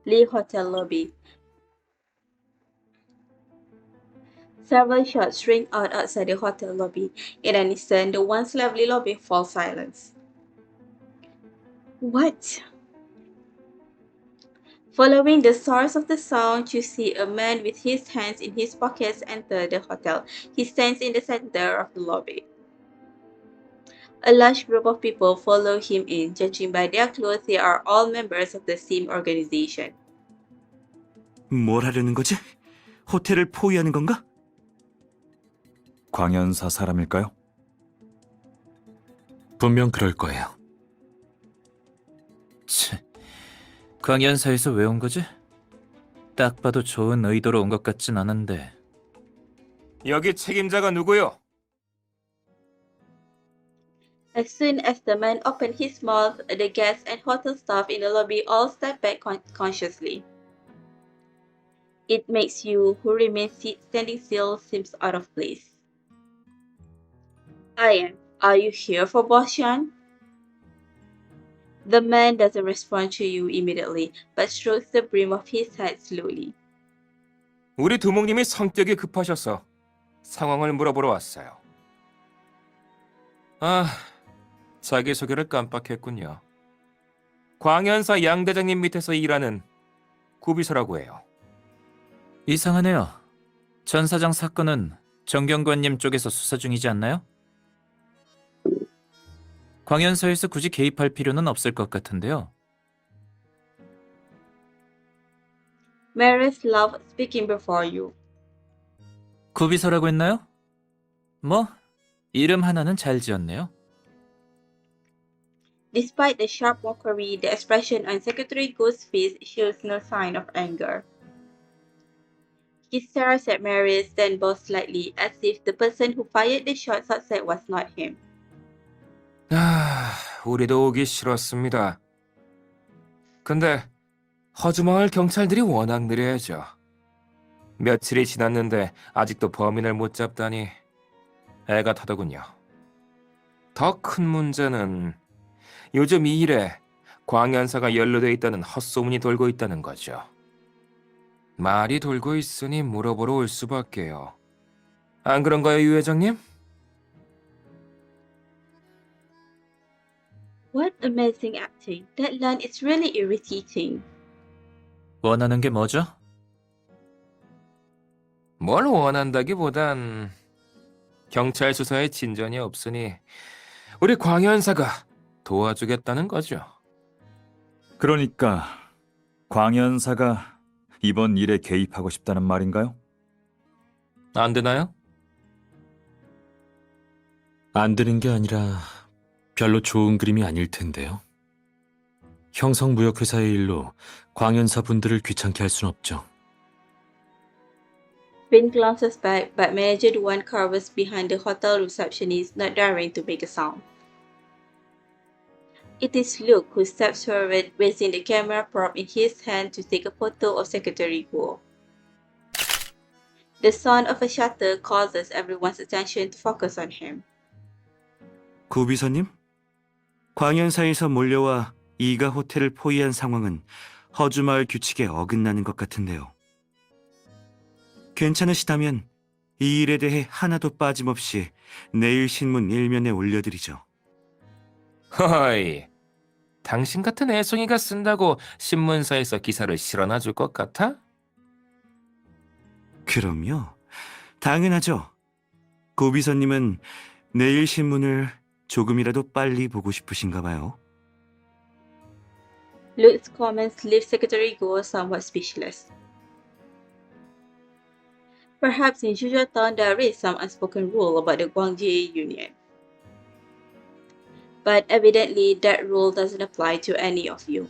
Lee Hotel lobby. Several shots ring out outside the hotel lobby. In an instant, the once lively lobby falls silence. What? Following the source of the sound, you see a man with his hands in his pockets enter the hotel. He stands in the center of the lobby. A large group of people follow him in. Judging by their clothes, they are all members of the same organization. 뭘 하려는 거지? 호텔을 포위하는 건가? 광연사 사람일까요? 분명 그럴 거예요. 광연사에서 왜 온 거지? 딱 봐도 좋은 의도로 온 것 같진 않은데. 여기 책임자가 누구요? As soon as the man opened his mouth, the guests and hotel staff in the lobby all step back consciously. It makes you, who remains standing still, seems out of place. Ian, are you here for Boshan? The man doesn't respond to you immediately, but strokes the brim of his hat slowly. 우리 두목님이 성격이 급하셔서 상황을 물어보러 왔어요. 자기소개를 깜빡했군요. 광연사 양 대장님 밑에서 일하는 구비서라고 해요. 이상하네요. 전 사장 사건은 정경관님 쪽에서 수사 중이지 않나요? 광연사에서 굳이 개입할 필요는 없을 것 같은데요. Maris loved speaking before you. 구비서라고 했나요? 뭐, 이름 하나는 잘 지었네요. Despite the sharp mockery, the expression on Secretary Go's face shows no sign of anger. He stares at Maris, then bows slightly, as if the person who fired the shots outside was not him. 우리도 오기 싫었습니다. 근데 허주마을 경찰들이 워낙 느려야죠. 며칠이 지났는데 아직도 범인을 못 잡다니 애가 타더군요. 더 큰 문제는 요즘 이 일에 광연사가 연루돼 있다는 헛소문이 돌고 있다는 거죠. 말이 돌고 있으니 물어보러 올 수밖에요. 안 그런가요, 유 회장님? What amazing acting. That line is really irritating. 원하는 게 뭐죠? 뭘 원한다기보단 경찰 수사에 진전이 없으니 우리 광연사가 도와주겠다는 거죠. 그러니까 광연사가 이번 일에 개입하고 싶다는 말인가요? 안 되나요? 안 되는 게 아니라 별로 좋은 그림이 아닐 텐데요. 형성무역회사의 일로 광연사 분들을 귀찮게 할 순 없죠. Finn glances back, but Manager Duan covers behind the hotel receptionist, not daring to make a sound. It is Luke who steps forward, raising the camera prop in his hand to take a photo of Secretary Guo. The sound of a shutter causes everyone's attention to focus on him. 구비서님? 광연사에서 몰려와 이가 호텔을 포위한 상황은 허주마을 규칙에 어긋나는 것 같은데요. 괜찮으시다면 이 일에 대해 하나도 빠짐없이 내일 신문 일면에 올려드리죠. 허이, 당신 같은 애송이가 쓴다고 신문사에서 기사를 실어놔 줄 것 같아? 그럼요. 당연하죠. 구비서님은 내일 신문을 조금이라도 빨리 보고 싶으신가 봐요. Luke's comments leave Secretary Guo somewhat speechless. Perhaps in Jujuatown there is some unspoken rule about the Guangjie Union. But evidently that rule doesn't apply to any of you.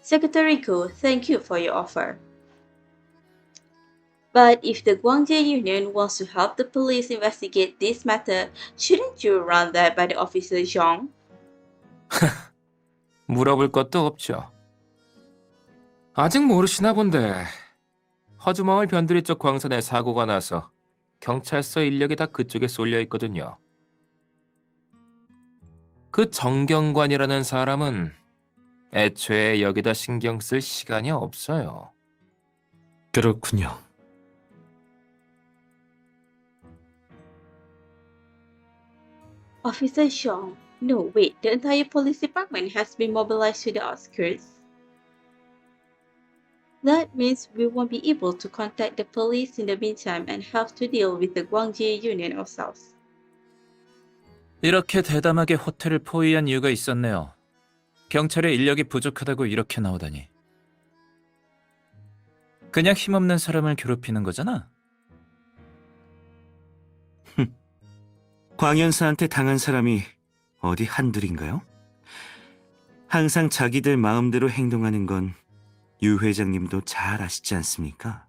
Secretary Guo, thank you for your offer. But if the Guangjie Union wants to help the police investigate this matter, shouldn't you run that by the officer Zhang? 물어볼 것도 없죠. 아직 모르시나 본데 허주마을 변두리 쪽 광산에 사고가 나서 경찰서 인력이 다 그쪽에 쏠려 있거든요. 그 정경관이라는 사람은 애초에 여기다 신경 쓸 시간이 없어요. 그렇군요. Officer Xiong. No, wait, the entire police department has been mobilized to the outskirts. That means we won't be able to contact the police in the meantime and have to deal with the Guangji Union ourselves. 이렇게 대담하게 호텔을 포위한 이유가 있었네요. 경찰의 인력이 부족하다고 이렇게 나오다니. 그냥 힘없는 사람을 괴롭히는 거잖아? 광연사한테 당한 사람이 어디 한둘인가요? 항상 자기들 마음대로 행동하는 건 유 회장님도 잘 아시지 않습니까?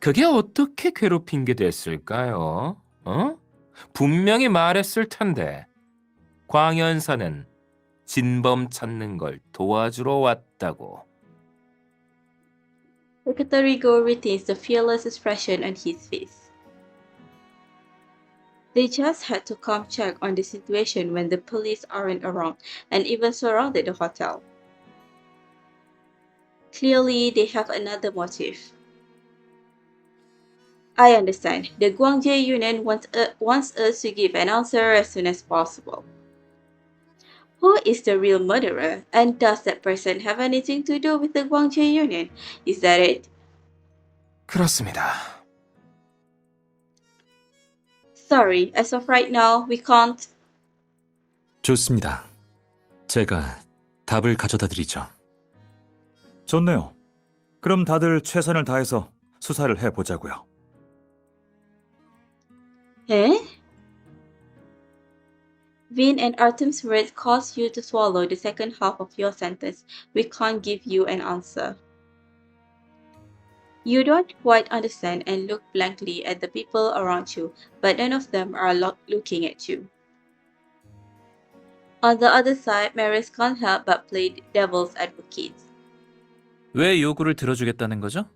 그게 어떻게 괴롭힌 게 됐을까요? 어? 분명히 말했을 텐데. 광연사는 진범 찾는 걸 도와주러 왔다고. Secretary Go retains the fearless expression on his face. They just had to come check on the situation when the police aren't around and even surrounded the hotel. Clearly, they have another motive. I understand. The Guangji Union wants us to give an answer as soon as possible. Who is the real murderer, and does that person have anything to do with the Guangji Union? Is that it? 그렇습니다. Sorry, as of right now, we can't. 좋습니다. 제가 답을 가져다 드리죠. 좋네요. 그럼 다들 최선을 다해서 수사를 해보자고요. Eh? Vin and Artem's words caused you to swallow the second half of your sentence. We can't give you an answer. You don't quite understand and look blankly at the people around you, but none of them are looking at you. On the other side, Maris can't help but play devil's advocate. 왜 요구를 들어주겠다는 거죠?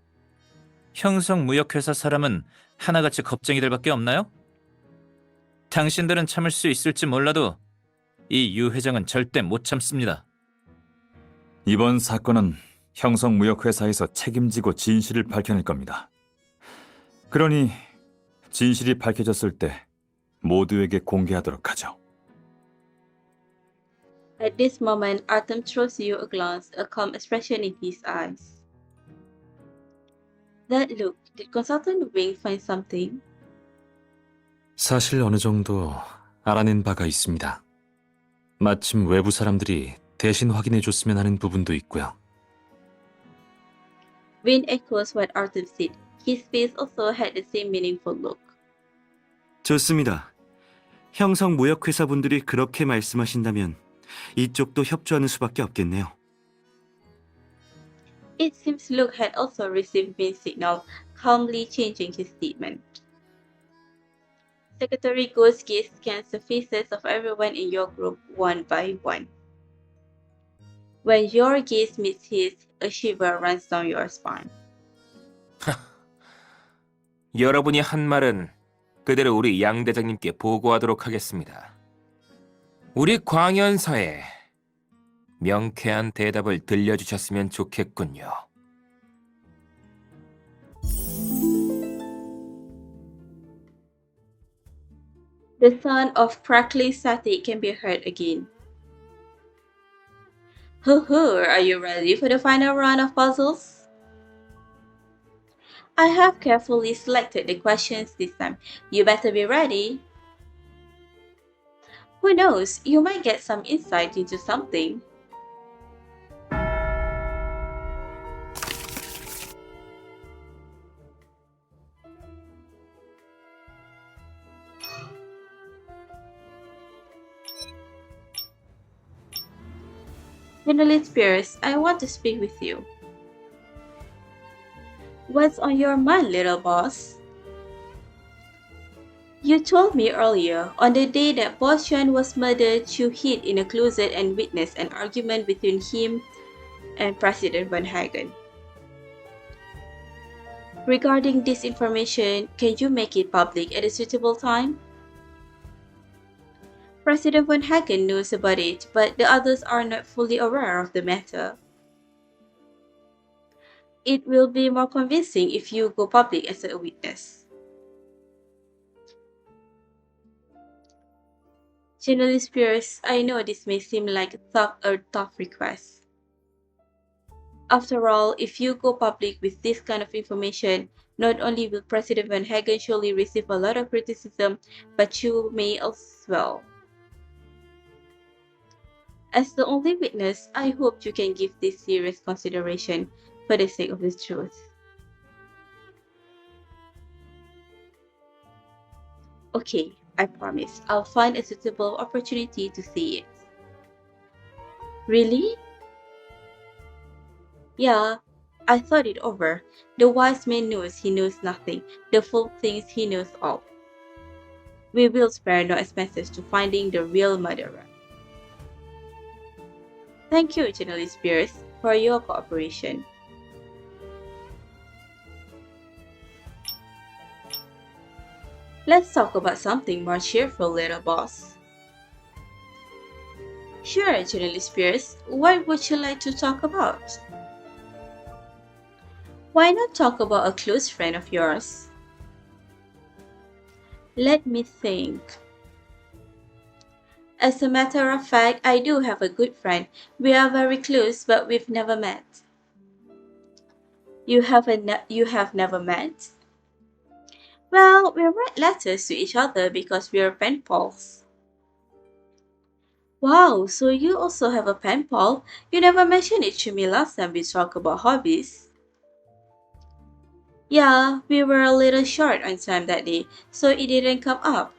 형성무역회사 사람은 하나같이 겁쟁이들밖에 없나요? 당신들은 참을 수 있을지 몰라도 이 유 회장은 절대 못 참습니다. 이번 사건은 형성무역회사에서 책임지고 진실을 밝혀낼 겁니다. 그러니 진실이 밝혀졌을 때 모두에게 공개하도록 하죠. At this moment, Artem throws you a glance, a calm expression in his eyes. That look, did Consultant Wing find something? 사실 어느 정도 알아낸 바가 있습니다. 마침 외부 사람들이 대신 확인해 줬으면 하는 부분도 있고요. Vin echoes what Artem said. His face also had the same meaningful look. 좋습니다. 형성무역회사 분들이 그렇게 말씀하신다면 이쪽도 협조하는 수밖에 없겠네요. It seems Luke had also received Vin's signal, calmly changing his statement. Secretary Go's gaze scans the faces of everyone in your group one by one. When your gaze meets his, a shiver runs down your spine. 여러분이 한 말은 그대로 우리 양 대장님께 보고하도록 하겠습니다. 우리 광연사에 명쾌한 대답을 들려주셨으면 좋겠군요. The sound of crackling static can be heard again. Hoo-hoo, are you ready for the final round of puzzles? I have carefully selected the questions this time. You better be ready. Who knows, you might get some insight into something. General Spears, I want to speak with you. What's on your mind, little boss? You told me earlier, on the day that Boss Chuan was murdered, you hid in a closet and witnessed an argument between him and President Van Hagen. Regarding this information, can you make it public at a suitable time? President von Hagen knows about it, but the others are not fully aware of the matter. It will be more convincing if you go public as a witness. General Spears, I know this may seem like a tough request. After all, if you go public with this kind of information, not only will President Van Hagen surely receive a lot of criticism, but you may as well. As the only witness, I hope you can give this serious consideration for the sake of the truth. Okay, I promise. I'll find a suitable opportunity to see it. Really? Yeah, I thought it over. The wise man knows he knows nothing. The fool thinks he knows all. We will spare no expenses to finding the real murderer. Thank you, General Spears, for your cooperation. Let's talk about something more cheerful, little boss. Sure, General Spears, what would you like to talk about? Why not talk about a close friend of yours? Let me think. As a matter of fact, I do have a good friend. We are very close, but we've never met. You have never met? Well, we write letters to each other because we are pen pals. Wow, so you also have a pen pal? You never mentioned it to me last time we talked about hobbies. Yeah, we were a little short on time that day, so it didn't come up.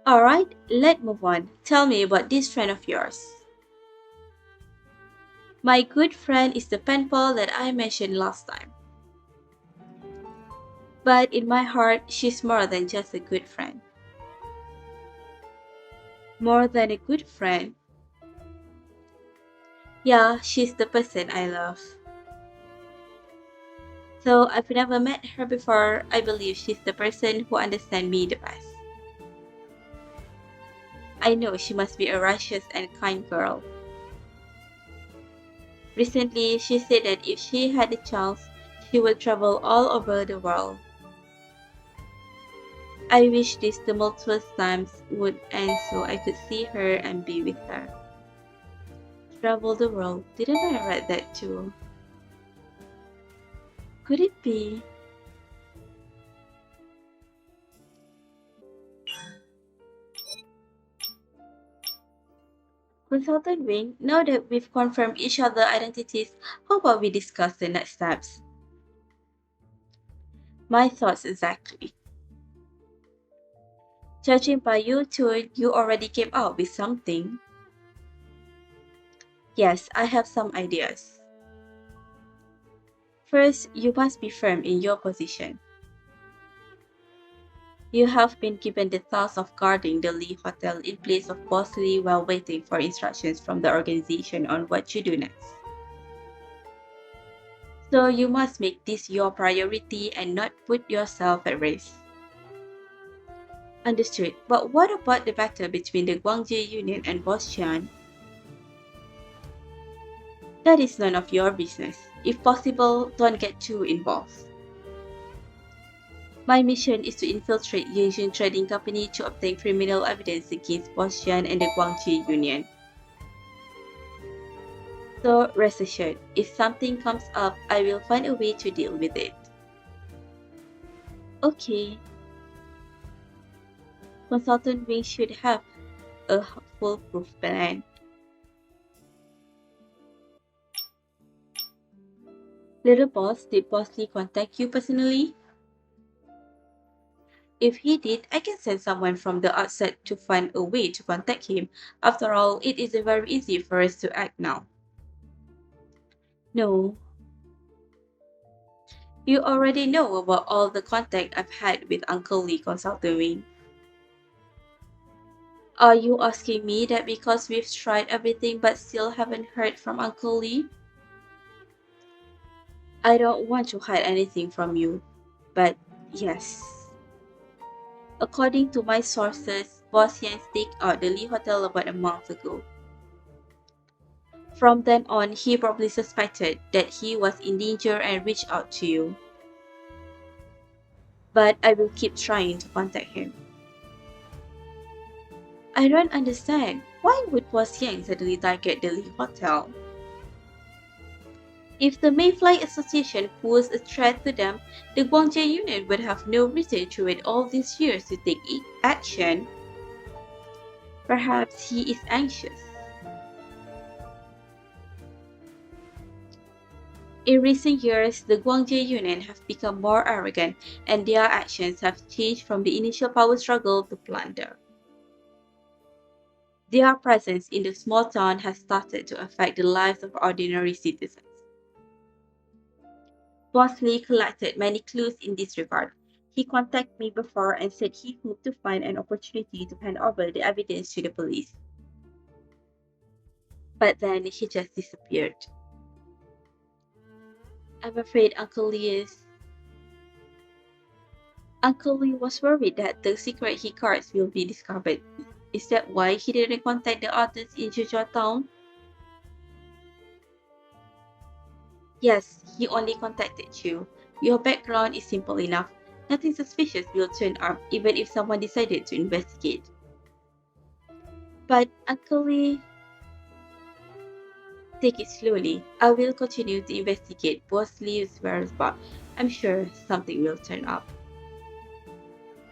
Alright, let's move on. Tell me about this friend of yours. My good friend is the pen pal that I mentioned last time. But in my heart, she's more than just a good friend. More than a good friend? Yeah, she's the person I love. Though I've never met her before, I believe she's the person who understands me the best. I know she must be a righteous and kind girl. Recently, she said that if she had the chance, she would travel all over the world. I wish these tumultuous times would end so I could see her and be with her. Travel the world, didn't I read that too? Could it be? Consultant Wing, now that we've confirmed each other's identities, how about we discuss the next steps? My thoughts exactly. Judging by your tone, you already came out with something. Yes, I have some ideas. First, you must be firm in your position. You have been given the task of guarding the Lee Hotel in place of Boss Lee while waiting for instructions from the organization on what you do next. So you must make this your priority and not put yourself at risk. Understood. But what about the battle between the Guangzhou Union and Boss Chan? That is none of your business. If possible, don't get too involved. My mission is to infiltrate Yingjun Trading Company to obtain criminal evidence against Boss Chan and the Guangzhou Union. So rest assured, if something comes up, I will find a way to deal with it. Okay. Consultant Wing should have a foolproof plan. Little boss, did Boss Lee contact you personally? If he did, I can send someone from the outside to find a way to contact him. After all, it isn't very easy for us to act now. No. You already know about all the contact I've had with Uncle Lee, Consultant Wing. Are you asking me that because we've tried everything but still haven't heard from Uncle Lee? I don't want to hide anything from you, but yes. According to my sources, Boss Yang staked out the Lee Hotel about a month ago. From then on, he probably suspected that he was in danger and reached out to you. But I will keep trying to contact him. I don't understand. Why would Boss Yang suddenly target the Lee Hotel? If the Mayfly Association posed a threat to them, the Guangzhou Union would have no reason to wait all these years to take action. Perhaps he is anxious. In recent years, the Guangzhou Union have become more arrogant and their actions have changed from the initial power struggle to plunder. Their presence in the small town has started to affect the lives of ordinary citizens. Boss Lee collected many clues in this regard. He contacted me before and said he hoped to find an opportunity to hand over the evidence to the police. But then he just disappeared. I'm afraid Uncle Lee was worried that the secret he cards will be discovered. Is that why he didn't contact the others in Zhujiao town? Yes, he only contacted you. Your background is simple enough. Nothing suspicious will turn up even if someone decided to investigate. But Uncle Lee... Take it slowly. I will continue to investigate Boss Lee's whereabouts. I'm sure something will turn up.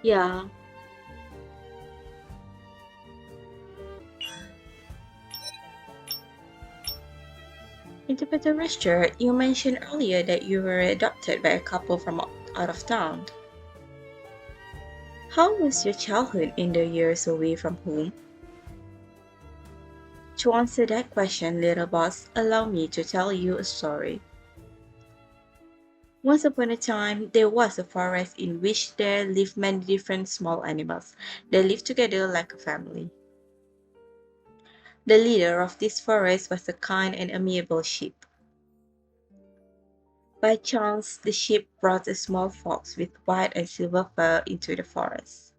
Yeah. Interpreter Richard, you mentioned earlier that you were adopted by a couple from out of town. How was your childhood in the years away from home? To answer that question, little boss, allow me to tell you a story. Once upon a time, there was a forest in which there lived many different small animals. They lived together like a family. The leader of this forest was a kind and amiable sheep. By chance, the sheep brought a small fox with white and silver fur into the forest.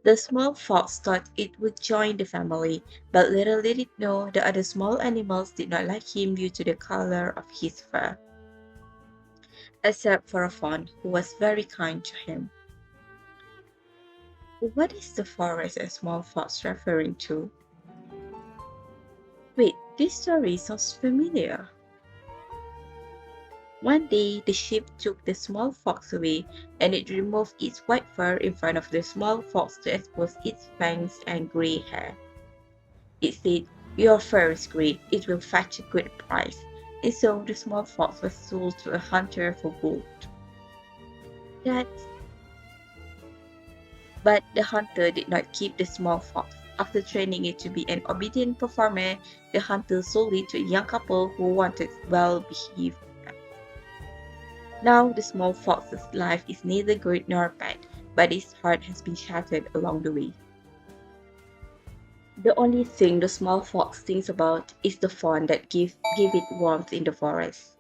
The small fox thought it would join the family, but little did it know the other small animals did not like him due to the color of his fur, except for a fawn who was very kind to him. What is the forest and small fox referring to? Wait, this story sounds familiar. One day, the sheep took the small fox away, and it removed its white fur in front of the small fox to expose its fangs and gray hair. It said, "Your fur is great, it will fetch a good price." And so the small fox was sold to a hunter for gold. But the hunter did not keep the small fox. After training it to be an obedient performer, the hunter sold it to a young couple who wanted well-behaved. Now the small fox's life is neither good nor bad, but his heart has been shattered along the way. The only thing the small fox thinks about is the fawn that give it warmth in the forest.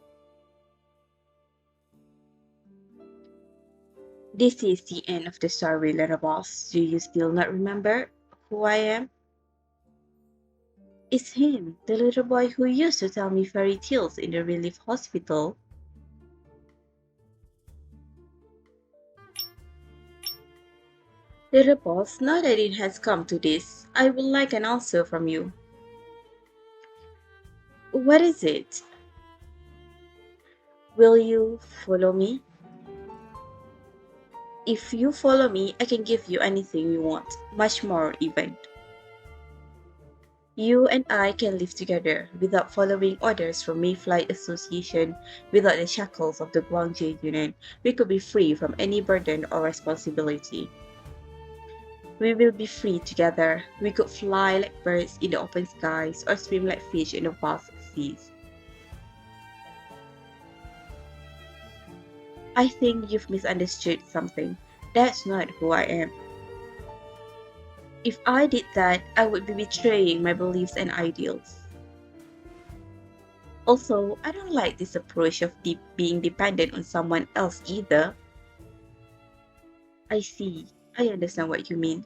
This is the end of the story, little boss. Do you still not remember who I am? It's him, the little boy who used to tell me fairy tales in the relief hospital. Little boss, now that it has come to this, I would like an answer from you. What is it? Will you follow me? If you follow me, I can give you anything you want, much more even. You and I can live together without following orders from Mayfly Association, without the shackles of the Guangzhou Union. We could be free from any burden or responsibility. We will be free together. We could fly like birds in the open skies or swim like fish in the vast seas. I think you've misunderstood something. That's not who I am. If I did that, I would be betraying my beliefs and ideals. Also, I don't like this approach of being dependent on someone else either. I see. I understand what you mean.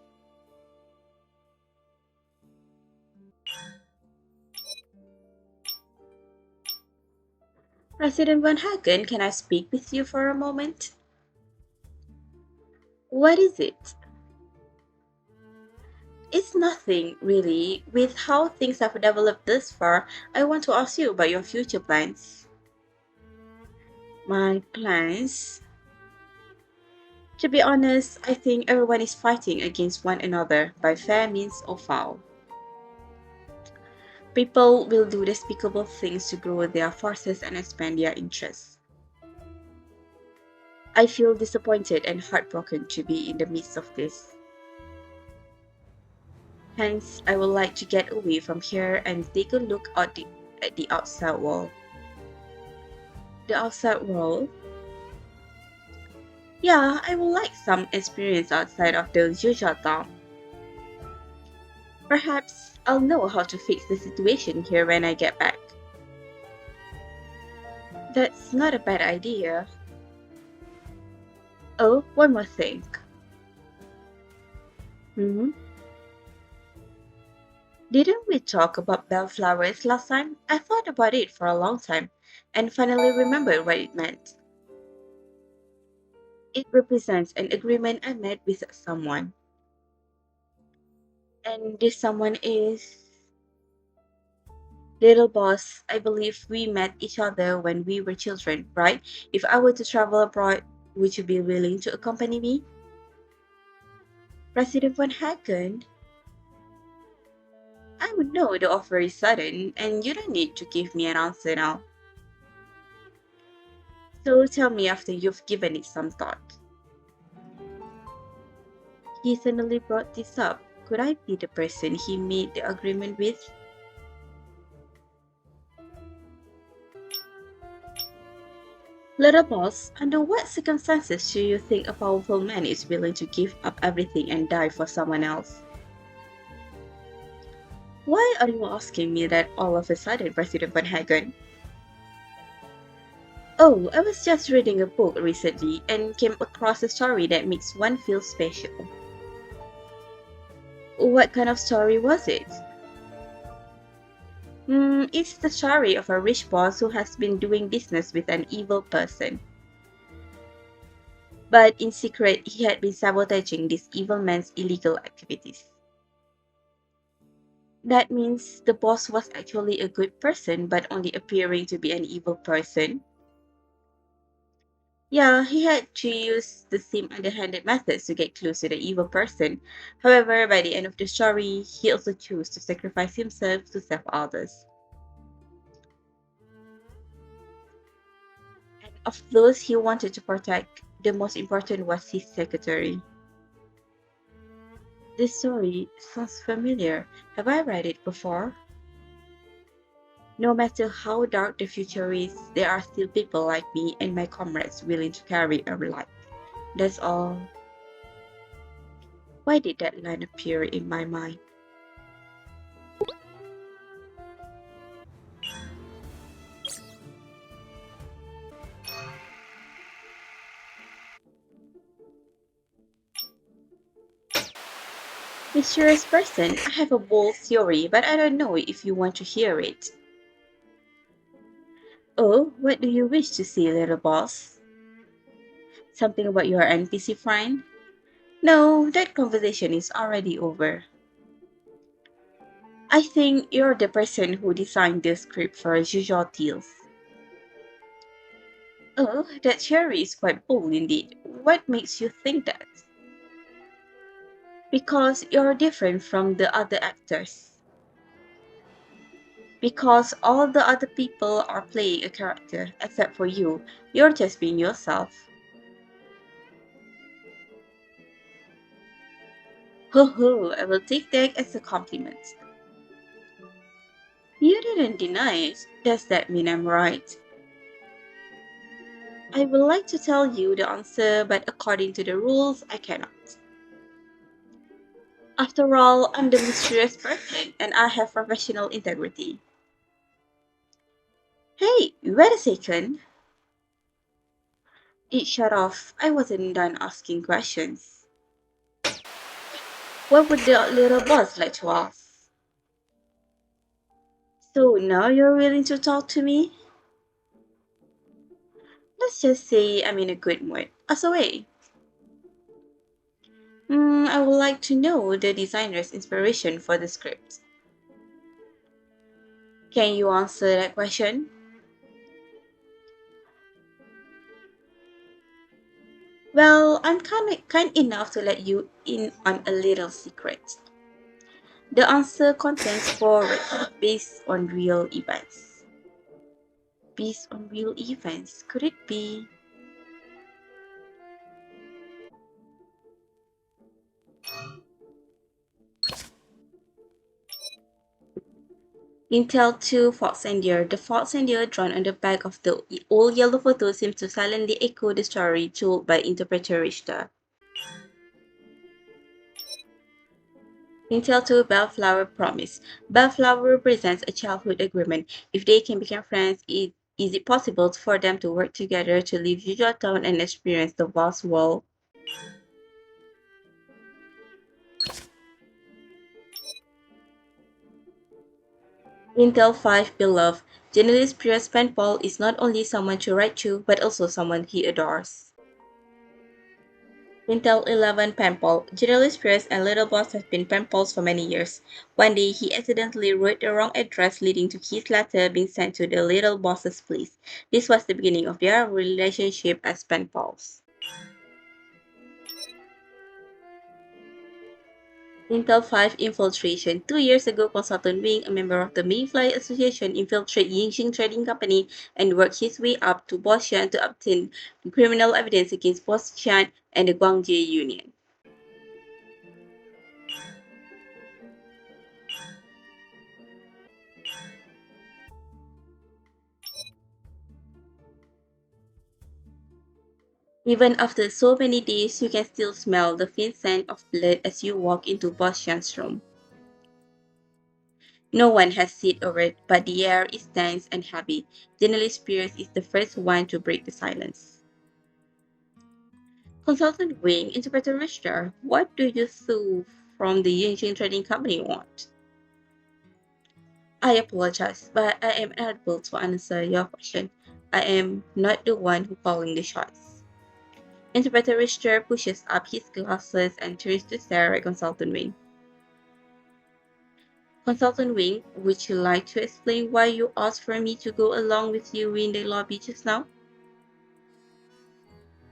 President Van Hagen, can I speak with you for a moment? What is it? It's nothing, really. With how things have developed this far, I want to ask you about your future plans. My plans? To be honest, I think everyone is fighting against one another by fair means or foul. People will do despicable things to grow their forces and expand their interests. I feel disappointed and heartbroken to be in the midst of this. Hence, I would like to get away from here and take a look at the outside world. The outside world? Yeah, I would like some experience outside of the usual town. Perhaps I'll know how to fix the situation here when I get back. That's not a bad idea. Oh, one more thing. Hmm? Didn't we talk about bellflowers last time? I thought about it for a long time and finally remembered what it meant. It represents an agreement I made with someone. And this someone is Little Boss. I believe we met each other when we were children, right? If I were to travel abroad, would you be willing to accompany me? President Van Hagen, I would know the offer is sudden, and you don't need to give me an answer now. So tell me after you've given it some thought. He suddenly brought this up. Could I be the person he made the agreement with? Little boss, under what circumstances do you think a powerful man is willing to give up everything and die for someone else? Why are you asking me that all of a sudden, President Van Hagen? Oh, I was just reading a book recently and came across a story that makes one feel special. What kind of story was it? It's the story of a rich boss who has been doing business with an evil person. But in secret, he had been sabotaging this evil man's illegal activities. That means the boss was actually a good person but only appearing to be an evil person. Yeah, he had to use the same underhanded methods to get close to the evil person. However, by the end of the story, he also chose to sacrifice himself to save others. And of those he wanted to protect, the most important was his secretary. This story sounds familiar. Have I read it before? No matter how dark the future is, there are still people like me and my comrades willing to carry a light. That's all. Why did that line appear in my mind? Mysterious person, I have a bold theory, but I don't know if you want to hear it. Oh, what do you wish to see, little boss? Something about your NPC friend? No, that conversation is already over. I think you're the person who designed the script for Usual Tales. Oh, that cherry is quite bold indeed. What makes you think that? Because you're different from the other actors. Because all the other people are playing a character, except for you. You're just being yourself. Ho ho, I will take that as a compliment. You didn't deny it. Does that mean I'm right? I would like to tell you the answer, but according to the rules, I cannot. After all, I'm the mysterious person and I have professional integrity. Hey, wait a second. It shut off. I wasn't done asking questions. What would the little boss like to ask? So now you're willing to talk to me? Let's just say I'm in a good mood. As away. I would like to know the designer's inspiration for the script. Can you answer that question? Well, I'm kind enough to let you in on a little secret. The answer contains four words based on real events. Based on real events, could it be Intel 2 Fox and Deer? The fox and deer drawn on the back of the old yellow photo seem to silently echo the story told by interpreter Richter. Intel 2 Bellflower Promise. Bellflower represents a childhood agreement. If they can become friends, is it possible for them to work together to leave Usual Town and experience the vast world? Intel 5 Beloved. Journalist Pierce Pen Paul is not only someone to write to, but also someone he adores. Intel 11 Pen Pal. Journalist Pierce and Little Boss have been pen pals for many years. One day, he accidentally wrote the wrong address, leading to his letter being sent to the Little Boss's place. This was the beginning of their relationship as pen pals. Intel 5 Infiltration. 2 years ago, Consultant Wing, a member of the Mayfly Association, infiltrated Yingxing Trading Company and worked his way up to Boshan to obtain criminal evidence against Boshan and the Guangjie Union. Even after so many days, you can still smell the faint scent of blood as you walk into Boshan's room. No one has said a word, but the air is tense and heavy. Journalist Pierce is the first one to break the silence. Consultant Wing, Interpreter Richter, what do you two from the Yingjing Trading Company want? I apologize, but I am unable to answer your question. I am not the one who calling the shots. Interpreter Richter pushes up his glasses and turns to stare at Consultant Wing. Consultant Wing, would you like to explain why you asked for me to go along with you in the lobby just now?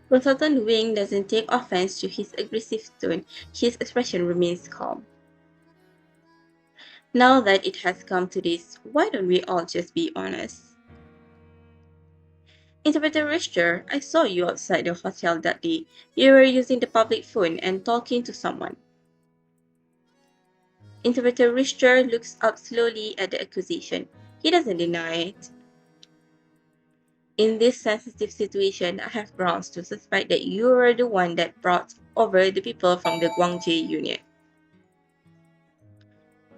Consultant Wing doesn't take offense to his aggressive tone. His expression remains calm. Now that it has come to this, why don't we all just be honest? Interpreter Richter, I saw you outside the hotel that day. You were using the public phone and talking to someone. Interpreter Richter looks up slowly at the accusation. He doesn't deny it. In this sensitive situation, I have grounds to suspect that you were the one that brought over the people from the Guangjie Union.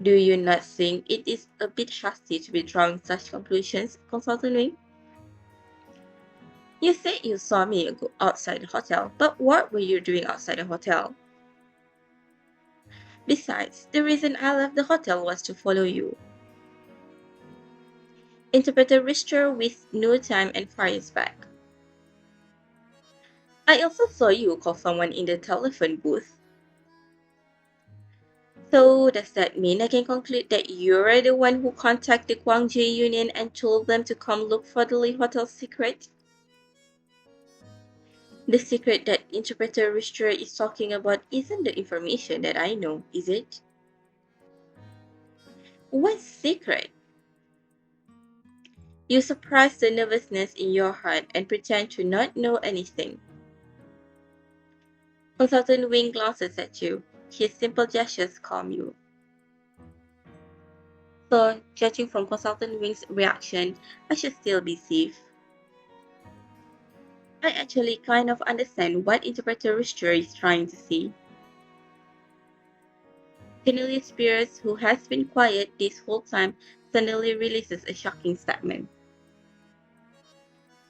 Do you not think it is a bit hasty to be drawing such conclusions, Consultant Wing? You said you saw me go outside the hotel, but what were you doing outside the hotel? Besides, the reason I left the hotel was to follow you. Interpreter Richter with no time and fires back. I also saw you call someone in the telephone booth. So does that mean I can conclude that you're the one who contacted the Guangjie Union and told them to come look for the Lee Hotel secret? The secret that Interpreter Richter is talking about isn't the information that I know, is it? What secret? You suppress the nervousness in your heart and pretend to not know anything. Consultant Wing glances at you. His simple gestures calm you. So, judging from Consultant Wing's reaction, I should still be safe. I actually kind of understand what Interpreter Richter is trying to say. Cornelius Pierce, who has been quiet this whole time, suddenly releases a shocking statement.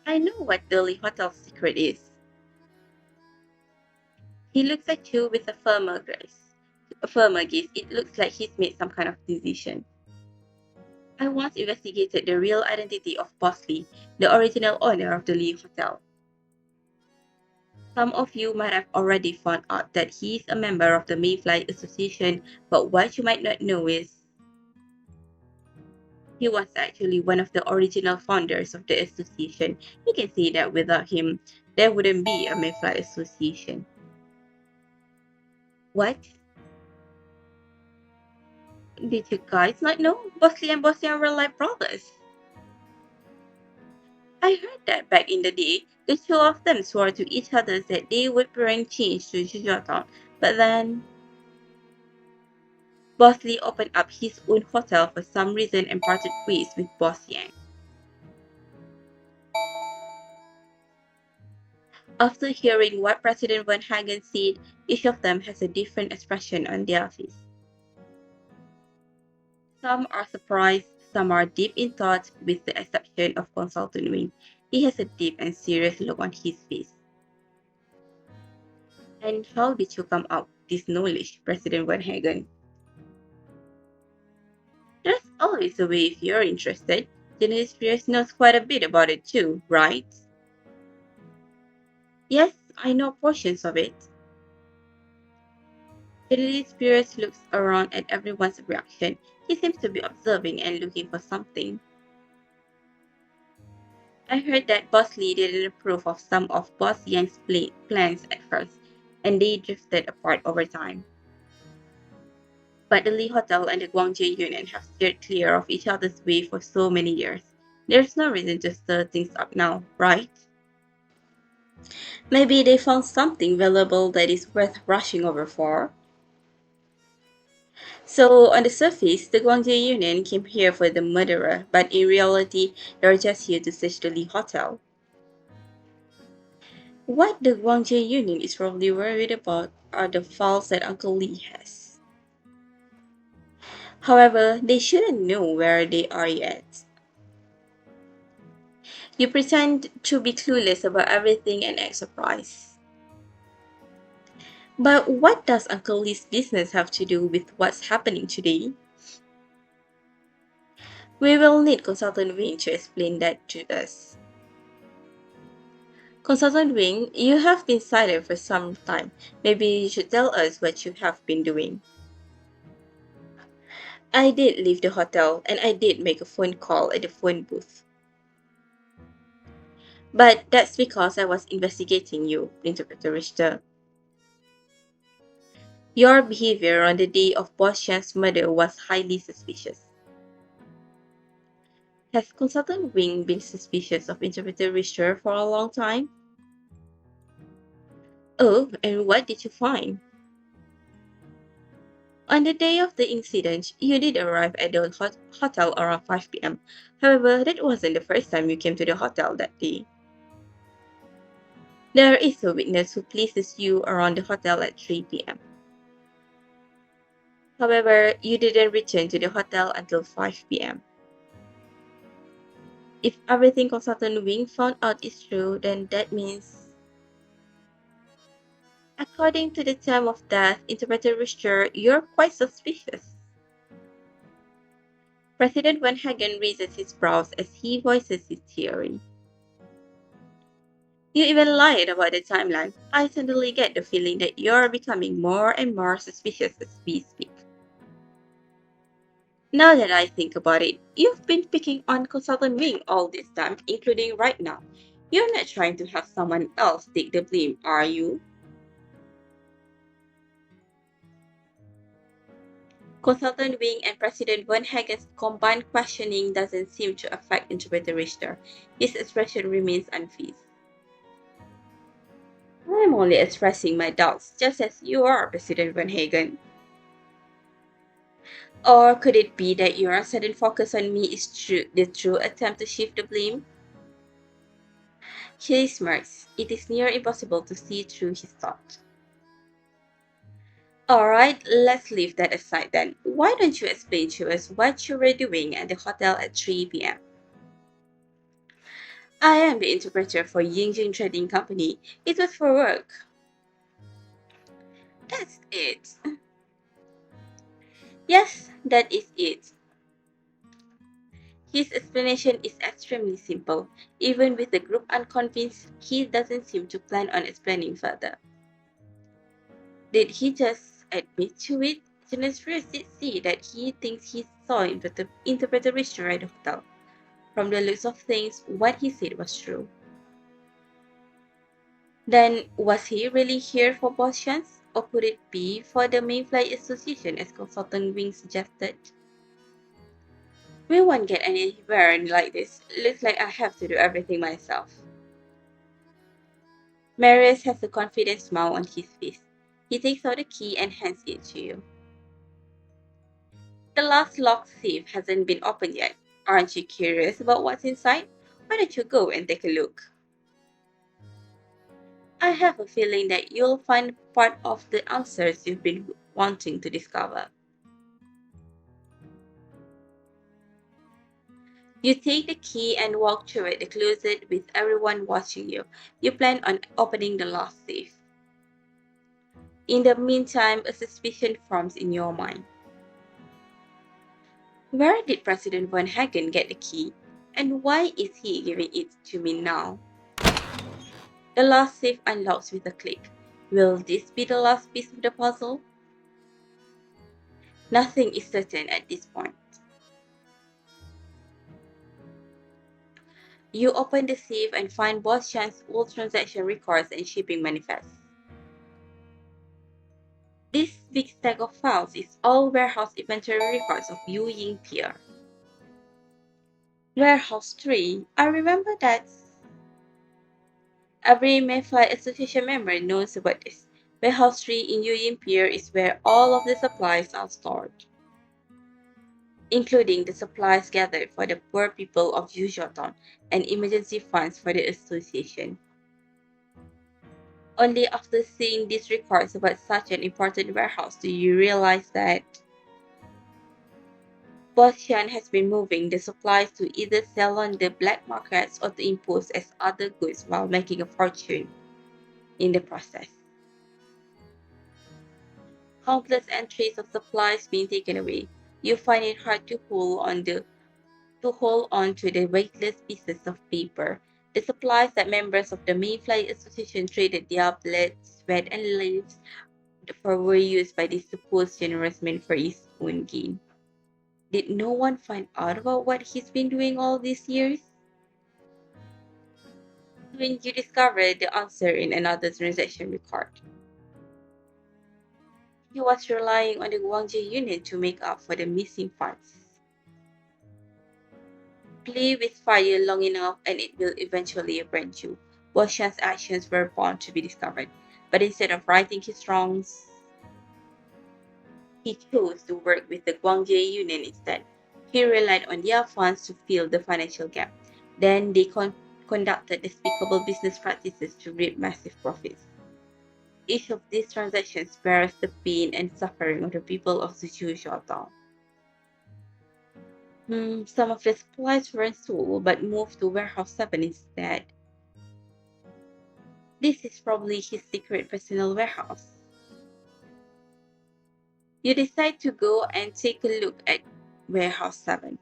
I know what the Lee Hotel's secret is. He looks at you with a firmer gaze. It looks like he's made some kind of decision. I once investigated the real identity of Boss Lee, the original owner of the Lee Hotel. Some of you might have already found out that he is a member of the Mayfly Association, but what you might not know is he was actually one of the original founders of the association. You can see that without him, there wouldn't be a Mayfly Association. What? Did you guys not know? Bosley and Bosley were like brothers. I heard that back in the day, the two of them swore to each other that they would bring change to Jujuatown, but then Bosley opened up his own hotel for some reason and parted ways with Boss Yang. After hearing what President Van Hagen said, each of them has a different expression on their face. Some are surprised, some are deep in thought, with the exception of Consultant Wing. He has a deep and serious look on his face. And how did you come up with this knowledge, President Van Hagen? There's always a way if you're interested. General Spears knows quite a bit about it too, right? Yes, I know portions of it. General Spears looks around at everyone's reaction. He seems to be observing and looking for something. I heard that Boss Lee didn't approve of some of Boss Yang's plans at first, and they drifted apart over time. But the Lee Hotel and the Guangzhou Union have steered clear of each other's way for so many years. There's no reason to stir things up now, right? Maybe they found something valuable that is worth rushing over for. So, on the surface, the Guangzhou Union came here for the murderer, but in reality, they're just here to search the Lee Hotel. What the Guangzhou Union is probably worried about are the files that Uncle Lee has. However, they shouldn't know where they are yet. You pretend to be clueless about everything and act surprised. But what does Uncle Lee's business have to do with what's happening today? We will need Consultant Wing to explain that to us. Consultant Wing, you have been silent for some time. Maybe you should tell us what you have been doing. I did leave the hotel and I did make a phone call at the phone booth. But that's because I was investigating you, Interpreter Richter. Your behavior on the day of Boss Chan's murder was highly suspicious. Has Consultant Wing been suspicious of Interpreter Richter for a long time? Oh, and what did you find? On the day of the incident, you did arrive at the hotel around 5 p.m. However, that wasn't the first time you came to the hotel that day. There is a witness who places you around the hotel at 3 p.m. However, you didn't return to the hotel until 5 p.m. If everything Consultant Wing found out is true, then that means... According to the time of death, Interpreter Richter, you're quite suspicious. President Van Hagen raises his brows as he voices his theory. You even lied about the timeline. I suddenly get the feeling that you're becoming more and more suspicious as we speak. Now that I think about it, you've been picking on Consultant Wing all this time, including right now. You're not trying to have someone else take the blame, are you? Consultant Wing and President Van Hagen's combined questioning doesn't seem to affect Interpreter Richter. His expression remains unfazed. I'm only expressing my doubts, just as you are, President Van Hagen. Or could it be that your sudden focus on me is the true attempt to shift the blame? He smirks. It is near impossible to see through his thought. Alright, let's leave that aside then. Why don't you explain to us what you were doing at the hotel at 3 p.m.? I am the interpreter for Yingjing Trading Company. It was for work. That's it. Yes, that is it. His explanation is extremely simple. Even with the group unconvinced, he doesn't seem to plan on explaining further. Did he just admit to it? Jonas did see that he thinks he saw interpreter restaurant at the hotel. From the looks of things, what he said was true. Then, was he really here for boss chance? Or could it be for the main flight association as consultant Wing suggested? We won't get anywhere like this. Looks like I have to do everything myself. Marius has a confident smile on his face. He takes out the key and hands it to you. The last locked safe hasn't been opened yet. Aren't you curious about what's inside? Why don't you go and take a look? I have a feeling that you'll find part of the answers you've been wanting to discover. You take the key and walk toward the closet with everyone watching you. You plan on opening the last safe. In the meantime, a suspicion forms in your mind. Where did President Von Hagen get the key? And why is he giving it to me now? The last safe unlocks with a click. Will this be the last piece of the puzzle? Nothing is certain at this point. You open the safe and find Boss Chan's old transaction records and shipping manifests. This big stack of files is all warehouse inventory records of Yu Ying Pier. Warehouse 3, I remember that. Every Mayfly Association member knows about this. Warehouse 3 in Yu Ying Pier is where all of the supplies are stored, including the supplies gathered for the poor people of Yuzhoton and emergency funds for the association. Only after seeing these records about such an important warehouse do you realize that Boss Chan has been moving the supplies to either sell on the black markets or to impose as other goods while making a fortune in the process. Countless entries of supplies being taken away. You find it hard to hold on to the weightless pieces of paper. The supplies that members of the Mayfly Association traded their blood, sweat, and lives for were used by this supposed generous man for his own gain. Did no one find out about what he's been doing all these years? When you discovered the answer in another transaction record. He was relying on the Guangzhou unit to make up for the missing funds. Play with fire long enough and it will eventually burn you. Boshan's actions were bound to be discovered, but instead of righting his wrongs, he chose to work with the Guangzhou Union instead. He relied on their funds to fill the financial gap. Then they conducted despicable business practices to reap massive profits. Each of these transactions bears the pain and suffering of the people of Zhujiao town. Some of the supplies weren't sold but moved to Warehouse 7 instead. This is probably his secret personal warehouse. You decide to go and take a look at Warehouse 7.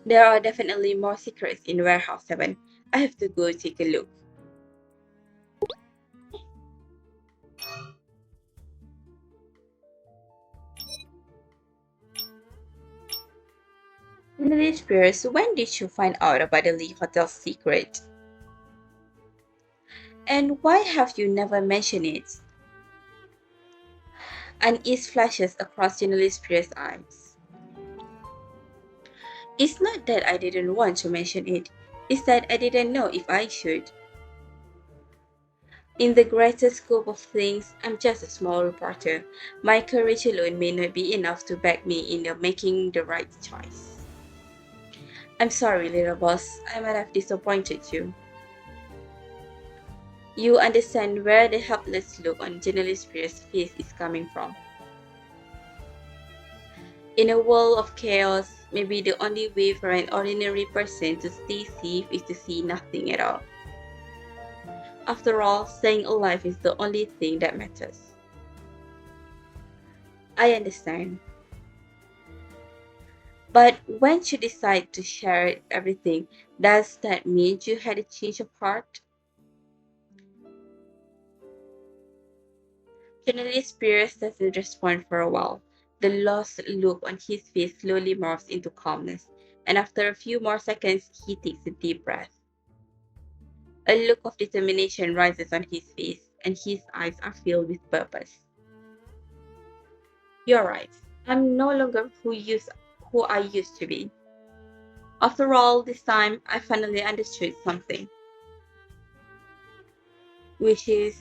There are definitely more secrets in Warehouse 7. I have to go take a look. Emily Spears, when did you find out about the Lee Hotel secret? And why have you never mentioned it? Unease flashes across Emily Spears' eyes. It's not that I didn't want to mention it, it's that I didn't know if I should. In the greater scope of things, I'm just a small reporter. My courage alone may not be enough to back me in making the right choice. I'm sorry, little boss. I might have disappointed you. You understand where the helpless look on journalist Spears' face is coming from. In a world of chaos, maybe the only way for an ordinary person to stay safe is to see nothing at all. After all, staying alive is the only thing that matters. I understand. But when you decide to share everything, does that mean you had a change of heart? Cornelius Spears doesn't respond for a while. The lost look on his face slowly morphs into calmness, and after a few more seconds, he takes a deep breath. A look of determination rises on his face, and his eyes are filled with purpose. You're right. I'm no longer who I used to be. After all this time, I finally understood something, which is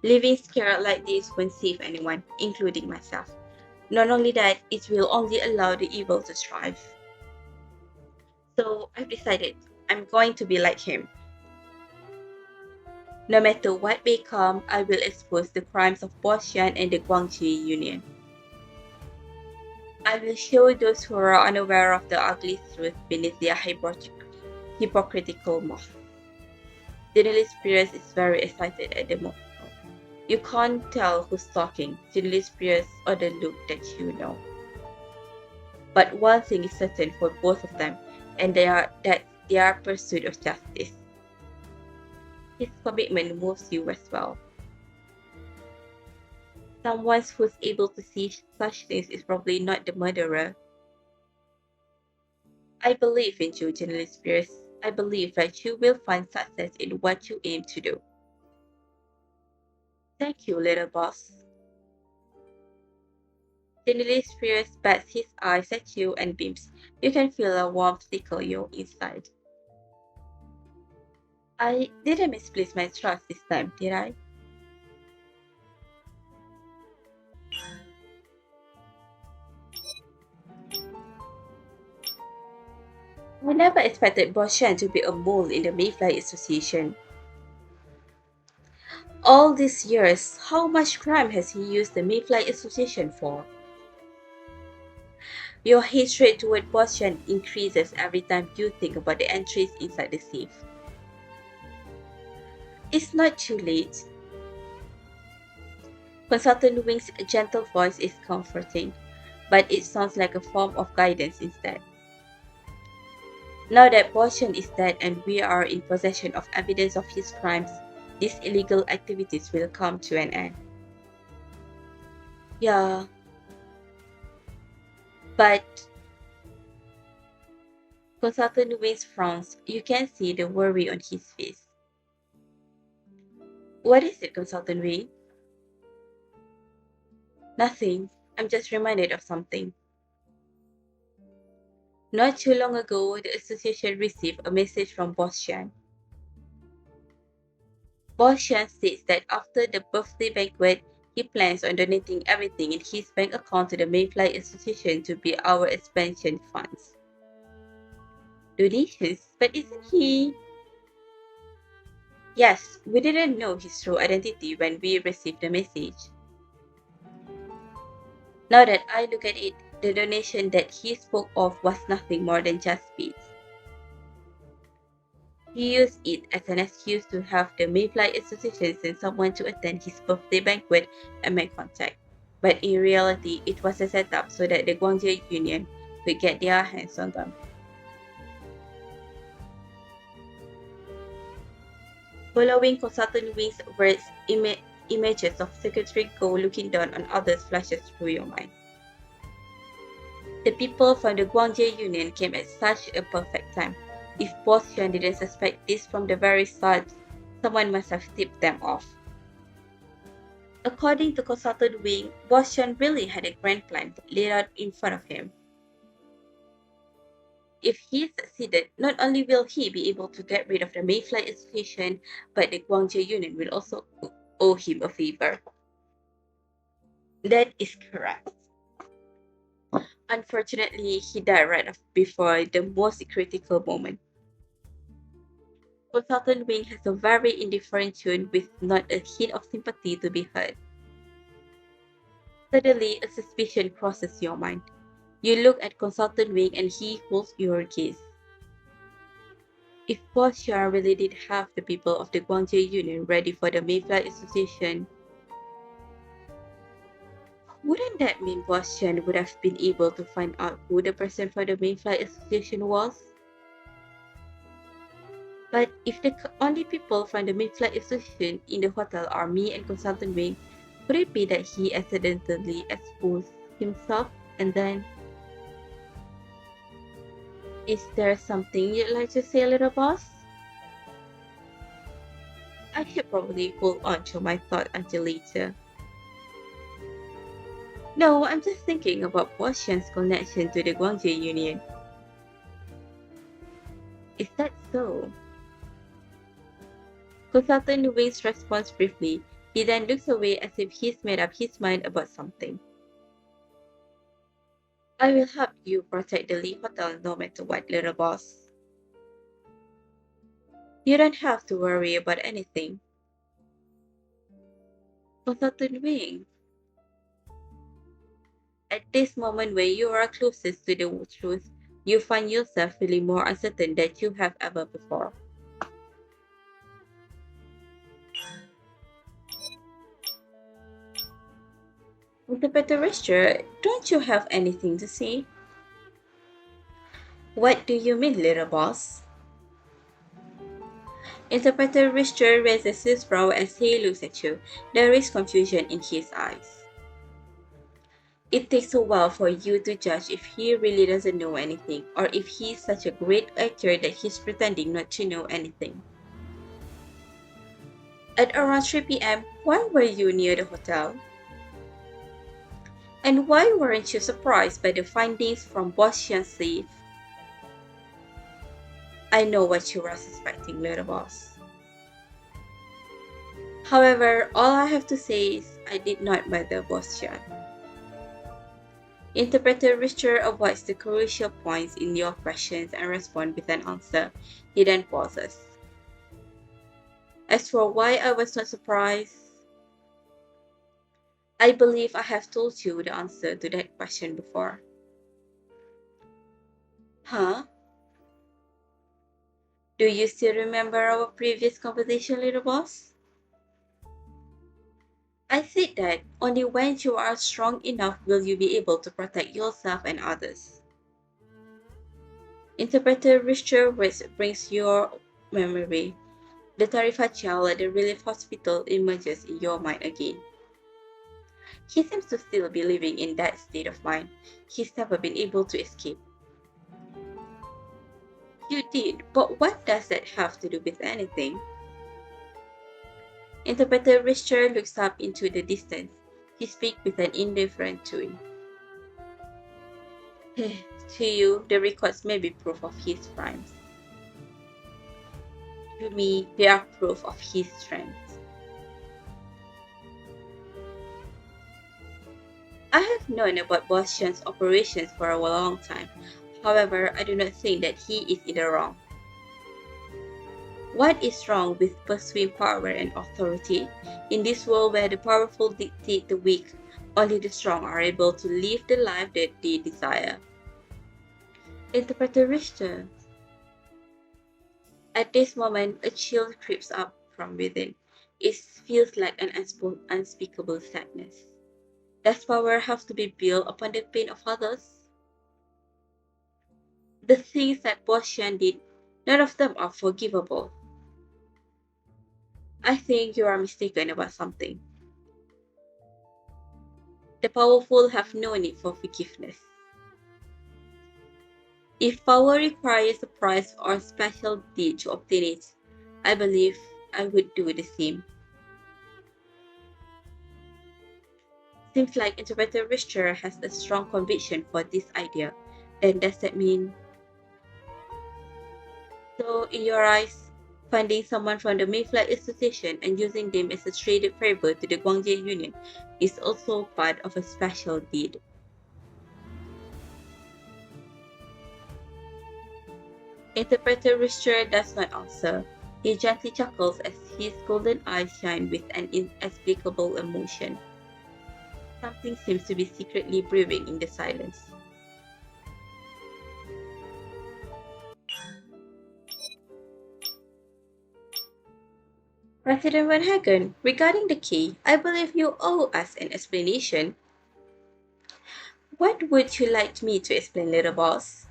living scared like this won't save anyone, including myself. Not only that, it will only allow the evil to thrive. So I've decided I'm going to be like him. No matter what may come, I will expose the crimes of Boshan and the Guangxi Union. I will show those who are unaware of the ugly truth beneath their hypocritical mouth. Daenerys Spears is very excited at the moment. You can't tell who's talking, Daenerys Spears or the look that you know. But one thing is certain for both of them, and that their pursuit of justice. His commitment moves you as well. Someone who's able to see such things is probably not the murderer. I believe in you, Daenerys Spears. I believe that you will find success in what you aim to do. Thank you, little boss. Daenerys Spears bats his eyes at you and beams. You can feel a warmth tickle you inside. I didn't misplace my trust this time, did I? I never expected Boshan to be a mole in the Mayfly Association. All these years, how much crime has he used the Mayfly Association for? Your hatred toward Boshan increases every time you think about the entries inside the safe. It's not too late. Consultant Wing's gentle voice is comforting, but it sounds like a form of guidance instead. Now that Boshan is dead and we are in possession of evidence of his crimes, these illegal activities will come to an end. Yeah, but Consultant Wings frowns. You can see the worry on his face. What is it, Consultant Wing? Nothing. I'm just reminded of something. Not too long ago, the association received a message from Boss Shan. Boss Shan states that after the birthday banquet, he plans on donating everything in his bank account to the Mayfly Association to be our expansion funds. Donations? But isn't he... Yes, we didn't know his true identity when we received the message. Now that I look at it, the donation that he spoke of was nothing more than just beads. He used it as an excuse to have the Mayfly Association send someone to attend his birthday banquet and make contact. But in reality, it was a setup so that the Guangzhou Union could get their hands on them. Following Consultant Wing's words, images of Secretary Go looking down on others flashes through your mind. The people from the Guangzhou Union came at such a perfect time. If Boss Shan didn't suspect this from the very start, someone must have tipped them off. According to Consultant Wing, Boss Shan really had a grand plan laid out in front of him. If he succeeded, not only will he be able to get rid of the Mayfly Association, but the Guangzhou Union will also owe him a favor. That is correct. Unfortunately, he died right before the most critical moment. Consultant Wing has a very indifferent tune with not a hint of sympathy to be heard. Suddenly, a suspicion crosses your mind. You look at Consultant Wing and he holds your gaze. If Boss Shan really did have the people of the Guangzhou Union ready for the Mayfly Association, Wouldn't that mean Boss Chen would have been able to find out who the person from the main flight association was? But if the only people from the main flight association in the hotel are me and Consultant Wing, could it be that he accidentally exposed himself and then... Is there something you'd like to say, little boss? I should probably hold on to my thought until later. No, I'm just thinking about Boss Chan's connection to the Guangzhou Union. Is that so? Consultant Wing's responds briefly. He then looks away as if he's made up his mind about something. I will help you protect the Lee Hotel no matter what, little boss. You don't have to worry about anything. Consultant Wing. At this moment where you are closest to the truth, you find yourself feeling more uncertain than you have ever before. Interpreter Richter, don't you have anything to say? What do you mean, little boss? Interpreter Richter raises his brow as he looks at you. There is confusion in his eyes. It takes a while for you to judge if he really doesn't know anything, or if he's such a great actor that he's pretending not to know anything. At around 3 p.m., why were you near the hotel? And why weren't you surprised by the findings from Boss Xian's safe? I know what you were suspecting, little boss. However, all I have to say is I did not murder Boss Xian. Interpreter Richter avoids the crucial points in your questions and responds with an answer. He then pauses. As for why I was not surprised, I believe I have told you the answer to that question before. Huh? Do you still remember our previous conversation, little boss? I said that only when you are strong enough will you be able to protect yourself and others. Interpreter Richter brings your memory. The Tarifa child at the relief hospital emerges in your mind again. He seems to still be living in that state of mind. He's never been able to escape. You did, but what does that have to do with anything? Interpreter Richter looks up into the distance. He speaks with an indifferent tone. To you, the records may be proof of his crimes. To me, they are proof of his strength. I have known about Boss Xian's operations for a long time. However, I do not think that he is in the wrong. What is wrong with pursuing power and authority? In this world where the powerful dictate the weak, only the strong are able to live the life that they desire. Interpreter Richter. At this moment, a chill creeps up from within. It feels like an unspeakable sadness. Does power have to be built upon the pain of others? The things that Boss Xian did, none of them are forgivable. I think you are mistaken about something. The powerful have no need for forgiveness. If power requires a price or special deed to obtain it, I believe I would do the same. Seems like Interpreter Richter has a strong conviction for this idea. Then does that mean... So, in your eyes, finding someone from the Mayflight Association and using them as a traded favor to the Guangzhou Union is also part of a special deed. Interpreter Richter does not answer. He gently chuckles as his golden eyes shine with an inexplicable emotion. Something seems to be secretly brewing in the silence. President Van Hagen, regarding the key, I believe you owe us an explanation. What would you like me to explain, little boss?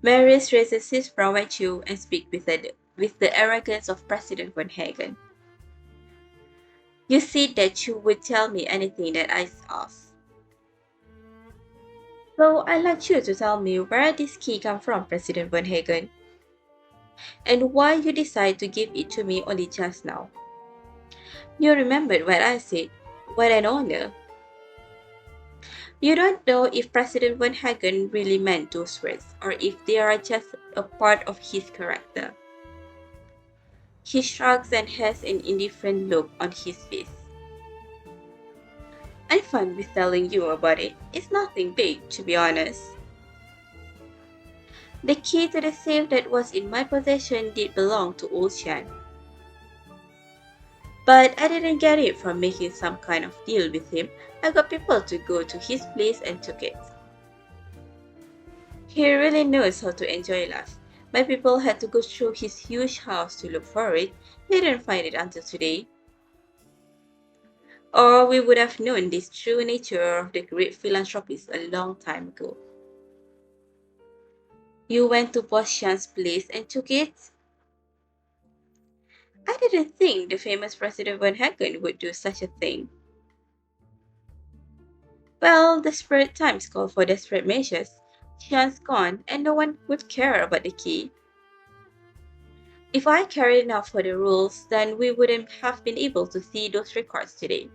Marius raises his brow at you and speaks with the arrogance of President von Hagen. You said that you would tell me anything that I ask. So I'd like you to tell me where this key come from, President von Hagen, and why you decide to give it to me only just now. You remembered what I said. What an honor. You don't know if President von Hagen really meant those words or if they are just a part of his character. He shrugs and has an indifferent look on his face. I'm fine with telling you about it. It's nothing big, to be honest. The key to the safe that was in my possession did belong to Old Shan. But I didn't get it from making some kind of deal with him. I got people to go to his place and took it. He really knows how to enjoy life. My people had to go through his huge house to look for it. They didn't find it until today. Or we would have known this true nature of the great philanthropist a long time ago. You went to Boss Shan's place and took it? I didn't think the famous President von Hagen would do such a thing. Well, desperate times call for desperate measures. Shan's gone, and no one would care about the key. If I cared enough for the rules, then we wouldn't have been able to see those records today.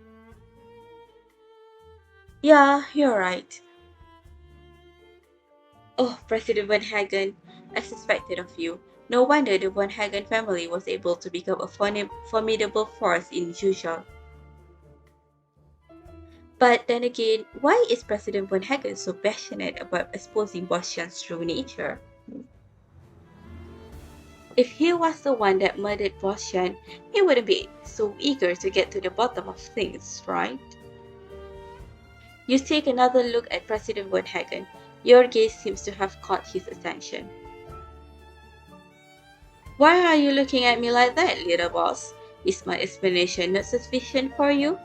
Yeah, you're right. Oh, President von Hagen, I suspected of you. No wonder the von Hagen family was able to become a formidable force in Yuzhou. But then again, why is President von Hagen so passionate about exposing Boss Shan's true nature? If he was the one that murdered Boss Shan, he wouldn't be so eager to get to the bottom of things, right? You take another look at President von Hagen. Your gaze seems to have caught his attention. Why are you looking at me like that, little boss? Is my explanation not sufficient for you?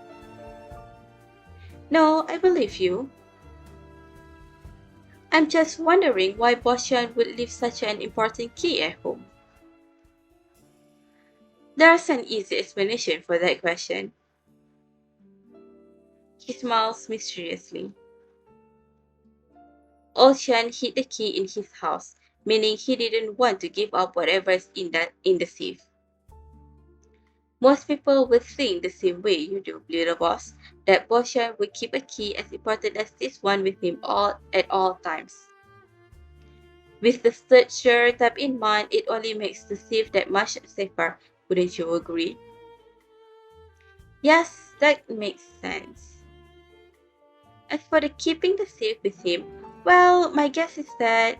No, I believe you. I'm just wondering why Boss Shan would leave such an important key at home. There's an easy explanation for that question. He smiles mysteriously. Old Shan hid the key in his house, meaning he didn't want to give up whatever's in the safe. Most people would think the same way you do, little boss, that Boss Shan would keep a key as important as this one with him at all times. With the third stereotype in mind, it only makes the safe that much safer, wouldn't you agree? Yes, that makes sense. As for the keeping the safe with him, well, my guess is that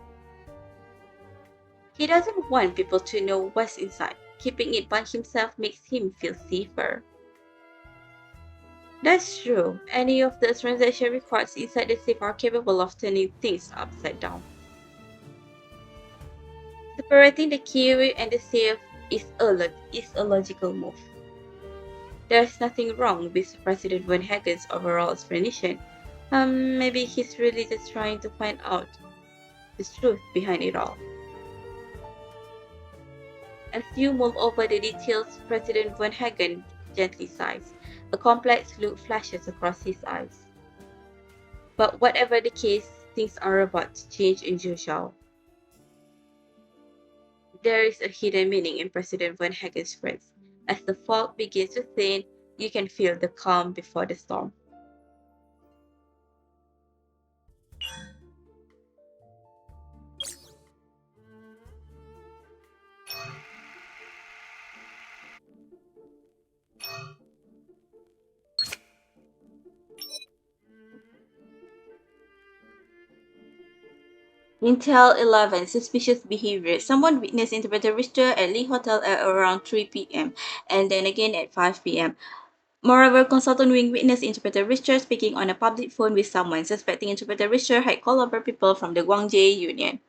he doesn't want people to know what's inside. Keeping it by himself makes him feel safer. That's true. Any of the transaction records inside the safe are capable of turning things upside down. Separating the key and the safe is a logical move. There's nothing wrong with President von Hagen's overall explanation. Maybe he's really just trying to find out the truth behind it all. As you mull over the details, President von Hagen gently sighs. A complex look flashes across his eyes. But whatever the case, things are about to change in Zhuozhou. There is a hidden meaning in President von Hagen's words. As the fog begins to thin, you can feel the calm before the storm. Intel 11 Suspicious Behavior. Someone witnessed Interpreter Richter at Lee Hotel at around 3 p.m. and then again at 5 p.m. Moreover, Consultant Wing witnessed Interpreter Richter speaking on a public phone with someone, suspecting Interpreter Richter had called over people from the Guangzhou Union.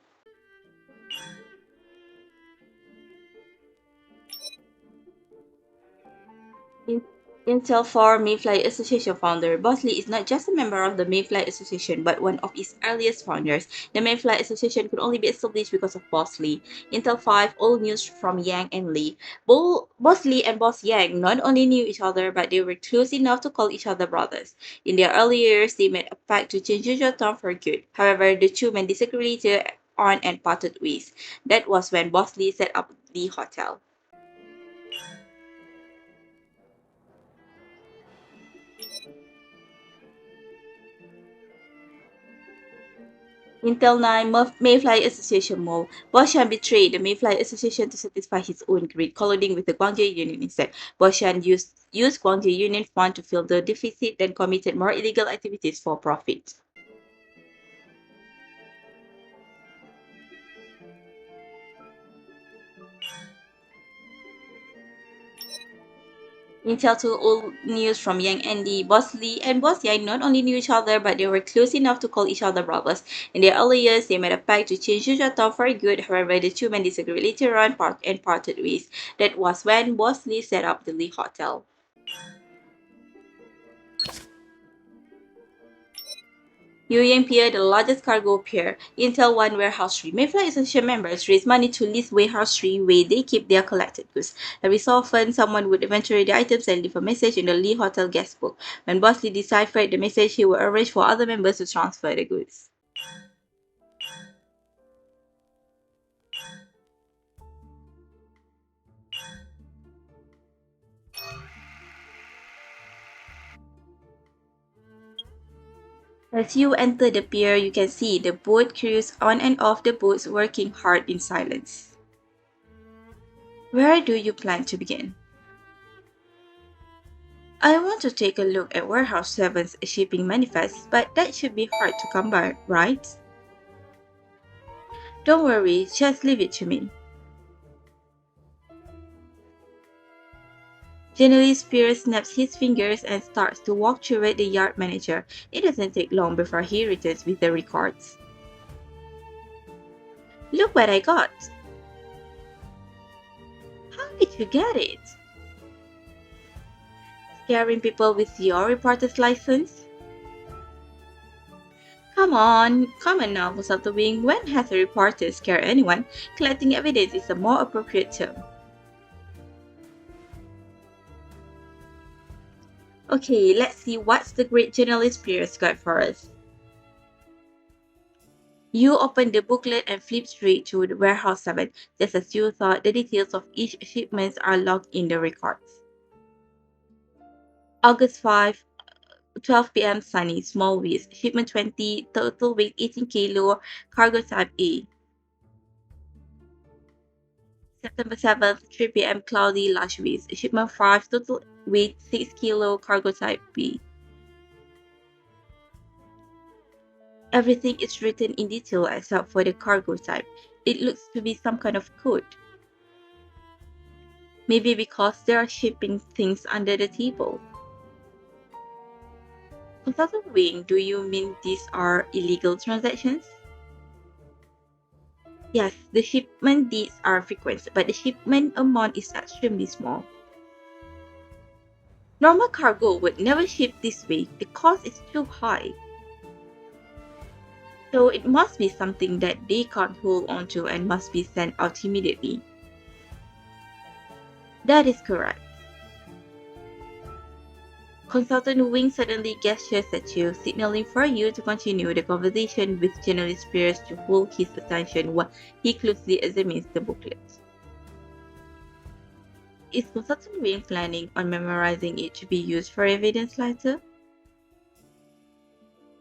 Intel 4 Mayfly Association founder Bosley is not just a member of the Mayfly Association but one of its earliest founders. The Mayfly Association could only be established because of Bosley. Intel 5 All news from Yang and Lee. Bosley and Boss Yang not only knew each other but they were close enough to call each other brothers. In their early years, they made a pact to change Town for good. However, the two men disagreed later on and parted ways. That was when Bosley set up the hotel. Intel 9 Mayfly Association move. Boshan betrayed the Mayfly Association to satisfy his own greed, colluding with the Guangzhou Union instead. Boshan used Guangzhou Union fund to fill the deficit, then committed more illegal activities for profit. Intel took all news from Yang Andy, Boss Lee, and Boss Yang not only knew each other, but they were close enough to call each other brothers. In their early years, they made a pact to change Town for good. However, the two men disagreed later on and parted ways. That was when Boss Lee set up the Lee Hotel. Yuyang Pier, the largest cargo pier, Intel 1 Warehouse 3. Mayfly Association members raise money to lease Warehouse 3 where they keep their collected goods. Every so often, someone would inventory the items and leave a message in the Lee Hotel guest book. When Boss Lee deciphered the message, he would arrange for other members to transfer the goods. As you enter the pier, you can see the boat crews on and off the boats working hard in silence. Where do you plan to begin? I want to take a look at Warehouse 7's shipping manifest, but that should be hard to come by, right? Don't worry, just leave it to me. Generally, Spears snaps his fingers and starts to walk toward the yard manager. It doesn't take long before he returns with the records. Look what I got! How did you get it? Scaring people with your reporter's license? Come on now, Musato Wing. When has a reporter scared anyone? Collecting evidence is a more appropriate term. Okay, let's see what's the great journalist Spears got for us. You open the booklet and flip straight to the Warehouse 7. Just as you thought, the details of each shipment are logged in the records. August 5, 12 p.m. sunny, small winds. Shipment 20, total weight 18 kilo, cargo type A. September 7th, 3 p.m. cloudy, large winds. Shipment 5, total weight 6 kilo, cargo type B. Everything is written in detail except for the cargo type. It looks to be some kind of code. Maybe because they are shipping things under the table. Consultant Wing, do you mean these are illegal transactions? Yes, the shipment deeds are frequent, but the shipment amount is extremely small. Normal cargo would never ship this way. The cost is too high. So it must be something that they can't hold on to and must be sent out immediately. That is correct. Consultant Wing suddenly gestures at you, signaling for you to continue the conversation with Journalist Spears to hold his attention while he closely examines the booklet. Is Consultant Wing planning on memorizing it to be used for evidence later?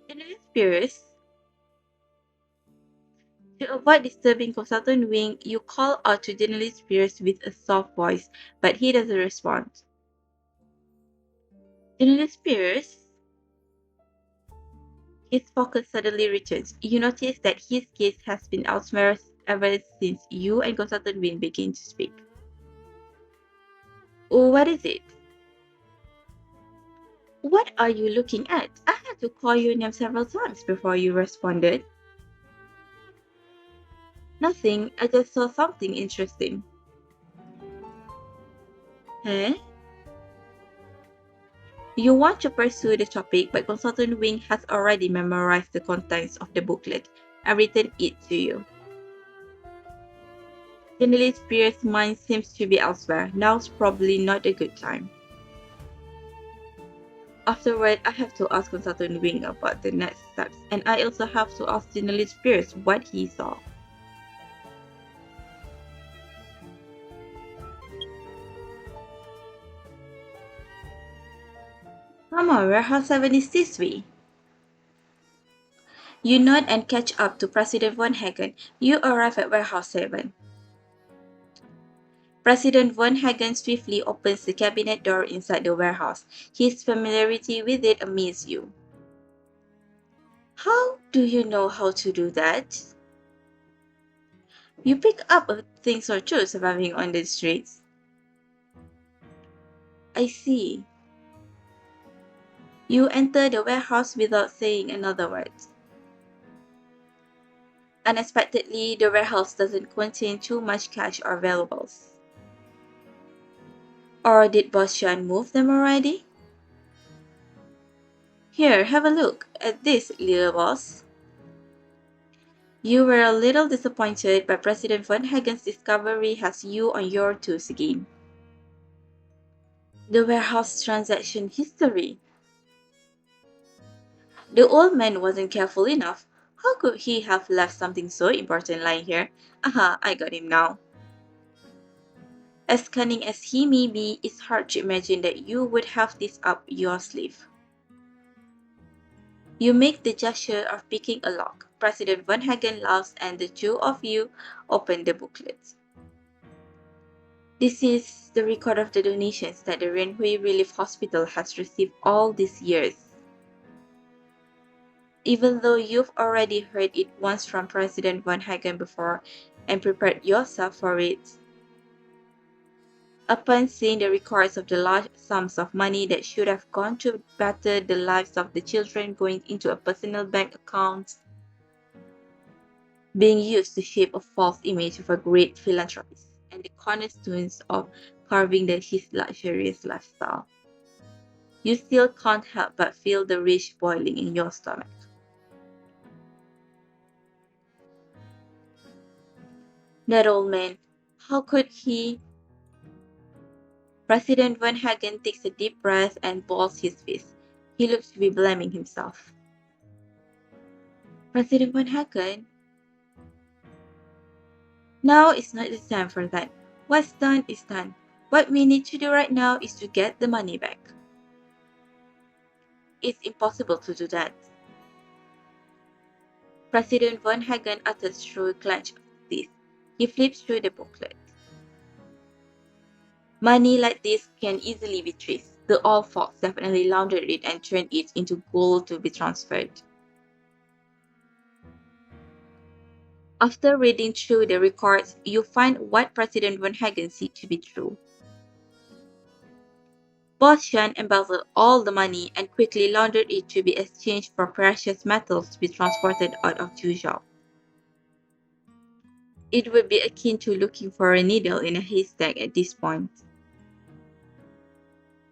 Journalist Spears? To avoid disturbing Consultant Wing, you call out to Journalist Spears with a soft voice, but he doesn't respond. Journalist Spears? His focus suddenly returns. You notice that his gaze has been elsewhere ever since you and Consultant Wing began to speak. Oh, what is it? What are you looking at? I had to call your name several times before you responded. Nothing, I just saw something interesting. Huh? You want to pursue the topic, but Consultant Wing has already memorized the contents of the booklet and written it to you. Generally, Spears' mind seems to be elsewhere. Now's probably not a good time. Afterward, I have to ask Consultant Wing about the next steps, and I also have to ask General Spears what he saw. Come on, Warehouse 7 is this way. You nod and catch up to President Von Hagen. You arrive at Warehouse 7. President Von Hagen swiftly opens the cabinet door inside the warehouse. His familiarity with it amazes you. How do you know how to do that? You pick up things or two surviving on the streets. I see. You enter the warehouse without saying another word. Unexpectedly, the warehouse doesn't contain too much cash or valuables. Or did Boss Shan move them already? Here, have a look at this, little boss. You were a little disappointed, but President Von Hagen's discovery has you on your toes again. The warehouse transaction history. The old man wasn't careful enough. How could he have left something so important lying here? Aha, I got him now. As cunning as he may be, it's hard to imagine that you would have this up your sleeve. You make the gesture of picking a lock. President Von Hagen laughs and the two of you open the booklet. This is the record of the donations that the Renhui Relief Hospital has received all these years. Even though you've already heard it once from President Von Hagen before and prepared yourself for it, upon seeing the records of the large sums of money that should have gone to better the lives of the children going into a personal bank account, being used to shape a false image of a great philanthropist and the cornerstones of carving his luxurious lifestyle, you still can't help but feel the rage boiling in your stomach. That old man, how could he? President Von Hagen takes a deep breath and balls his fist. He looks to be blaming himself. President Von Hagen? Now is not the time for that. What's done is done. What we need to do right now is to get the money back. It's impossible to do that. President Von Hagen utters through a clench of teeth. He flips through the booklet. Money like this can easily be traced. The old fox definitely laundered it and turned it into gold to be transferred. After reading through the records, you find what President Von Hagen said to be true. Boss Shan embezzled all the money and quickly laundered it to be exchanged for precious metals to be transported out of Juzhou. It would be akin to looking for a needle in a haystack at this point.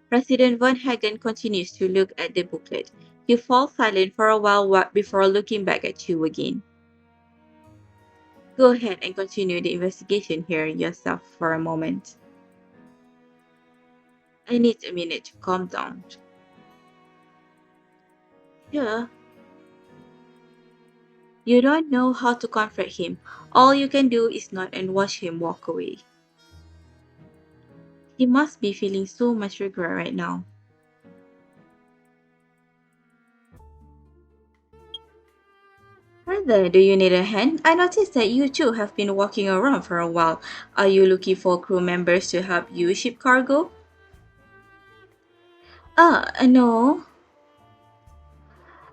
President Von Hagen continues to look at the booklet. He falls silent for a while before looking back at you again. Go ahead and continue the investigation here yourself for a moment. I need a minute to calm down. Yeah. You don't know how to comfort him. All you can do is nod and watch him walk away. He must be feeling so much regret right now. Brother, do you need a hand? I noticed that you two have been walking around for a while. Are you looking for crew members to help you ship cargo? No.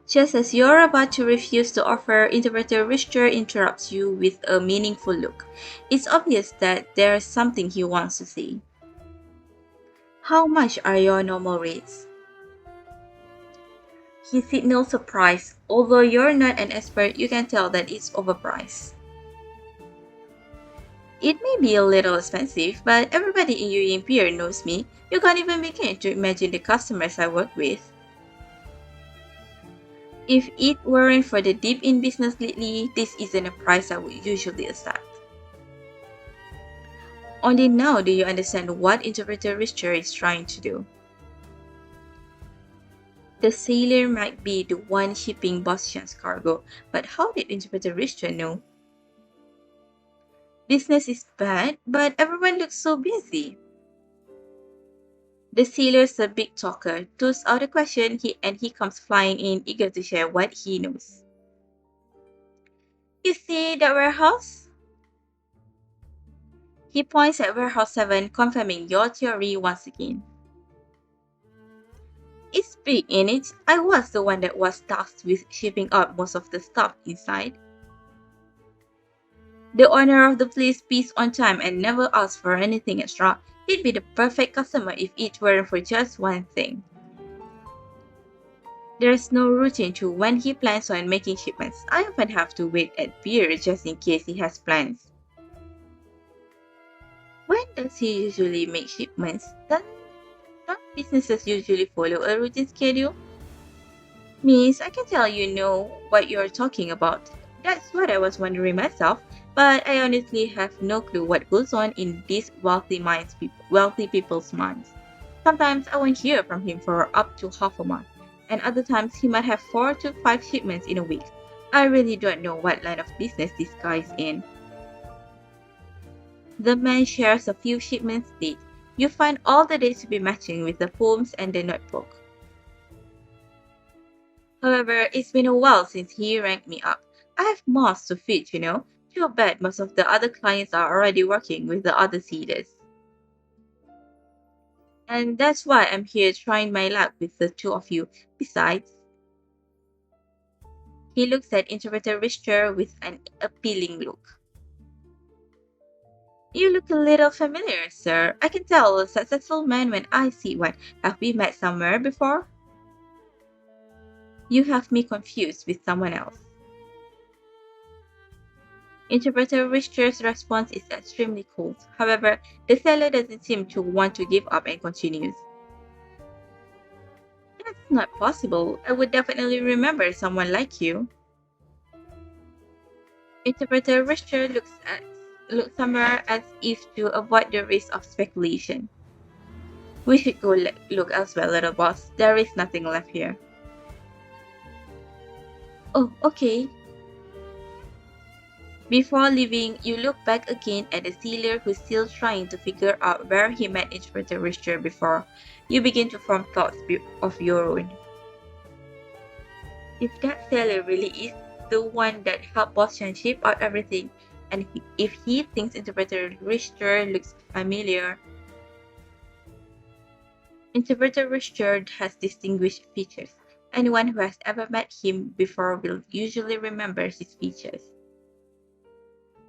Just as you're about to refuse to offer, Interpreter Richter interrupts you with a meaningful look. It's obvious that there's something he wants to say. How much are your normal rates? He signals surprise. Although you're not an expert, you can tell that it's overpriced. It may be a little expensive, but everybody in your Pier knows me. You can't even begin to imagine the customers I work with. If it weren't for the dip in business lately, this isn't a price I would usually accept. Only now do you understand what Interpreter Richter is trying to do. The sailor might be the one shipping Bastian's cargo, but how did Interpreter Richter know? Business is bad, but everyone looks so busy. The sailor's a big talker, throws out a question and he comes flying in, eager to share what he knows. You see that warehouse? He points at Warehouse 7, confirming your theory once again. It's big, ain't it? I was the one that was tasked with shipping out most of the stuff inside. The owner of the place pays on time and never asks for anything extra. He'd be the perfect customer if it weren't for just one thing. There's no routine to when he plans on making shipments. I often have to wait at Pier just in case he has plans. When does he usually make shipments? Don't businesses usually follow a routine schedule? Miss, I can tell you know what you're talking about. That's what I was wondering myself, but I honestly have no clue what goes on in these wealthy people's minds. Sometimes I won't hear from him for up to half a month, and other times he might have 4 to 5 shipments in a week. I really don't know what line of business this guy is in. The man shares a few shipments date. You find all the dates to be matching with the poems and the notebook. However, it's been a while since he ranked me up. I have mouths to feed, you know. Too bad most of the other clients are already working with the other seeders. And that's why I'm here trying my luck with the two of you. Besides, he looks at Interpreter Richter with an appealing look. You look a little familiar, sir. I can tell a successful man when I see one. Have we met somewhere before? You have me confused with someone else. Interpreter Richter's response is extremely cold. However, the seller doesn't seem to want to give up and continues. That's not possible. I would definitely remember someone like you. Interpreter Richter looks somewhere as if to avoid the risk of speculation. We should go look elsewhere, little boss. There is nothing left here. Oh, okay. Before leaving, you look back again at the sailor who's still trying to figure out where he met Interpreter Richter before. You begin to form thoughts of your own. If that sailor really is the one that helped Bastian ship out everything, and if he thinks Interpreter Richter looks familiar, Interpreter Richter has distinguished features. Anyone who has ever met him before will usually remember his features.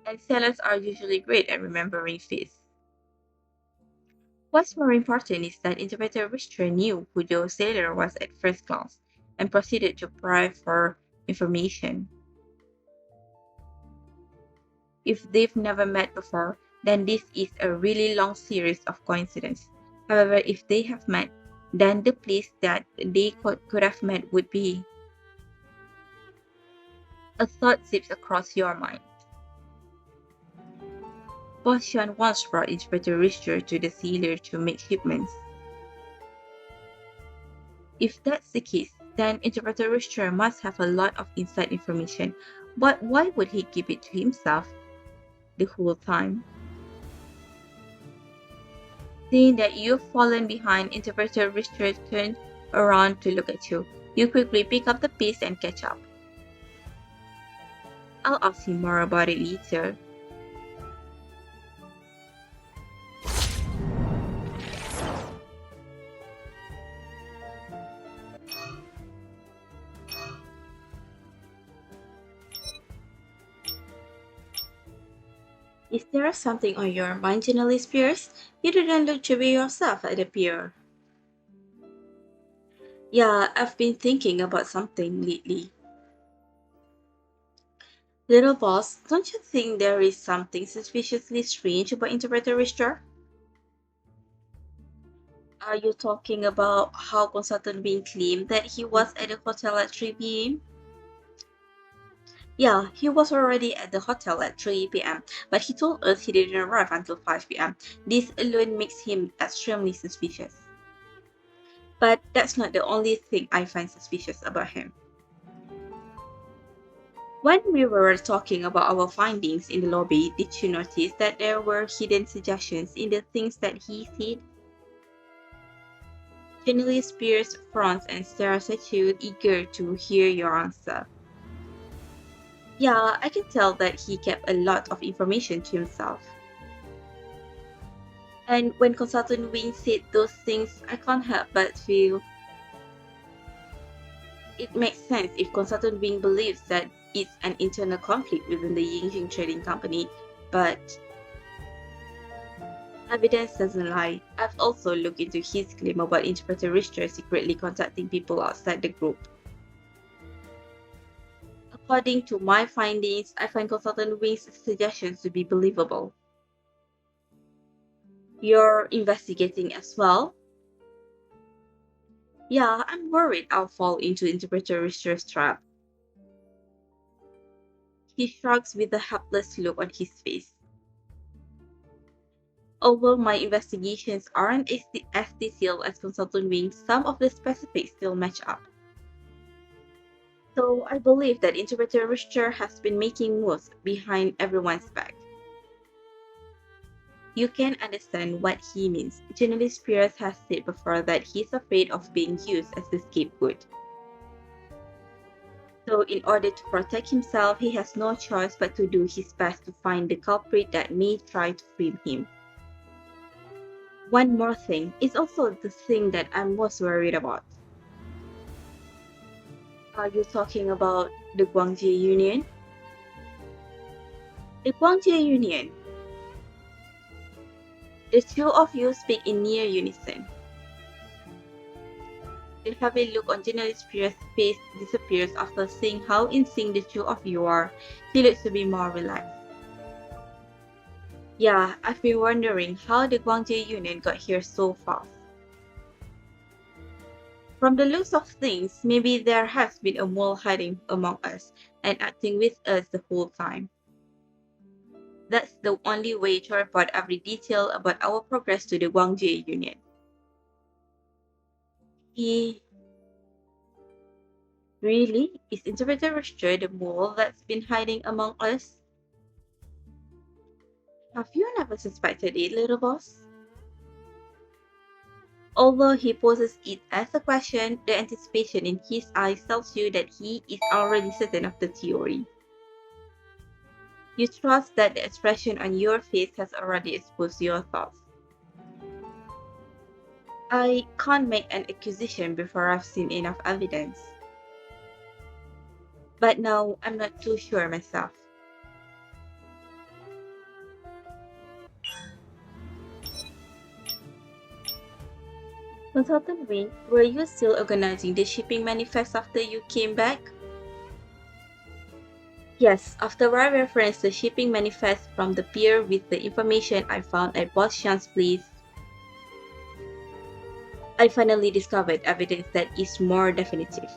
And sailors are usually great at remembering faces. What's more important is that Interpreter Richter knew who the sailor was at first glance and proceeded to pry for information. If they've never met before, then this is a really long series of coincidences. However, if they have met, then the place that they could have met would be. A thought zips across your mind. Bastian once brought Interpreter Richter to the sailor to make shipments. If that's the case, then Interpreter Richter must have a lot of inside information, but why would he keep it to himself the whole time? Seeing that you've fallen behind, Interpreter Richter turned around to look at you. You quickly pick up the piece and catch up. I'll ask you more about it later. Is there something on your mind, Generally Spears? You didn't look to be yourself at the pier. Yeah, I've been thinking about something lately. Little boss, don't you think there is something suspiciously strange about Interpreter Richter? Are you talking about how consultant Wing claimed that he was at the hotel at 3 p.m.? Yeah, he was already at the hotel at 3 p.m., but he told us he didn't arrive until 5 p.m. This alone makes him extremely suspicious. But that's not the only thing I find suspicious about him. When we were talking about our findings in the lobby, did you notice that there were hidden suggestions in the things that he said? Generally, Spears frowns and stares at you, eager to hear your answer. Yeah, I can tell that he kept a lot of information to himself. And when Consultant Wing said those things, I can't help but feel it makes sense if Consultant Wing believes that it's an internal conflict within the Yingjing Trading Company, but evidence doesn't lie. I've also looked into his claim about Interpreter Richter secretly contacting people outside the group. According to my findings, I find Consultant Wing's suggestions to be believable. You're investigating as well? Yeah, I'm worried I'll fall into Interpreter Richter's trap. He shrugs with a helpless look on his face. Although my investigations aren't as detailed as Consultant Wing, some of the specifics still match up. So I believe that Interpreter Richter has been making moves behind everyone's back. You can understand what he means. Generally, Spears has said before that he's afraid of being used as a scapegoat. So in order to protect himself, he has no choice but to do his best to find the culprit that may try to frame him. One more thing is also the thing that I'm most worried about. Are you talking about the Guangjie Union? The Guangjie Union. The two of you speak in near unison. The heavy look on General Spears' face disappears after seeing how in sync the two of you are. He looks to be more relaxed. Yeah, I've been wondering how the Guangjie Union got here so fast. From the looks of things, maybe there has been a mole hiding among us and acting with us the whole time. That's the only way to report every detail about our progress to the Guangjie Union. Really? Is Interpreter Richter the mole that's been hiding among us? Have you never suspected it, little boss? Although he poses it as a question, the anticipation in his eyes tells you that he is already certain of the theory. You trust that the expression on your face has already exposed your thoughts. I can't make an accusation before I've seen enough evidence. But now I'm not too sure myself. Consultant Wing, were you still organizing the shipping manifest after you came back? Yes, after I referenced the shipping manifest from the pier with the information I found at Boss Chan's place, I finally discovered evidence that is more definitive.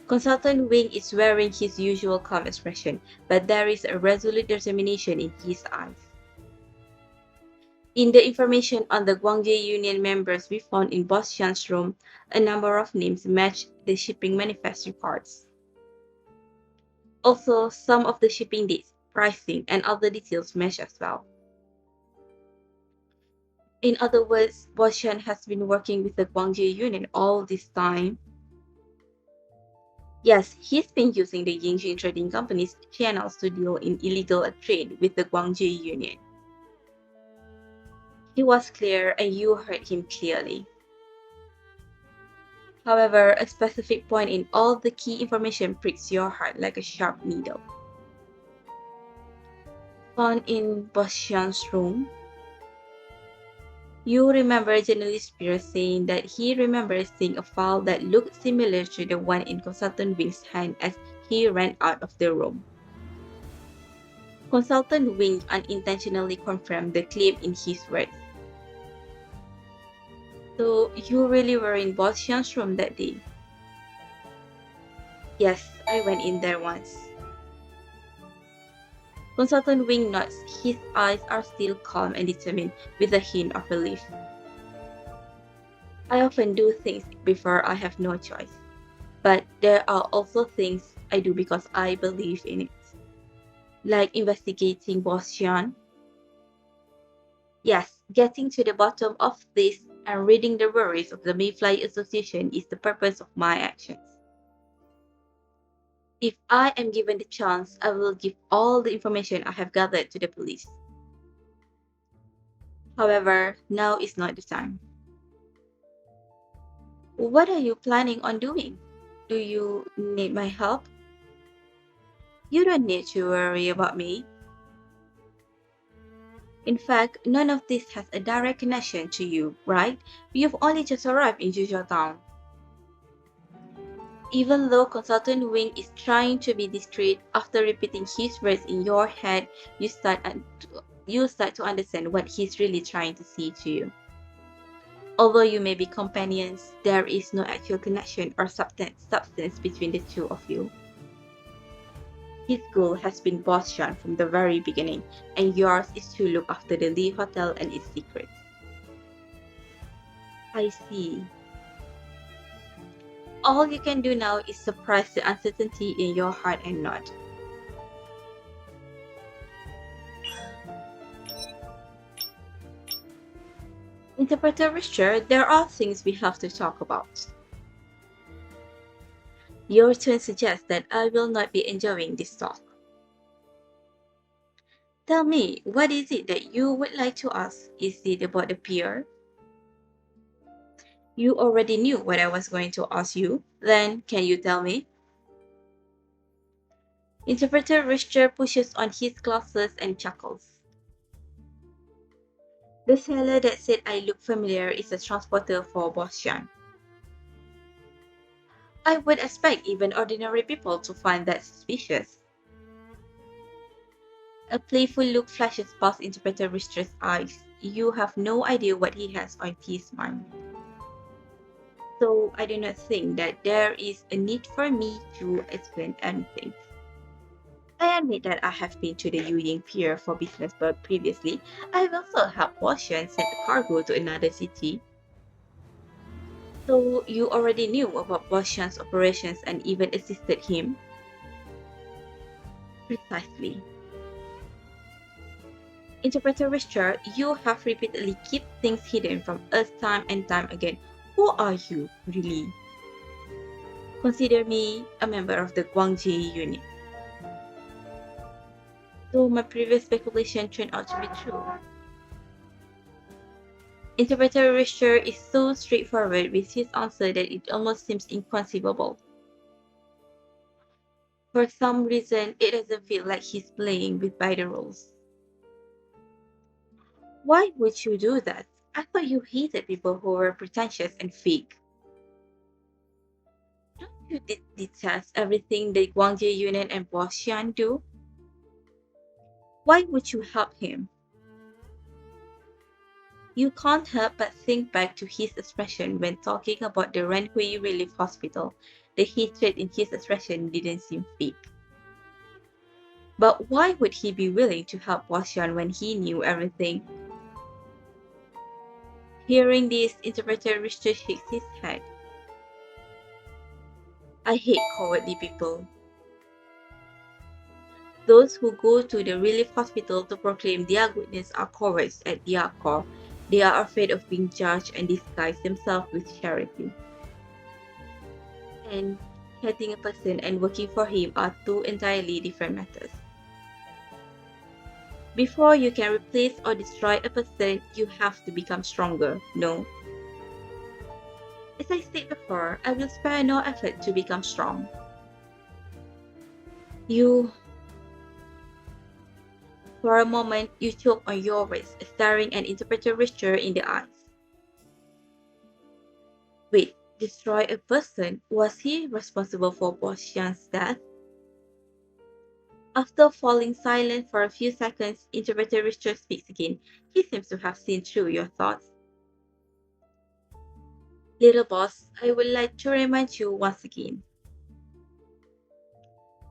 Consultant Wing is wearing his usual calm expression, but there is a resolute determination in his eyes. In the information on the Guangjie Union members we found in Boss Chan's room, a number of names match the shipping manifest records. Also, some of the shipping dates, pricing, and other details match as well. In other words, Boss Chan has been working with the Guangjie Union all this time. Yes, he's been using the Yingjing Trading Company's channels to deal in illegal trade with the Guangjie Union. He was clear and you heard him clearly. However, a specific point in all the key information pricks your heart like a sharp needle. Found in Boss Chan's room, you remember General Spears saying that he remembers seeing a file that looked similar to the one in Consultant Wing's hand as he ran out of the room. Consultant Wing unintentionally confirmed the claim in his words. So, you really were in Boss Xian's room that day? Yes, I went in there once. Consultant Wing nods. His eyes are still calm and determined, with a hint of relief. I often do things before I have no choice. But there are also things I do because I believe in it. Like investigating Boss Xian. Yes, getting to the bottom of this and reading the worries of the Mayfly Association is the purpose of my actions. If I am given the chance, I will give all the information I have gathered to the police. However, now is not the time. What are you planning on doing? Do you need my help? You don't need to worry about me. In fact, none of this has a direct connection to you, right? You've only just arrived in Juzhou Town. Even though Consultant Wing is trying to be discreet, after repeating his words in your head, you start to understand what he's really trying to say to you. Although you may be companions, there is no actual connection or substance between the two of you. His goal has been Boss Xian from the very beginning, and yours is to look after the Lee Hotel and its secrets. I see. All you can do now is suppress the uncertainty in your heart and nod. Interpreter Richard, there are things we have to talk about. Your tone suggests that I will not be enjoying this talk. Tell me, what is it that you would like to ask? Is it about the pier? You already knew what I was going to ask you. Then, can you tell me? Interpreter Richard pushes on his glasses and chuckles. The seller that said I look familiar is a transporter for Boss Xian. I would expect even ordinary people to find that suspicious. A playful look flashes past Interpreter Richard's eyes. You have no idea what he has on his mind. So I do not think that there is a need for me to explain anything. I admit that I have been to the Yuying Pier for business, but previously I have also helped Washington send a cargo to another city. So you already knew about Washington's operations and even assisted him? Precisely. Interpreter Richard, you have repeatedly kept things hidden from us time and time again. Who are you, really? Consider me a member of the Guangji unit. So my previous speculation turned out to be true. Interpreter Richard is so straightforward with his answer that it almost seems inconceivable. For some reason, it doesn't feel like he's playing by the rules. Why would you do that? I thought you hated people who were pretentious and fake. Don't you detest everything the Guangji unit and Boss Xian do? Why would you help him? You can't help but think back to his expression when talking about the Renhui Relief Hospital. The hatred in his expression didn't seem fake. But why would he be willing to help Boss Xian when he knew everything? Hearing this, Interpreter Richard shakes his head. I hate cowardly people. Those who go to the relief hospital to proclaim their goodness are cowards at their core. They are afraid of being judged and disguise themselves with charity. And hating a person and working for him are two entirely different matters. Before you can replace or destroy a person, you have to become stronger, no? As I said before, I will spare no effort to become strong. For a moment, you choke on your words, staring at Interpreter Richard in the eyes. Wait, destroy a person? Was he responsible for Boss Xian's death? After falling silent for a few seconds, Interpreter Richard speaks again. He seems to have seen through your thoughts. Little boss, I would like to remind you once again.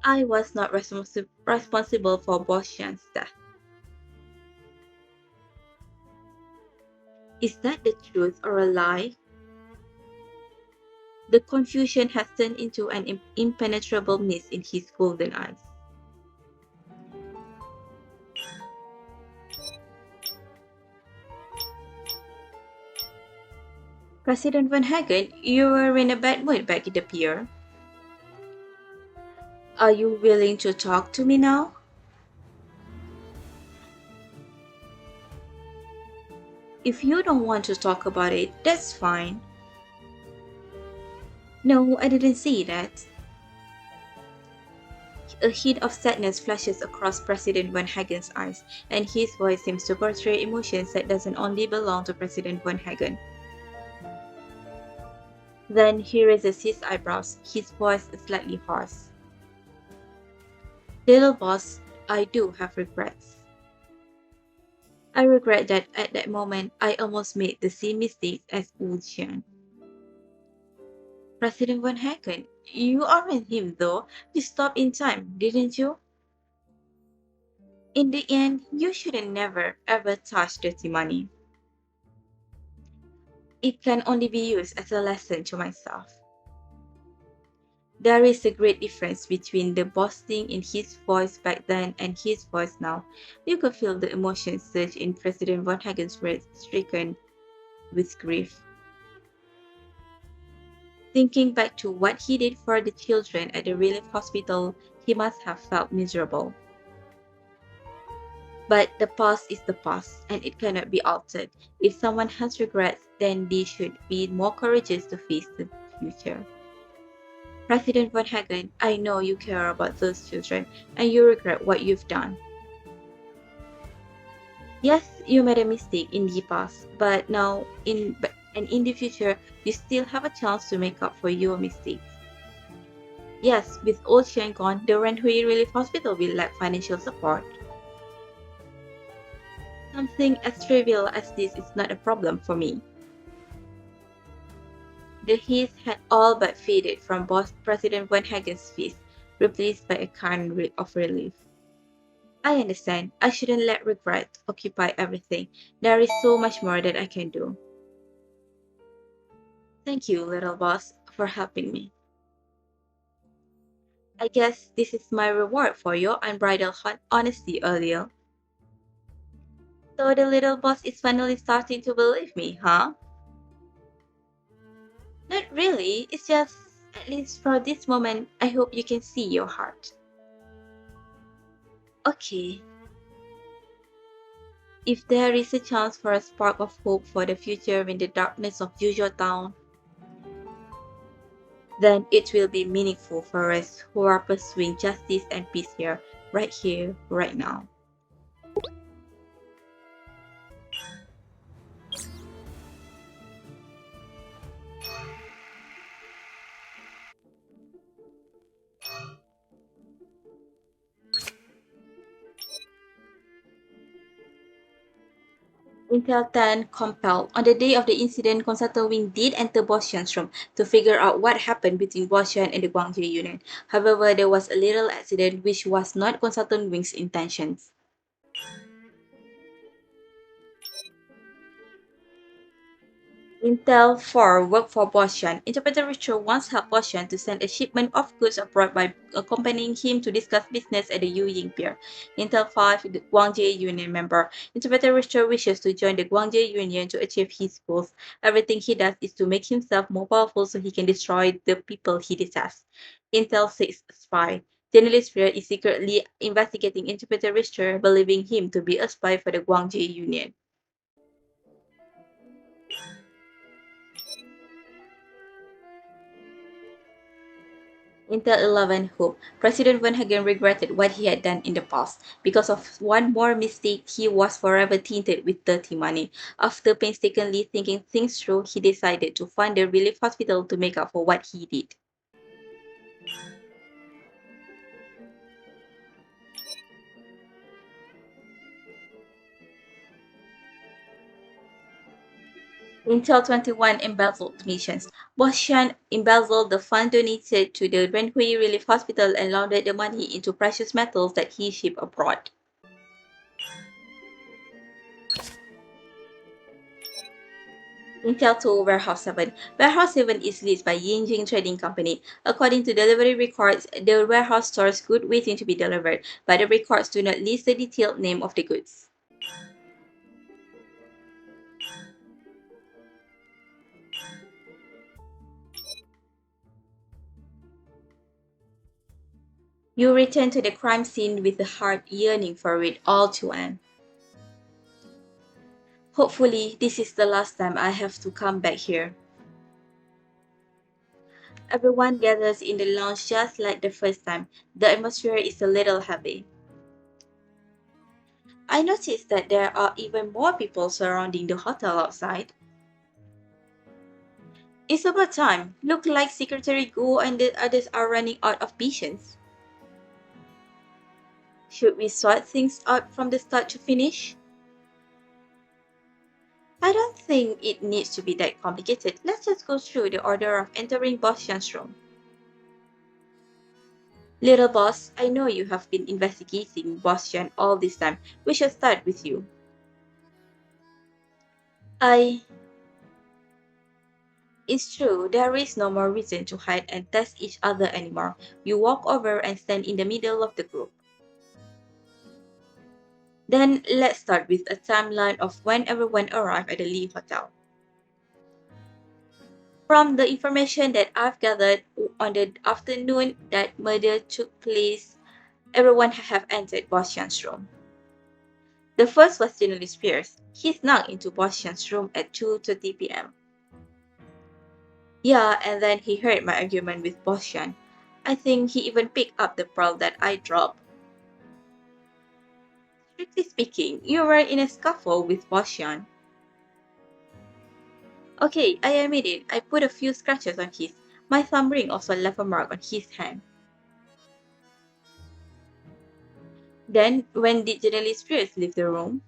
I was not responsible for Boshan's death. Is that the truth or a lie? The confusion has turned into an impenetrable mist in his golden eyes. President Van Hagen, you were in a bad mood back at the pier. Are you willing to talk to me now? If you don't want to talk about it, that's fine. No, I didn't see that. A hint of sadness flashes across President Van Hagen's eyes, and his voice seems to portray emotions that doesn't only belong to President Van Hagen. Then he raises his eyebrows, his voice slightly hoarse. Little boss, I do have regrets. I regret that at that moment I almost made the same mistakes as Wu Qian. President Van Hagen, you aren't him though. You stopped in time, didn't you? In the end, you shouldn't never ever touch dirty money. It can only be used as a lesson to myself. There is a great difference between the boasting in his voice back then and his voice now. You could feel the emotion surge in President Von Hagen's words, stricken with grief. Thinking back to what he did for the children at the relief hospital, he must have felt miserable. But the past is the past, and it cannot be altered. If someone has regrets, then they should be more courageous to face the future. President Von Hagen, I know you care about those children, and you regret what you've done. Yes, you made a mistake in the past, but now in the future, you still have a chance to make up for your mistakes. Yes, with old Xian gone, the Renhui Relief Hospital will lack financial support. Something as trivial as this is not a problem for me. The heat had all but faded from President Van Hagen's face, replaced by a kind of relief. I understand. I shouldn't let regret occupy everything. There is so much more that I can do. Thank you, little boss, for helping me. I guess this is my reward for your unbridled honesty earlier. So the little boss is finally starting to believe me, huh? Not really. It's just, at least for this moment, I hope you can see your heart. Okay. If there is a chance for a spark of hope for the future in the darkness of Yuzhou Town, then it will be meaningful for us who are pursuing justice and peace here, right now. Intel 10 compelled. On the day of the incident, Consultant Wing did enter Boshan's room to figure out what happened between Boshan and the Guangzhou Union. However, there was a little accident which was not Consultant Wing's intentions. Intel 4 worked for Boshan. Interpreter Richard once helped Boshan to send a shipment of goods abroad by accompanying him to discuss business at the Yuying Pier. Intel 5, the Guangzhou Union member. Interpreter Richard wishes to join the Guangzhou Union to achieve his goals. Everything he does is to make himself more powerful so he can destroy the people he detests. Intel 6 spy. Journalist Fear is secretly investigating Interpreter Richard, believing him to be a spy for the Guangzhou Union. Intel 11 Hope. President Van Hagen regretted what he had done in the past. Because of one more mistake, he was forever tainted with dirty money. After painstakingly thinking things through, he decided to fund the relief hospital to make up for what he did. Intel 21 embezzled missions. Boshan embezzled the fund donated to the Renhui Relief Hospital and laundered the money into precious metals that he shipped abroad. Intel 2 Warehouse 7. Warehouse 7 is leased by Yinjing Trading Company. According to delivery records, the warehouse stores goods waiting to be delivered, but the records do not list the detailed name of the goods. You return to the crime scene with a heart yearning for it all to end. Hopefully, this is the last time I have to come back here. Everyone gathers in the lounge just like the first time. The atmosphere is a little heavy. I noticed that there are even more people surrounding the hotel outside. It's about time. Look like Secretary Gu and the others are running out of patience. Should we sort things out from the start to finish? I don't think it needs to be that complicated. Let's just go through the order of entering Boss Chan's room. Little boss, I know you have been investigating Boss Chan all this time. We should start with you. It's true, there is no more reason to hide and test each other anymore. You walk over and stand in the middle of the group. Then let's start with a timeline of when everyone arrived at the Lee Hotel. From the information that I've gathered on the afternoon that murder took place, everyone have entered Boss Chan's room. The first was journalist Pierce. He snuck into Boss Chan's room at 2:30 p.m. Yeah, and then he heard my argument with Boss Chan. I think he even picked up the pearl that I dropped. Strictly speaking, you were in a scuffle with Boss Chan. Okay, I admit it, I put a few scratches on his. My thumb ring also left a mark on his hand. Then, when did journalist Pierce leave the room?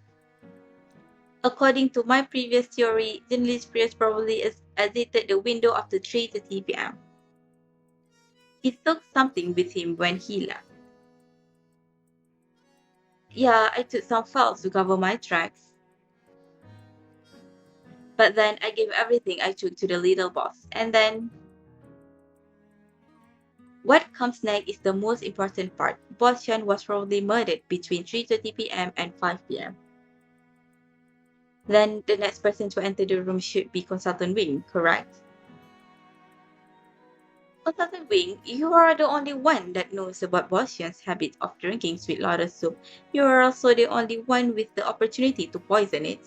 According to my previous theory, journalist Pierce probably exited the window after 3:30 p.m. He took something with him when he left. Yeah, I took some files to cover my tracks. But then I gave everything I took to the little boss. And then what comes next is the most important part. Boss Chan was probably murdered between 3:30 p.m. and 5 p.m. Then the next person to enter the room should be Consultant Wing, correct? Consultant Wing, you are the only one that knows about Boss Chan's habit of drinking sweet lotus soup. You are also the only one with the opportunity to poison it.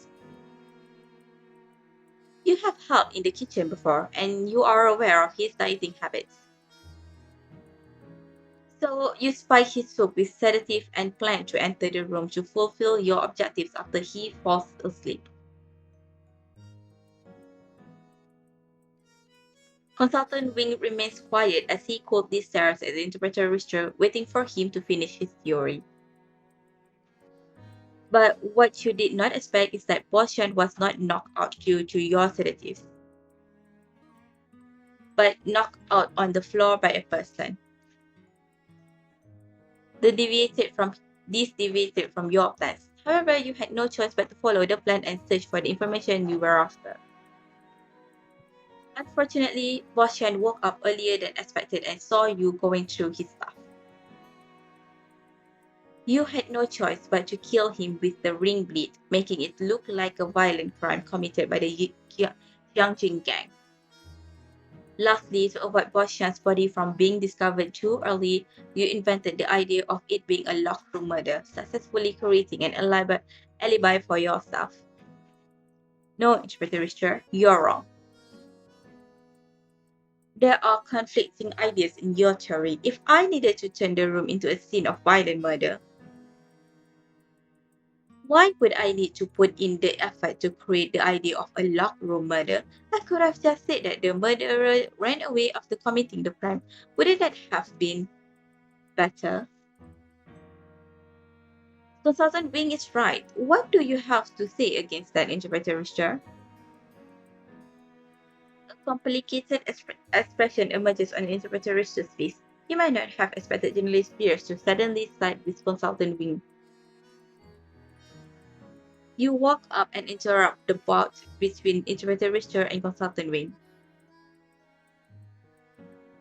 You have helped in the kitchen before, and you are aware of his dieting habits. So you spike his soup with sedative and plan to enter the room to fulfill your objectives after he falls asleep. Consultant Wing remains quiet as he coldly stares at the interpreter Richter, waiting for him to finish his theory. But what you did not expect is that Boss Chan was not knocked out due to your sedatives, but knocked out on the floor by a person. This deviated from your plans. However, you had no choice but to follow the plan and search for the information you were after. Unfortunately, Boss Chan woke up earlier than expected and saw you going through his stuff. You had no choice but to kill him with the ring bleed, making it look like a violent crime committed by the Jiangjing gang. Lastly, to avoid Boss Chan's body from being discovered too early, you invented the idea of it being a locked room murder, successfully creating an alibi for yourself. No, Interpreter Richter, you're wrong. There are conflicting ideas in your theory. If I needed to turn the room into a scene of violent murder, why would I need to put in the effort to create the idea of a locked room murder? I could have just said that the murderer ran away after committing the crime. Wouldn't that have been better? Consultant Wing is right. What do you have to say against that, Interpreter Richter? complicated expression emerges on Interpreter Richter's face. He might not have expected Journalist Pierce to suddenly side with Consultant Wing. You walk up and interrupt the bout between Interpreter Richter and Consultant Wing.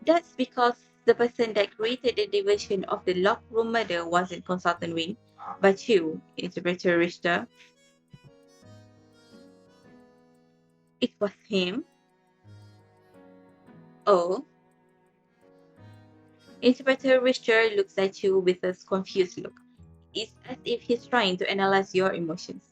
That's because the person that created the diversion of the locked room murder wasn't Consultant Wing, but you, Interpreter Richter. It was him? Oh. Interpreter Richter looks at you with a confused look. It's as if he's trying to analyze your emotions.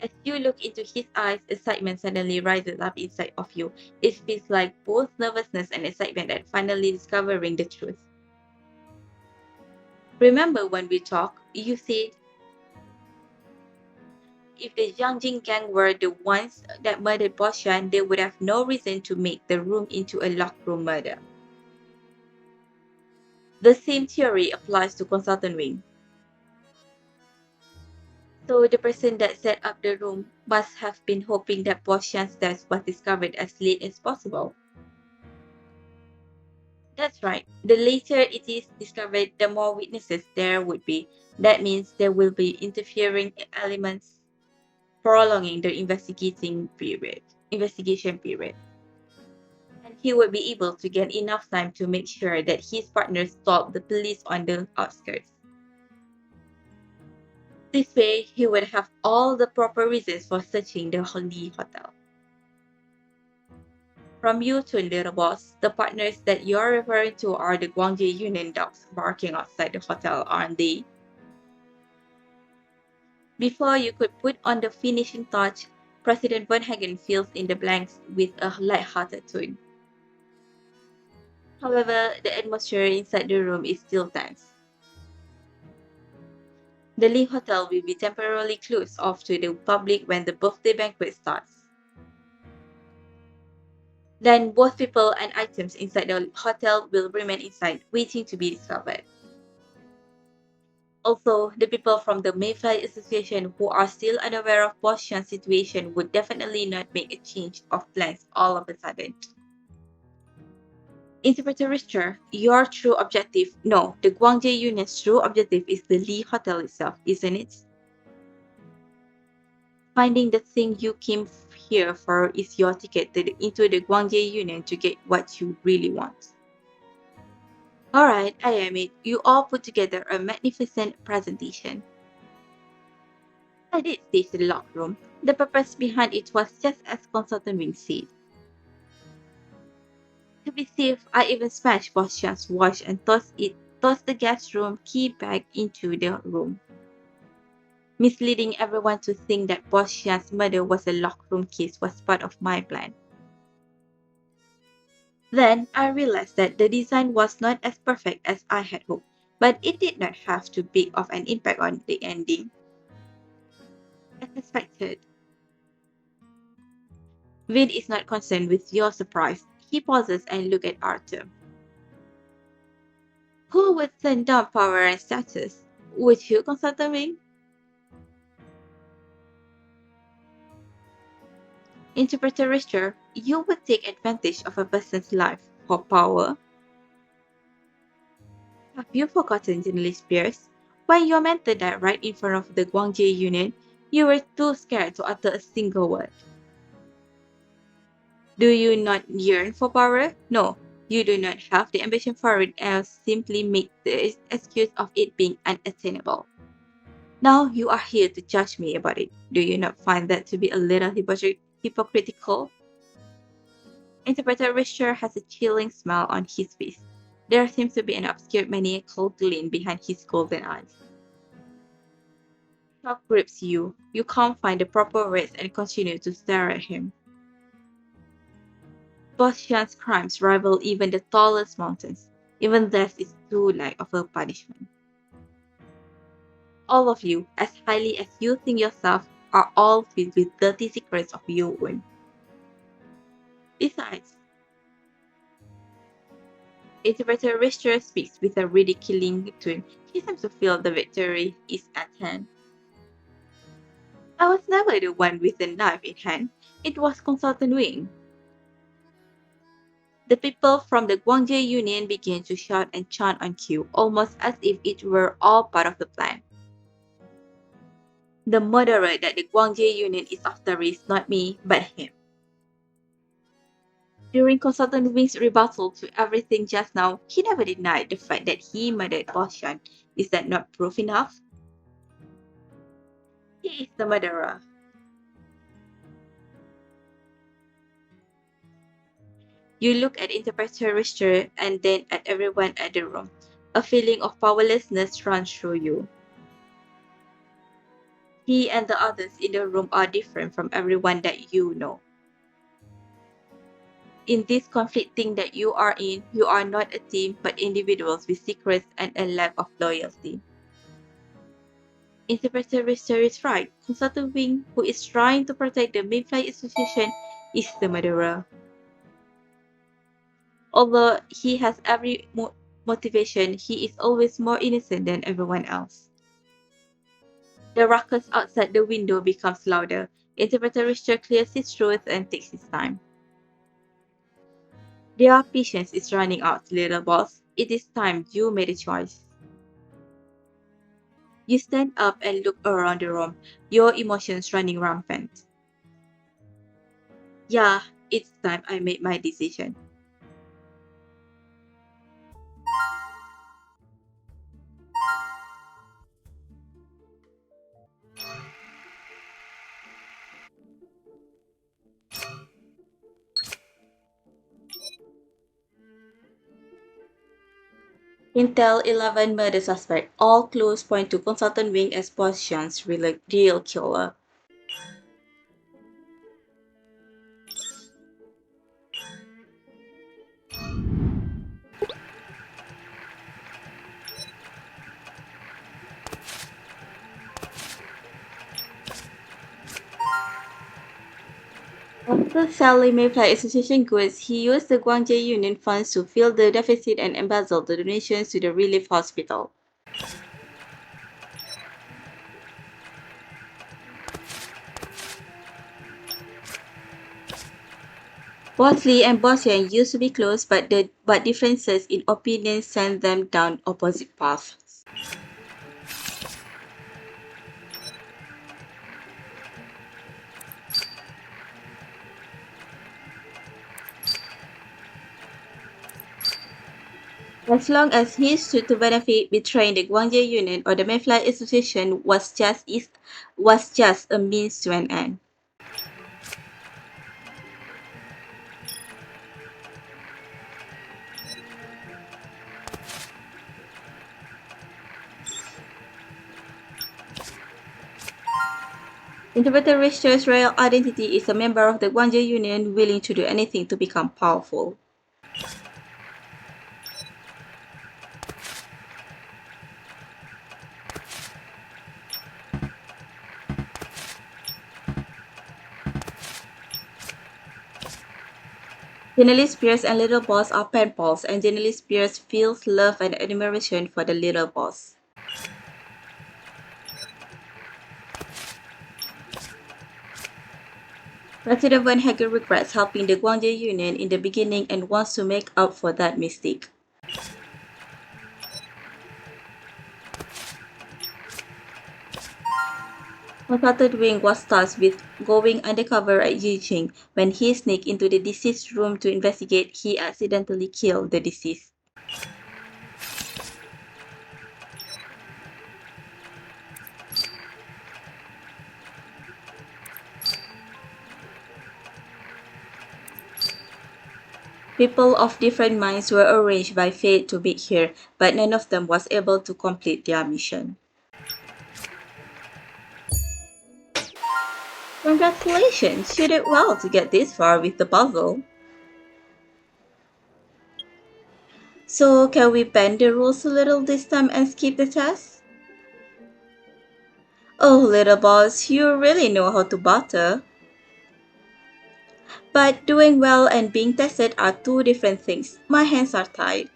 As you look into his eyes, excitement suddenly rises up inside of you. It feels like both nervousness and excitement at finally discovering the truth. Remember when we talked, you said, if the Jiangjing gang were the ones that murdered Boshan, they would have no reason to make the room into a locked room murder. The same theory applies to Consultant Wing. So the person that set up the room must have been hoping that Boshan's death was discovered as late as possible. That's right. The later it is discovered, the more witnesses there would be. That means there will be interfering elements prolonging the investigation period. And he would be able to get enough time to make sure that his partners stop the police on the outskirts. This way, he would have all the proper reasons for searching the Lee Hotel. From you to little boss, the partners that you're referring to are the Guangzhou Union dogs barking outside the hotel, aren't they? Before you could put on the finishing touch, President Bernhagen fills in the blanks with a light-hearted tone. However, the atmosphere inside the room is still tense. The Lee Hotel will be temporarily closed off to the public when the birthday banquet starts. Then both people and items inside the hotel will remain inside, waiting to be discovered. Also, the people from the Mayfly Association who are still unaware of Boshan's situation would definitely not make a change of plans all of a sudden. Interpreter Richter, your true objective, no, the Guangzhou Union's true objective is the Lee Hotel itself, isn't it? Finding the thing you came here for is your ticket into the Guangzhou Union to get what you really want. Alright, I admit, you all put together a magnificent presentation. I did stage the locked room. The purpose behind it was just as Consultant Wing said. To be safe, I even smashed Boshan's watch and tossed the guest room key back into the room, misleading everyone to think that Boshan's murder was a locked room case was part of my plan. Then I realized that the design was not as perfect as I had hoped, but it did not have too big of an impact on the ending. As expected. Vin is not concerned with your surprise. He pauses and looks at Arthur. Who would turn down power and status? Would you, Consultant Wing? Interpreter Richter, you would take advantage of a person's life for power? Have you forgotten, Journalist Pierce? When your mentor died right in front of the Guangzhou Union, you were too scared to utter a single word. Do you not yearn for power? No, you do not have the ambition for it, else simply make the excuse of it being unattainable. Now you are here to judge me about it. Do you not find that to be a little hypocritical? Interpreter Richter has a chilling smile on his face. There seems to be an obscure maniacal gleam behind his golden eyes. Shock grips you. You can't find the proper words and continue to stare at him. Boshan's crimes rival even the tallest mountains. Even death is too light of a punishment. All of you, as highly as you think yourself, are all filled with dirty secrets of your own. Besides, Interpreter Richter speaks with a ridiculing tone. He seems to feel the victory is at hand. I was never the one with the knife in hand. It was Consultant Wing. The people from the Guangzhou Union began to shout and chant on cue, almost as if it were all part of the plan. The murderer that the Guangzhou Union is after is not me, but him. During Consultant Wing's rebuttal to everything just now, he never denied the fact that he murdered Boshan. Is that not proof enough? He is the murderer. You look at Interpreter Richter and then at everyone at the room. A feeling of powerlessness runs through you. He and the others in the room are different from everyone that you know. In this conflicting that you are in, you are not a team but individuals with secrets and a lack of loyalty. Interpreter Richter is right. Consultant Wing, who is trying to protect the Mayfly Association, is the murderer. Although he has every motivation, he is always more innocent than everyone else. The ruckus outside the window becomes louder. Interpreter Richter clears his throat and takes his time. Their patience is running out, little boss. It is time you made a choice. You stand up and look around the room, your emotions running rampant. Yeah, it's time I made my decision. Intel 11 murder suspect. All clues point to Consultant Wing as Boshan's real killer. After selling Mayfly Association goods, he used the Guangzhou Union funds to fill the deficit and embezzle the donations to the relief hospital. Bosley and Bosyan used to be close, but differences in opinion sent them down opposite paths. As long as he stood to benefit, betraying the Guangzhou Union or the Mayfly Association was just a means to an end. Interpreter Richter's real identity is a member of the Guangzhou Union willing to do anything to become powerful. Generally Spears and Little Boss are pen pals, and Generally Spears feels love and admiration for the Little Boss. President Van Hagen regrets helping the Guangzhou Union in the beginning and wants to make up for that mistake. Consultant Wing was tasked with going undercover at Yijing. When he sneaked into the deceased room to investigate, he accidentally killed the deceased. People of different minds were arranged by fate to meet here, but none of them was able to complete their mission. Congratulations! You did well to get this far with the puzzle. So, can we bend the rules a little this time and skip the test? Oh, little boss, you really know how to butter. But doing well and being tested are two different things. My hands are tied.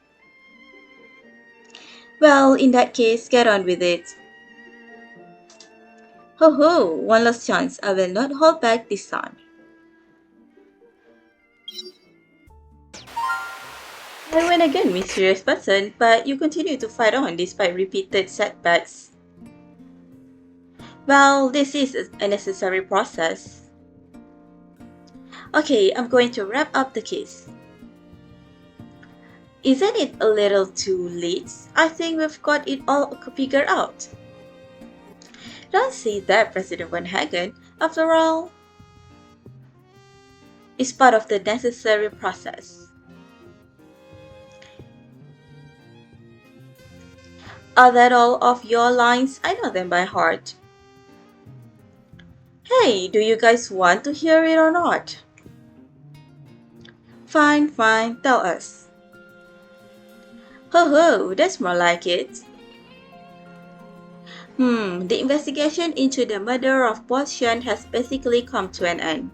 Well, in that case, get on with it. Ho ho, one last chance. I will not hold back this time. I win again, mysterious person, but you continue to fight on despite repeated setbacks. Well, this is a necessary process. Okay, I'm going to wrap up the case. Isn't it a little too late? I think we've got it all figured out. Don't say that, President Van Hagen. After all, it's part of the necessary process. Are that all of your lines? I know them by heart. Hey, do you guys want to hear it or not? Fine, fine, tell us. Ho ho, that's more like it. The investigation into the murder of Boshan has basically come to an end.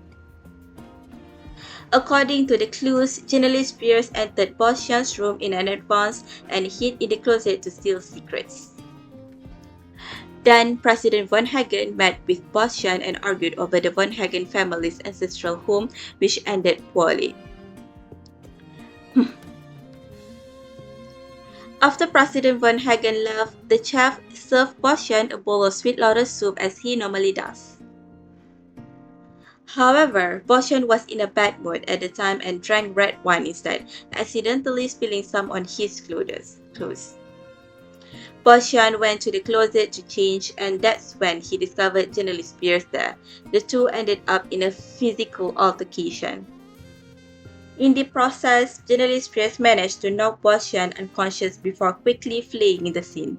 According to the clues, journalist Pierce entered Boshan's room in advance and hid in the closet to steal secrets. Then, President Von Hagen met with Boshan and argued over the Von Hagen family's ancestral home, which ended poorly. After President Von Hagen left, the chef served Boshan a bowl of sweet lotus soup as he normally does. However, Boshan was in a bad mood at the time and drank red wine instead, accidentally spilling some on his clothes. Boshan went to the closet to change, and that's when he discovered journalist Pierce there. The two ended up in a physical altercation. In the process, journalist Pierce managed to knock Boshan unconscious before quickly fleeing the scene.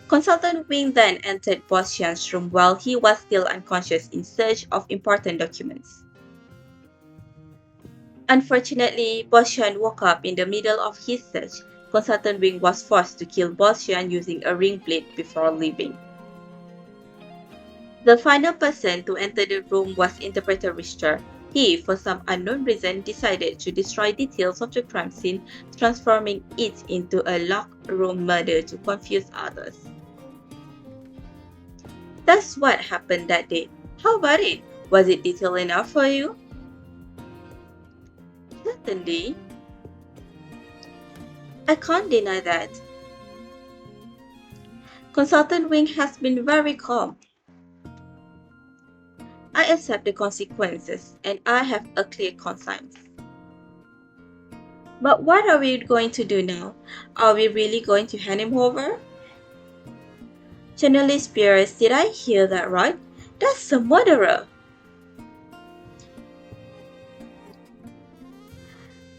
Consultant Wing then entered Boshan's room while he was still unconscious in search of important documents. Unfortunately, Boshan woke up in the middle of his search. Consultant Wing was forced to kill Boshan using a ring blade before leaving. The final person to enter the room was Interpreter Richter. He, for some unknown reason, decided to destroy details of the crime scene, transforming it into a locked room murder to confuse others. That's what happened that day. How about it? Was it detailed enough for you? Certainly. I can't deny that. Consultant Wing has been very calm. I accept the consequences and I have a clear conscience. But what are we going to do now? Are we really going to hand him over? Journalist Pierce, did I hear that right? That's a murderer!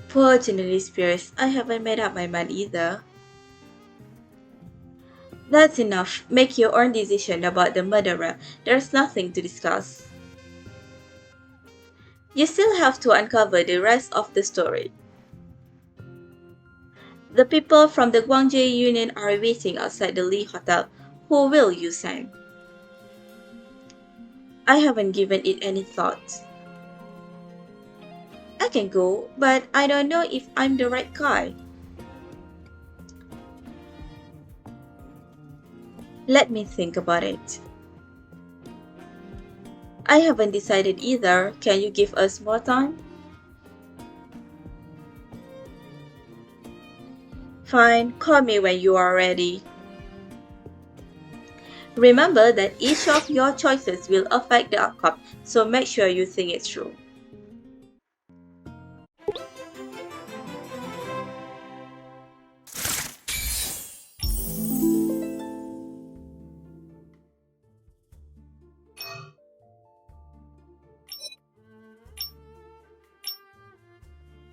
Poor Journalist Pierce, I haven't made up my mind either. That's enough. Make your own decision about the murderer. There's nothing to discuss. You still have to uncover the rest of the story. The people from the Guangzhou Union are waiting outside the Lee Hotel. Who will you send? I haven't given it any thought. I can go, but I don't know if I'm the right guy. Let me think about it. I haven't decided either. Can you give us more time? Fine, call me when you are ready. Remember that each of your choices will affect the outcome, so make sure you think it through.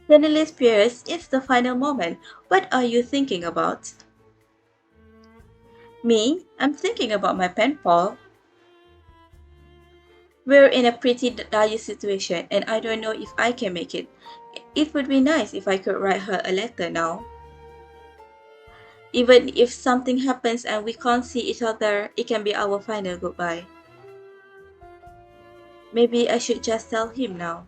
Journalist Pierce, it's the final moment. What are you thinking about? Me? I'm thinking about my pen pal. We're in a pretty dire situation and I don't know if I can make it. It would be nice if I could write her a letter now. Even if something happens and we can't see each other, it can be our final goodbye. Maybe I should just tell him now.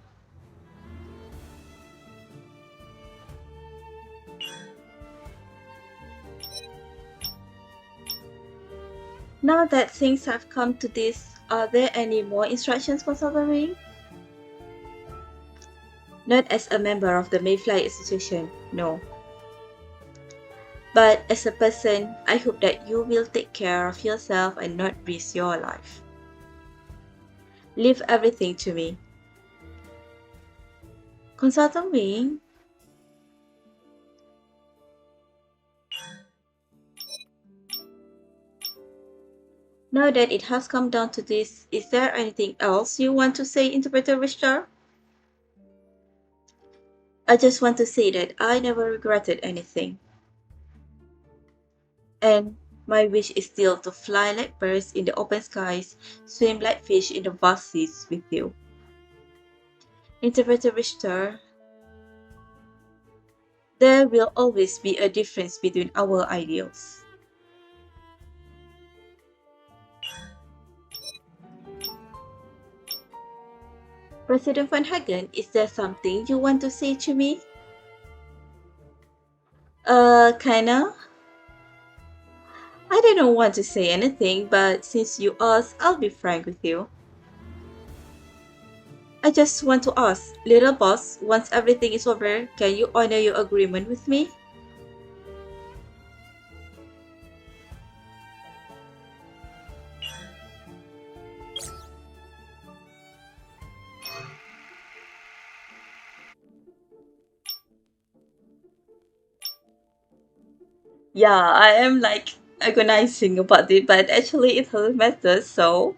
Now that things have come to this, are there any more instructions for Southern Wing? Not as a member of the Mayfly Association, no. But as a person, I hope that you will take care of yourself and not risk your life. Leave everything to me. Consultant Wing, now that it has come down to this, is there anything else you want to say, Interpreter Richter? I just want to say that I never regretted anything. And my wish is still to fly like birds in the open skies, swim like fish in the vast seas with you. Interpreter Richter, there will always be a difference between our ideals. President Van Hagen, is there something you want to say to me? Kinda. I didn't want to say anything, but since you asked, I'll be frank with you. I just want to ask, little boss, once everything is over, can you honor your agreement with me? Yeah, I am like agonizing about it, but actually it doesn't matter, so.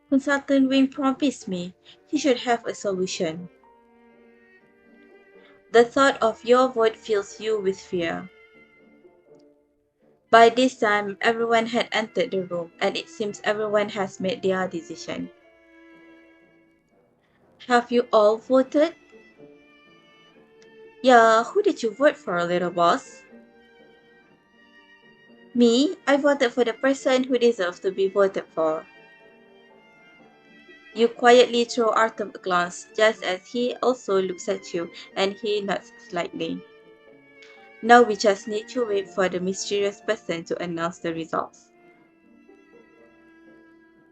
Consultant Wing promised me he should have a solution. The thought of your vote fills you with fear. By this time, everyone had entered the room, and it seems everyone has made their decision. Have you all voted? Yeah, who did you vote for, little boss? Me? I voted for the person who deserves to be voted for. You quietly throw Artem a glance, just as he also looks at you, and he nods slightly. Now we just need to wait for the mysterious person to announce the results.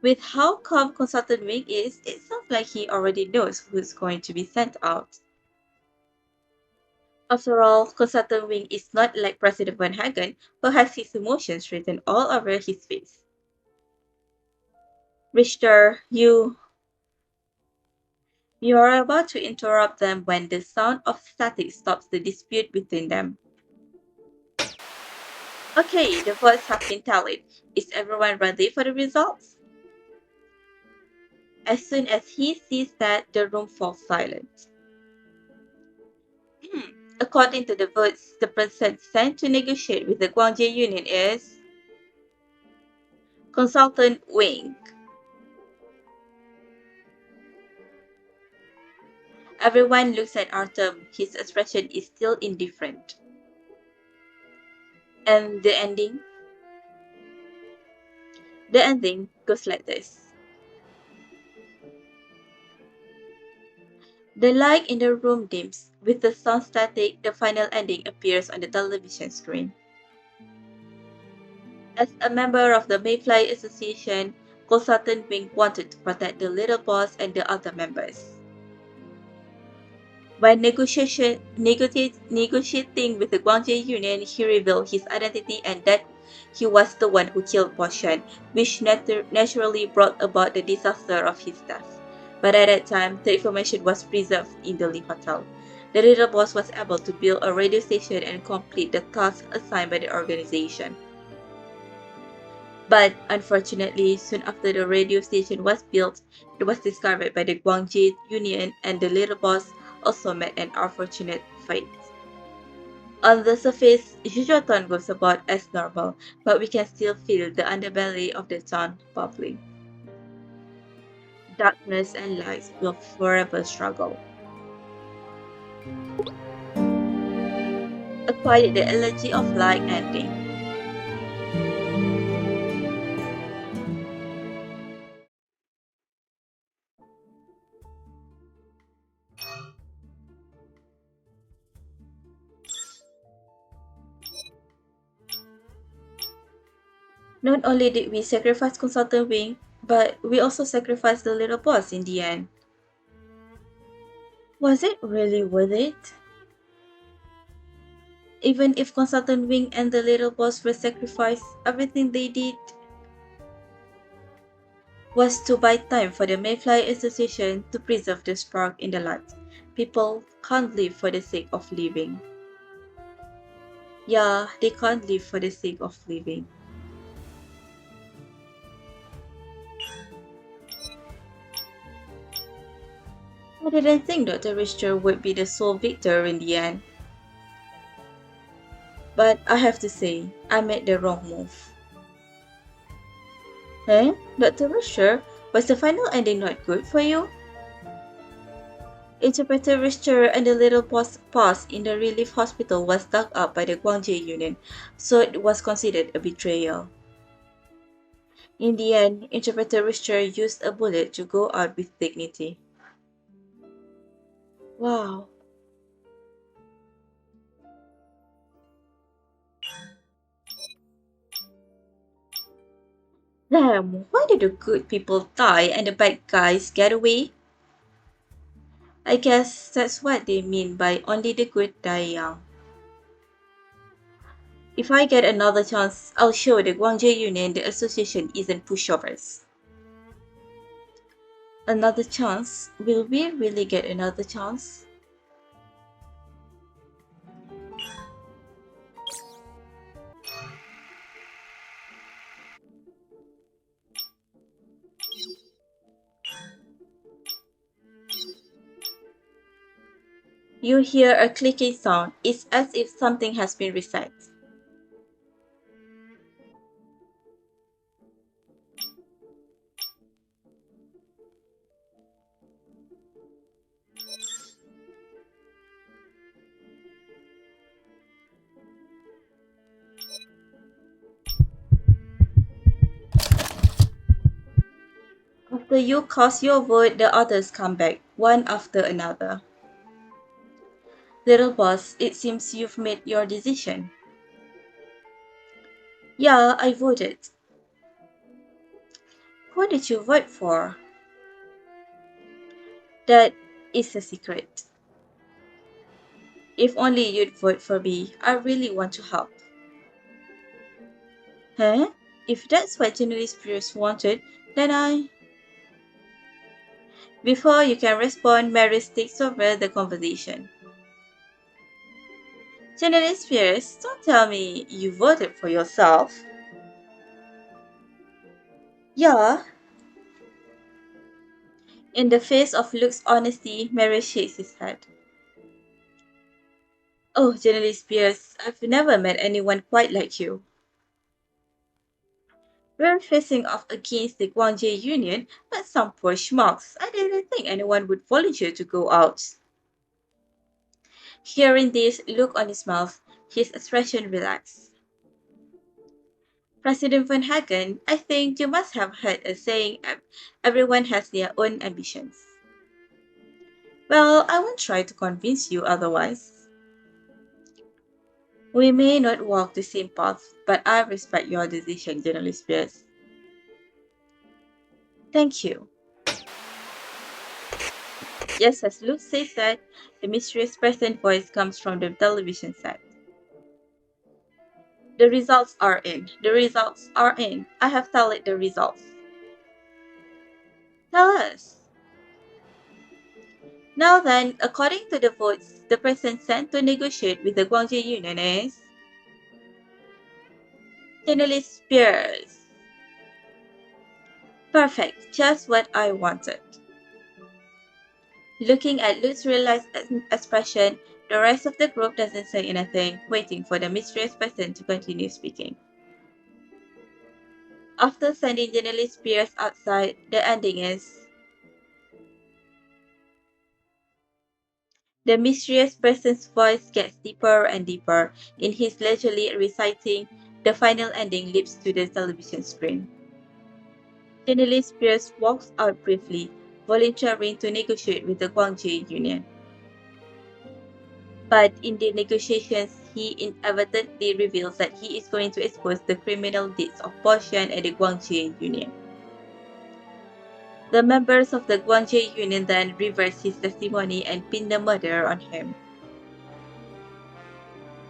With how calm Consultant Wing is, it sounds like he already knows who's going to be sent out. After all, Consultant Wing is not like President Van Hagen, who has his emotions written all over his face. Richter, you are about to interrupt them when the sound of static stops the dispute between them. Okay, the votes have been tallied. Is everyone ready for the results? As soon as he sees that, the room falls silent. According to the votes, the person sent to negotiate with the Guangzhou Union is Consultant Wing. Everyone looks at Artem. His expression is still indifferent. And the ending? The ending goes like this. The light in the room dims. With the sound static, the final ending appears on the television screen. As a member of the Mayfly Association, Consultant Wing wanted to protect the little boss and the other members. By negotiating with the Guangzhou Union, he revealed his identity and that he was the one who killed Bo Shen, which naturally brought about the disaster of his death. But at that time, the information was preserved in the Lee Hotel. The little boss was able to build a radio station and complete the task assigned by the organization. But unfortunately, soon after the radio station was built, it was discovered by the Guangzhou Union, and the little boss also met an unfortunate fate. On the surface, Jujoton goes about as normal, but we can still feel the underbelly of the town bubbling. Darkness and light will forever struggle. Acquired the Elegy of Light ending. Not only did we sacrifice Consultant Wing, But we also sacrificed the little boss in the end. Was it really worth it? Even if Consultant Wing and the little boss were sacrificed, everything they did was to buy time for the Mayfly Association to preserve the spark in the light. People can't live for the sake of living. Yeah, they can't live for the sake of living. I didn't think Dr. Richter would be the sole victor in the end. But I have to say, I made the wrong move. Eh? Dr. Richter, was the final ending not good for you? Interpreter Richter and the little boss pass in the relief hospital was dug up by the Guangjie Union, so it was considered a betrayal. In the end, Interpreter Richter used a bullet to go out with dignity. Wow. Damn, why did the good people die and the bad guys get away? I guess that's what they mean by only the good die young. If I get another chance, I'll show the Guangzhou Union the association isn't pushovers. Another chance? Will we really get another chance? You hear a clicking sound. It's as if something has been reset. After you cast your vote, the others come back, one after another. Little boss, it seems you've made your decision. Yeah, I voted. Who did you vote for? That is a secret. If only you'd vote for me, I really want to help. Huh? If that's what General Spears wanted, then I... Before you can respond, Maris takes over the conversation. General Spears, don't tell me you voted for yourself. Yeah. In the face of Luke's honesty, Maris shakes his head. Oh, General Spears, I've never met anyone quite like you. We're facing off against the Guangzhou Union, but some poor schmucks. I didn't think anyone would volunteer to go out. Hearing this look on his mouth, his expression relaxed. President Van Hagen, I think you must have heard a saying everyone has their own ambitions. Well, I won't try to convince you otherwise. We may not walk the same path, but I respect your decision, General Spears. Thank you. Just as Luke says that, the mysterious present voice comes from the television set. The results are in. The results are in. I have tallied the results. Tell us. Now then, according to the votes, the person sent to negotiate with the Guangzhou Union is... General Spears. Perfect, just what I wanted. Looking at Luke's realized expression, the rest of the group doesn't say anything, waiting for the mysterious person to continue speaking. After sending General Spears outside, the ending is... The mysterious person's voice gets deeper and deeper in his leisurely reciting. The final ending leaps to the television screen. General Spears walks out briefly, volunteering to negotiate with the Guangzhou Union. But in the negotiations, he inadvertently reveals that he is going to expose the criminal deeds of Bo Xian and the Guangzhou Union. The members of the Guangzhou Union then reversed his testimony and pinned the murder on him.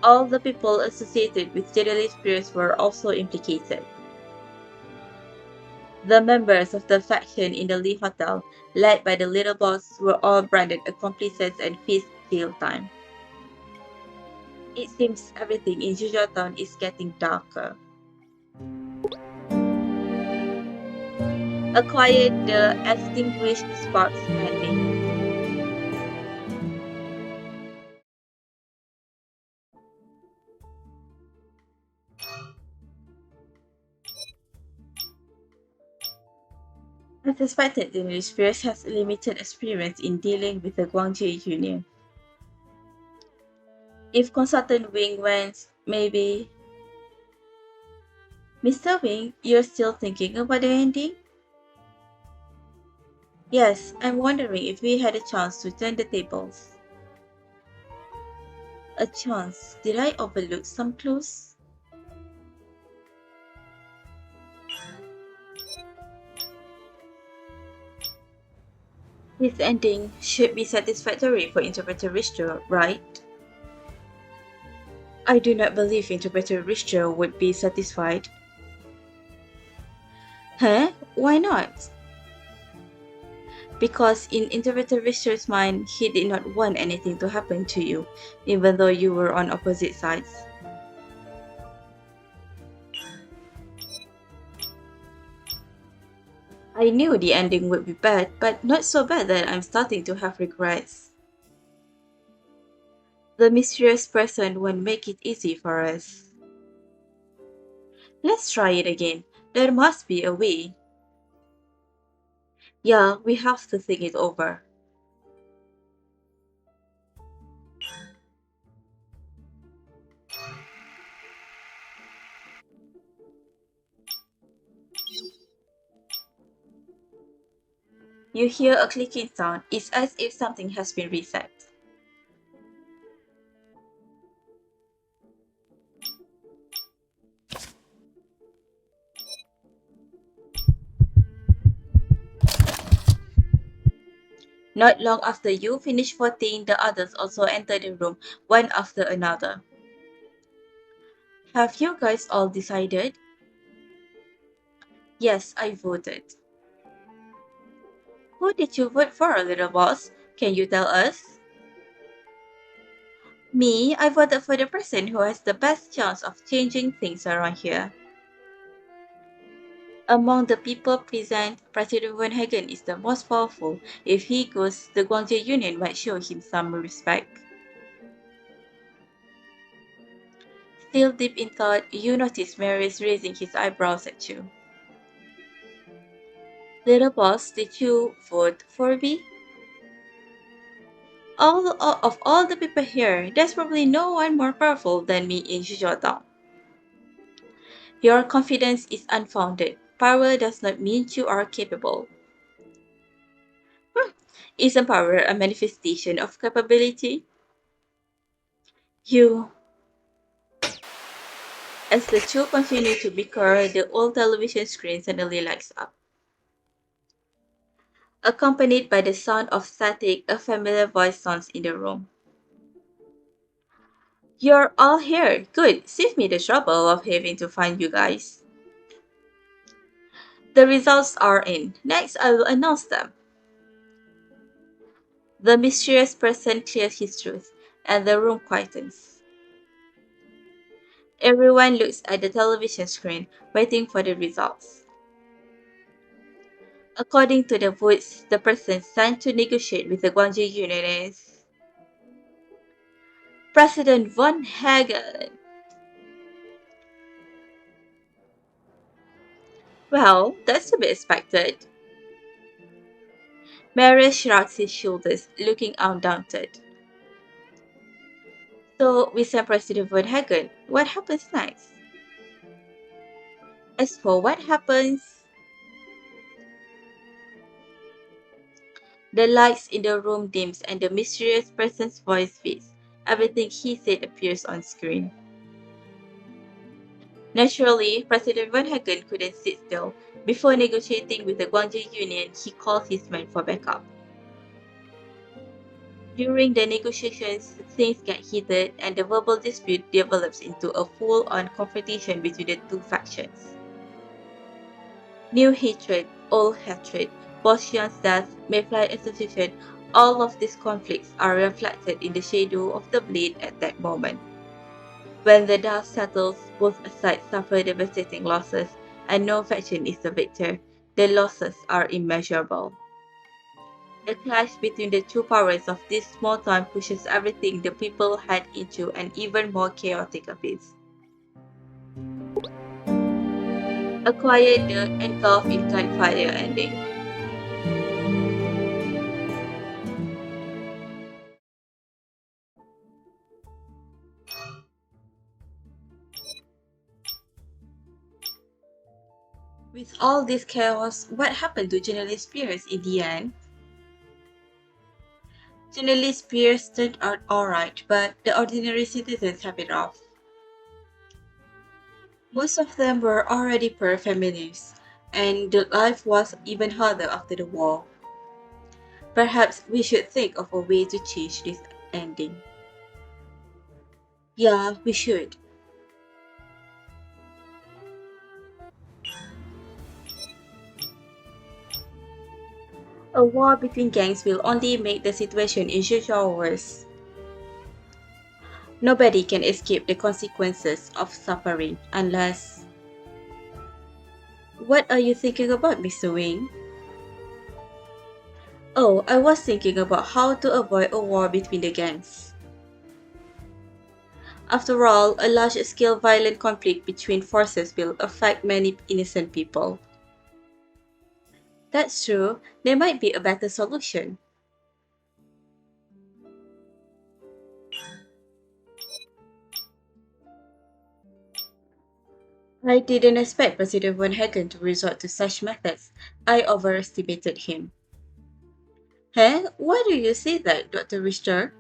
All the people associated with Daedalus Spears were also implicated. The members of the faction in the Lee Hotel, led by the little boss, were all branded accomplices and faced jail time. It seems everything in Jujotown is getting darker. Acquired the extinguished sparks ending. As suspected, Daedalus Spears has limited experience in dealing with the Guangzhou Union. If Consultant Wing went, maybe... Mr. Wing, you're still thinking about the ending? Yes, I'm wondering if we had a chance to turn the tables. A chance? Did I overlook some clues? This ending should be satisfactory for Interpreter Richter, right? I do not believe Interpreter Richter would be satisfied. Huh? Why not? Because in Interpreter Richter's mind, he did not want anything to happen to you, even though you were on opposite sides. I knew the ending would be bad, but not so bad that I'm starting to have regrets. The mysterious person won't make it easy for us. Let's try it again. There must be a way. Yeah, we have to think it over. You hear a clicking sound. It's as if something has been reset. Not long after you finish voting, the others also enter the room, one after another. Have you guys all decided? Yes, I voted. Who did you vote for, little boss? Can you tell us? Me, I voted for the person who has the best chance of changing things around here. Among the people present, President Von Hagen is the most powerful. If he goes, the Guangzhou Union might show him some respect. Still deep in thought, you notice Marius raising his eyebrows at you. Little boss, did you vote for me? Of all the people here, there's probably no one more powerful than me in Shizhoudong. Your confidence is unfounded. Power does not mean you are capable. Isn't power a manifestation of capability? You... As the two continue to bicker, the old television screen suddenly lights up. Accompanied by the sound of static, a familiar voice sounds in the room. You're all here. Good. Save me the trouble of having to find you guys. The results are in. Next, I will announce them. The mysterious person clears his throat, and the room quietens. Everyone looks at the television screen, waiting for the results. According to the votes, the person sent to negotiate with the Guangzhou Union is President Von Hagen. Well, that's to be expected. Marius shrugs his shoulders, looking undaunted. So, we send President Von Hagen. What happens next? As for what happens, the lights in the room dims and the mysterious person's voice fades. Everything he said appears on screen. Naturally, President Van Hagen couldn't sit still. Before negotiating with the Guangzhou Union, he called his men for backup. During the negotiations, things get heated and the verbal dispute develops into a full-on confrontation between the two factions. New hatred, old hatred, Boschian's death, Mayfly Association, all of these conflicts are reflected in the shadow of the blade at that moment. When the dust settles, both sides suffer devastating losses, and no faction is the victor. The losses are immeasurable. The clash between the two powers of this small town pushes everything the people had into an even more chaotic abyss. A quiet dirt engulfed in gunfire ending. With all this chaos, what happened to journalist Pierce in the end? Journalist Pierce turned out alright, but the ordinary citizens have it off. Most of them were already poor families, and the life was even harder after the war. Perhaps we should think of a way to change this ending. Yeah, we should. A war between gangs will only make the situation in Zhejiang worse. Nobody can escape the consequences of suffering unless... What are you thinking about, Mr. Wing? Oh, I was thinking about how to avoid a war between the gangs. After all, a large-scale violent conflict between forces will affect many innocent people. That's true, there might be a better solution. I didn't expect President Van Hagen to resort to such methods. I overestimated him. Huh? Why do you say that, Dr. Richter?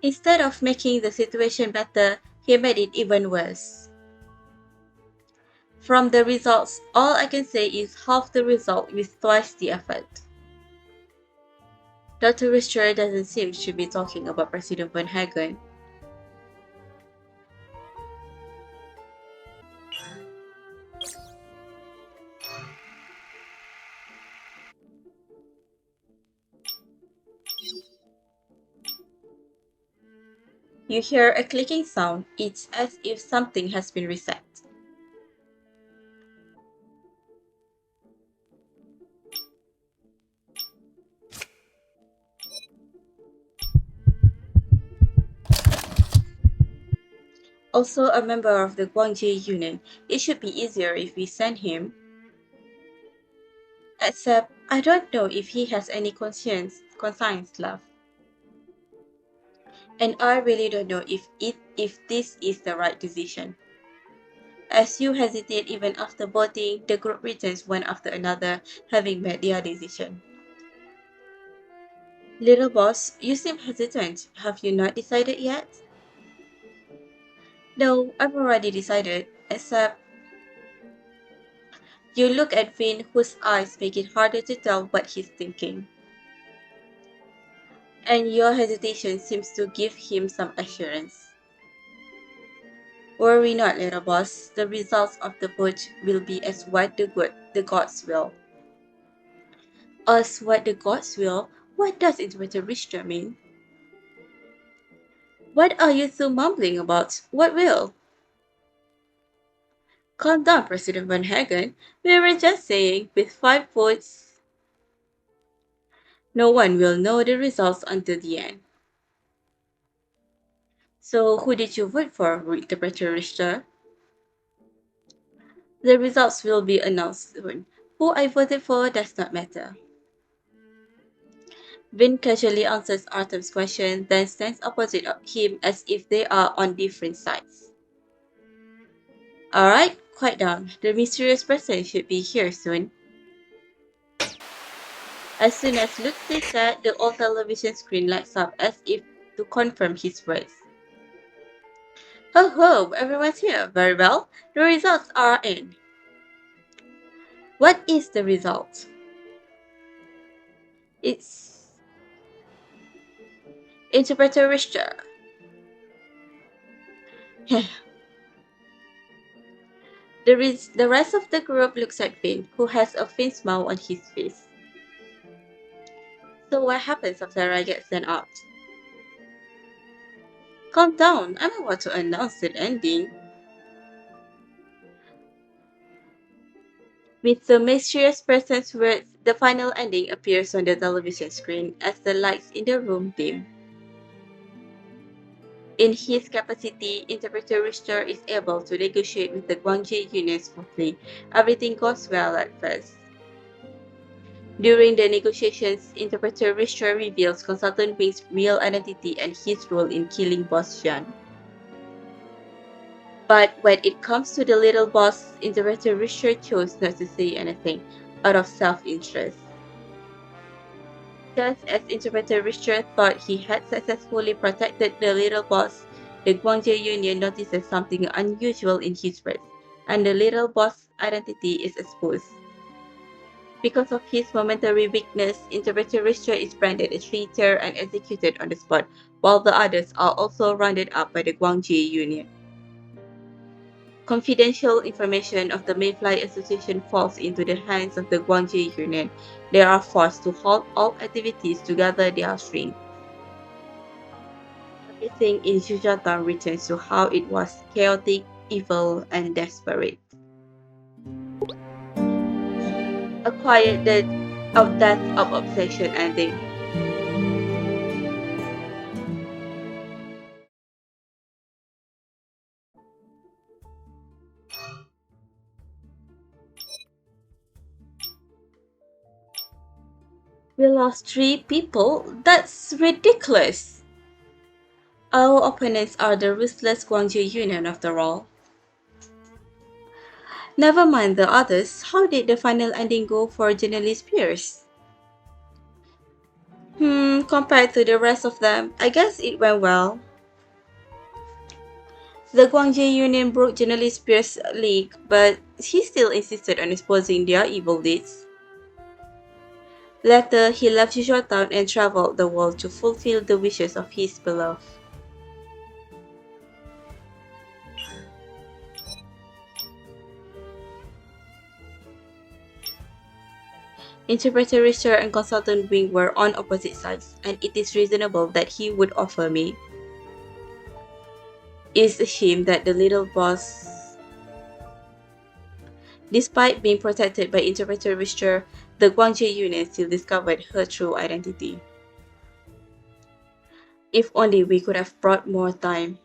Instead of making the situation better, he made it even worse. From the results, all I can say is half the result with twice the effort. Dr. Richter doesn't seem to be talking about President Van Hagen. You hear a clicking sound. It's as if something has been reset. Also a member of the Guangzhou Union. It should be easier if we send him. Except, I don't know if he has any conscience left. And I really don't know if this is the right decision. As you hesitate even after voting, the group returns one after another, having made their decision. Little boss, you seem hesitant. Have you not decided yet? No, I've already decided, except you look at Vin, whose eyes make it harder to tell what he's thinking. And your hesitation seems to give him some assurance. Worry not, little boss. The results of the vote will be as what the gods will. As what the gods will? What does Inspector Richter mean? What are you two mumbling about? What will? Calm down, President Van Hagen. We were just saying, with 5 votes, no one will know the results until the end. So, who did you vote for, Interpreter Richter? The results will be announced soon. Who I voted for does not matter. Vin casually answers Arthur's question, then stands opposite him as if they are on different sides. Alright, quiet down. The mysterious person should be here soon. As soon as Luke says that, the old television screen lights up as if to confirm his words. Oh, ho, everyone's here. Very well. The results are in. What is the result? It's Interpreter Richter. The rest of the group looks at Finn, who has a faint smile on his face. So what happens after I get sent out? Calm down, I'm about to announce the ending. With the mysterious person's words, the final ending appears on the television screen as the lights in the room dim. In his capacity, Interpreter Richter is able to negotiate with the Guangxi Union smoothly. Everything goes well at first. During the negotiations, Interpreter Richter reveals Consultant Wing's real identity and his role in killing Boss Xian. But when it comes to the little boss, Interpreter Richter chose not to say anything out of self-interest. Just as Interpreter Richter thought he had successfully protected the little boss, the Guangzhou Union notices something unusual in his words, and the little boss' identity is exposed. Because of his momentary weakness, Interpreter Richter is branded a traitor and executed on the spot, while the others are also rounded up by the Guangzhou Union. Confidential information of the Mayfly Association falls into the hands of the Guangzhou Union. They are forced to halt all activities to gather their strength. Everything in Jujutsu returns to how it was: chaotic, evil, and desperate. A quiet death of obsession ending. We lost 3 people? That's ridiculous! Our opponents are the ruthless Guangzhou Union after all. Never mind the others, how did the final ending go for journalist Pierce? Compared to the rest of them, I guess it went well. The Guangzhou Union broke journalist Pierce's leg, but he still insisted on exposing their evil deeds. Later, he left Yuzhou Town and traveled the world to fulfill the wishes of his beloved. Interpreter Richter and Consultant Wing were on opposite sides, and it is reasonable that he would offer me. It's a shame that the little boss, despite being protected by Interpreter Richter, the Guangzhou Union still discovered her true identity. If only we could have brought more time.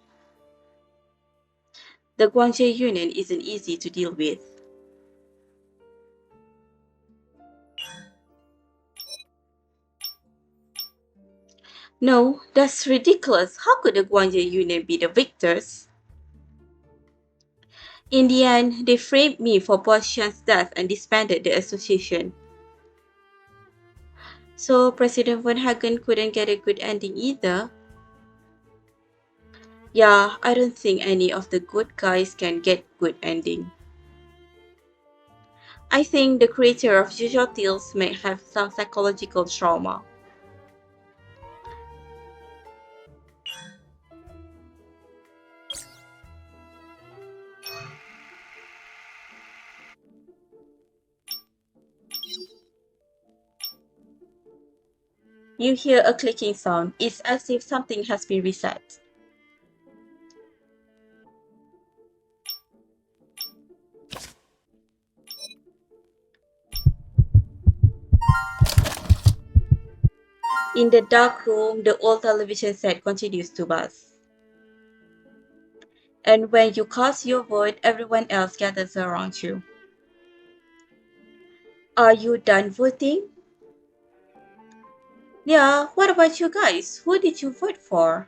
The Guangzhou Union isn't easy to deal with. No, that's ridiculous. How could the Guangzhou Union be the victors? In the end, they framed me for Boss Xian's death and disbanded the association. So President Von Hagen couldn't get a good ending either. Yeah, I don't think any of the good guys can get good ending. I think the creator of Jojo Tales may have some psychological trauma. You hear a clicking sound. It's as if something has been reset. In the dark room, the old television set continues to buzz. And when you cast your vote, everyone else gathers around you. Are you done voting? Yeah, what about you guys? Who did you vote for?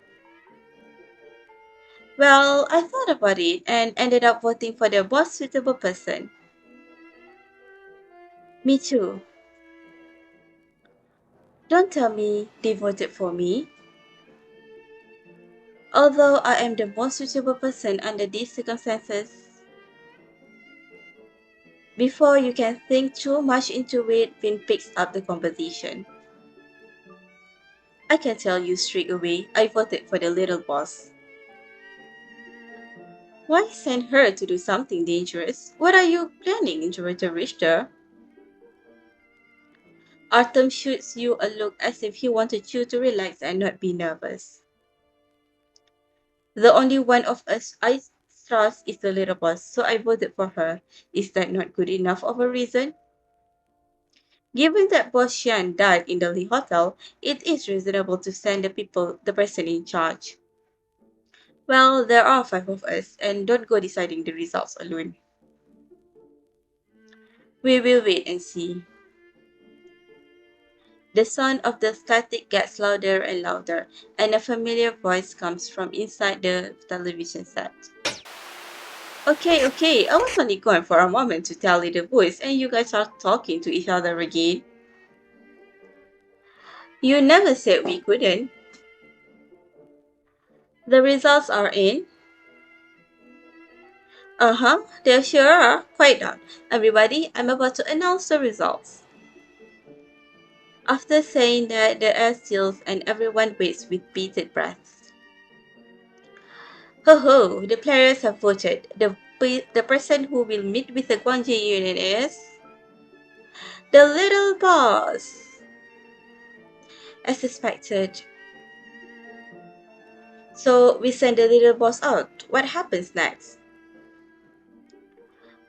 Well, I thought about it and ended up voting for the most suitable person. Me too. Don't tell me they voted for me. Although I am the most suitable person under these circumstances, before you can think too much into it, Vin picks up the conversation. I can tell you straight away, I voted for the little boss. Why send her to do something dangerous? What are you planning, interrupted Richter? Artem shoots you a look as if he wanted you to relax and not be nervous. The only one of us I trust is the little boss, so I voted for her. Is that not good enough of a reason? Given that Boss Xian died in the Lee Hotel, it is reasonable to send the person in charge. Well, there are 5 of us, and don't go deciding the results alone. We will wait and see. The sound of the static gets louder and louder, and a familiar voice comes from inside the television set. Okay, I was only gone for a moment to tally the voice, and you guys are talking to each other again. You never said we couldn't. The results are in. Uh-huh, they sure are. Quiet down. Everybody, I'm about to announce the results. After saying that, the air seals and everyone waits with bated breaths. Ho ho, the players have voted. The person who will meet with the Guangzhou Union is the little boss. As suspected. So we send the little boss out. What happens next?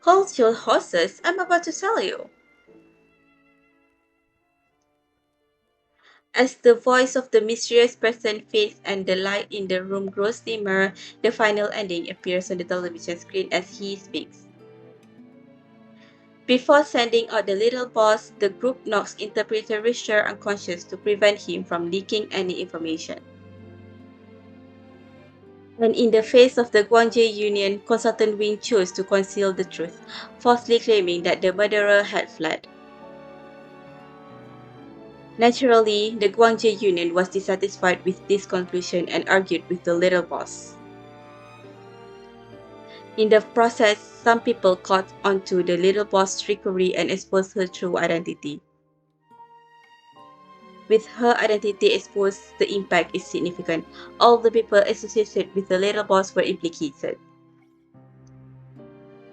Hold your horses, I'm about to tell you. As the voice of the mysterious person fades and the light in the room grows dimmer, the final ending appears on the television screen as he speaks. Before sending out the little boss, the group knocks Interpreter Richter unconscious to prevent him from leaking any information. And in the face of the Guangzhou Union, Consultant Wing chose to conceal the truth, falsely claiming that the murderer had fled. Naturally, the Guangzhou Union was dissatisfied with this conclusion and argued with the little boss. In the process, some people caught onto the little boss' trickery and exposed her true identity. With her identity exposed, the impact is significant. All the people associated with the little boss were implicated.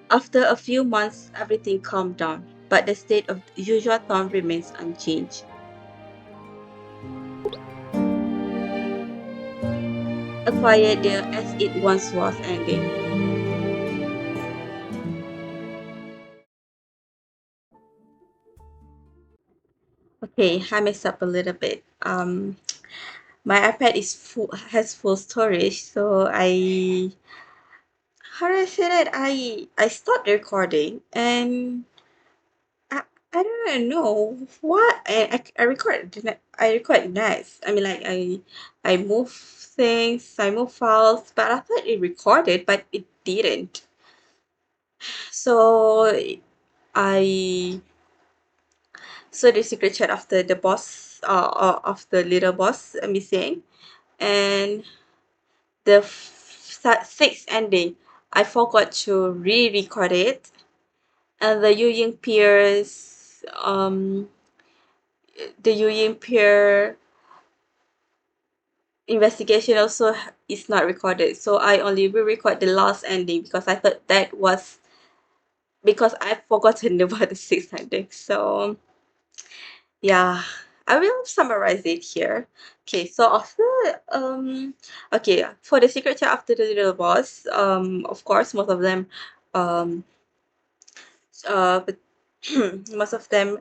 After a few months, everything calmed down, but the state of Yuzhua town remains unchanged. A quiet there as it once was ending. Okay, I messed up a little bit. My iPad has full storage, so how do I say that? I stopped recording and I, I don't know what I record nice. I mean, like I move things, I move files, but I thought it recorded, but it didn't. So I saw the secret chat after the boss, of the little boss missing, and the sixth ending. I forgot to re-record it, and the Yu Yin Pier investigation also is not recorded. So I only re-record the last ending because I thought that was because I've forgotten about the sixth ending. So yeah, I will summarize it here. Okay, so for the secret chat after the little boss, of course most of them um but most of them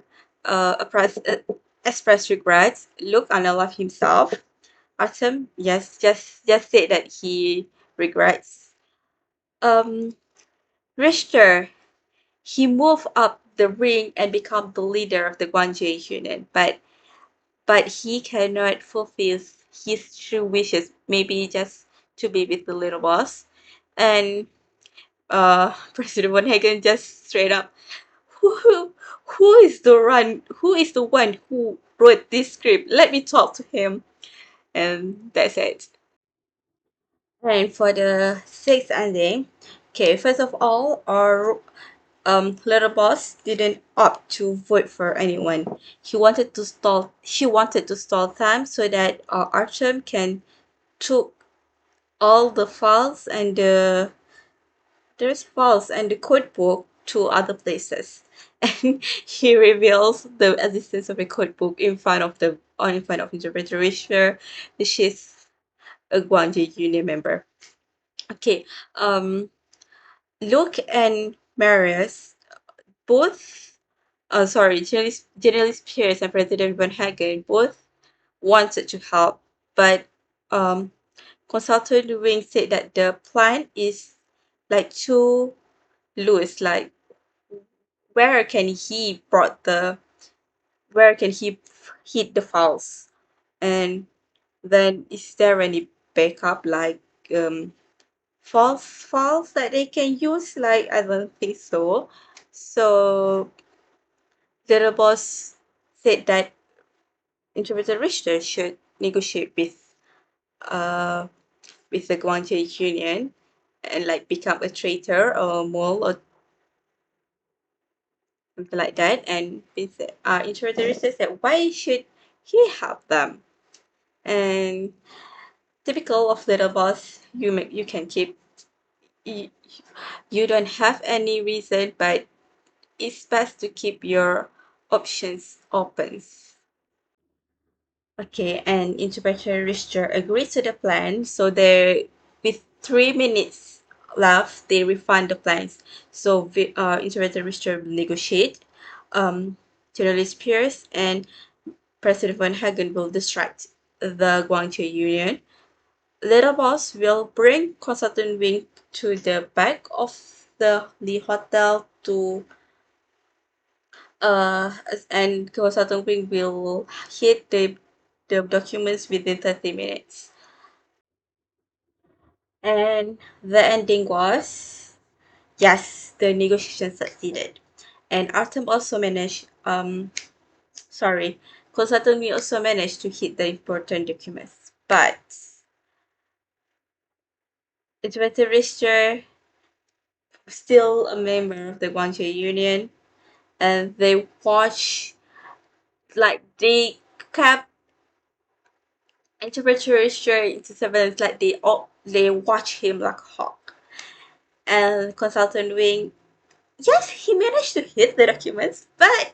express regrets. Luke unalive himself. Artem, yes, just said that he regrets. Um, Richter, he moved up the ring and become the leader of the Guangzhou Union, but he cannot fulfill his true wishes. Maybe just to be with the little boss, and President Von Hagen just straight up who who is the one who wrote this script? Let me talk to him. And that's it. And for the sixth ending, okay, first of all, our little boss didn't opt to vote for anyone. She wanted to stall time so that Artyom can took all the files and the code book to other places. And he reveals the existence of a code book in front of Interpreter Richter, which is a Guangzhou Union member. Okay, um, Luke and Marius both, General Spears and President Van Hagen both wanted to help, but um, consultant Wing said that the plan is like too loose. Like, where can he brought the where can he hid the files? And then is there any backup like false files that they can use? Like, I don't think so. So the boss said that Interpreter Richter should negotiate uh with the Guangzhou Union and like become a traitor or mole or something like that. And Interpreter Richter said, why should he help them? And typical of little boss, you can keep you, you don't have any reason, but it's best to keep your options open. Okay, and Interpreter Richter agreed to the plan, so they, with 3 minutes left, they refund the plans. So Interpreter Richter will negotiate. General Spears and President Van Hagen will distract the Guangzhou Union. Little Boss will bring Consultant Wing to the back of the Lee Hotel to uh and Consultant Wing will hit the documents within 30 minutes. And the ending was yes, the negotiation succeeded. And Artem also managed sorry, Consultant Wing also managed to hit the important documents. But Inspector Richter still a member of the Guangzhou Union, and they watch like they kept Interpreter into surveillance, like they watch him like a hawk. And Consultant Wing, yes, he managed to hit the documents, but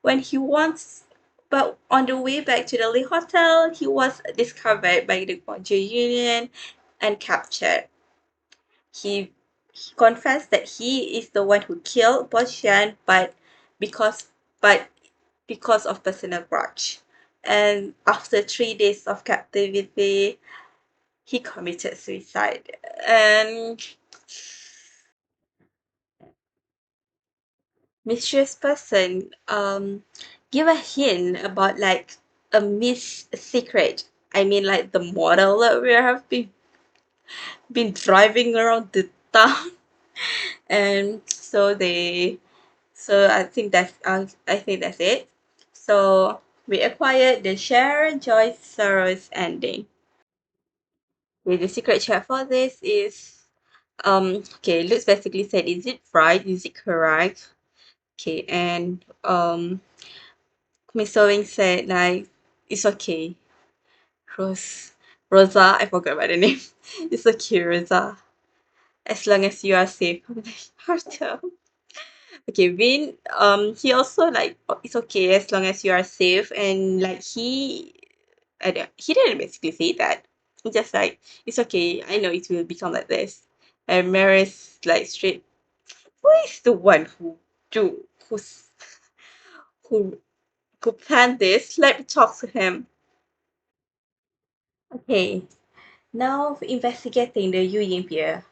when he wants but on the way back to the Lee Hotel, he was discovered by the Guangzhou Union and captured. He confessed that he is the one who killed Boshan, because but because of personal grudge. And after 3 days of captivity, he committed suicide. And Mysterious Person give a hint about like a miss secret. I mean, like the model that we have been driving around the town. And I think that's it. So we acquired the Share Joy Sorrows ending. Okay, the secret chat for this is okay, Lutz basically said, is it right? Is it correct? Okay, and Miss Sewing said like it's okay. Rose Rosa, I forgot about the name. It's okay, Rosa. As long as you are safe. I'm like, Arthur. Okay, Vin, he also like, "Oh, it's okay as long as you are safe," and like he didn't basically say that. He just like, it's okay. I know it will become like this. And Maris like straight, who is the one do who's who who planned this? Let me talk to him. Okay, now investigating the Yu Yin Pier.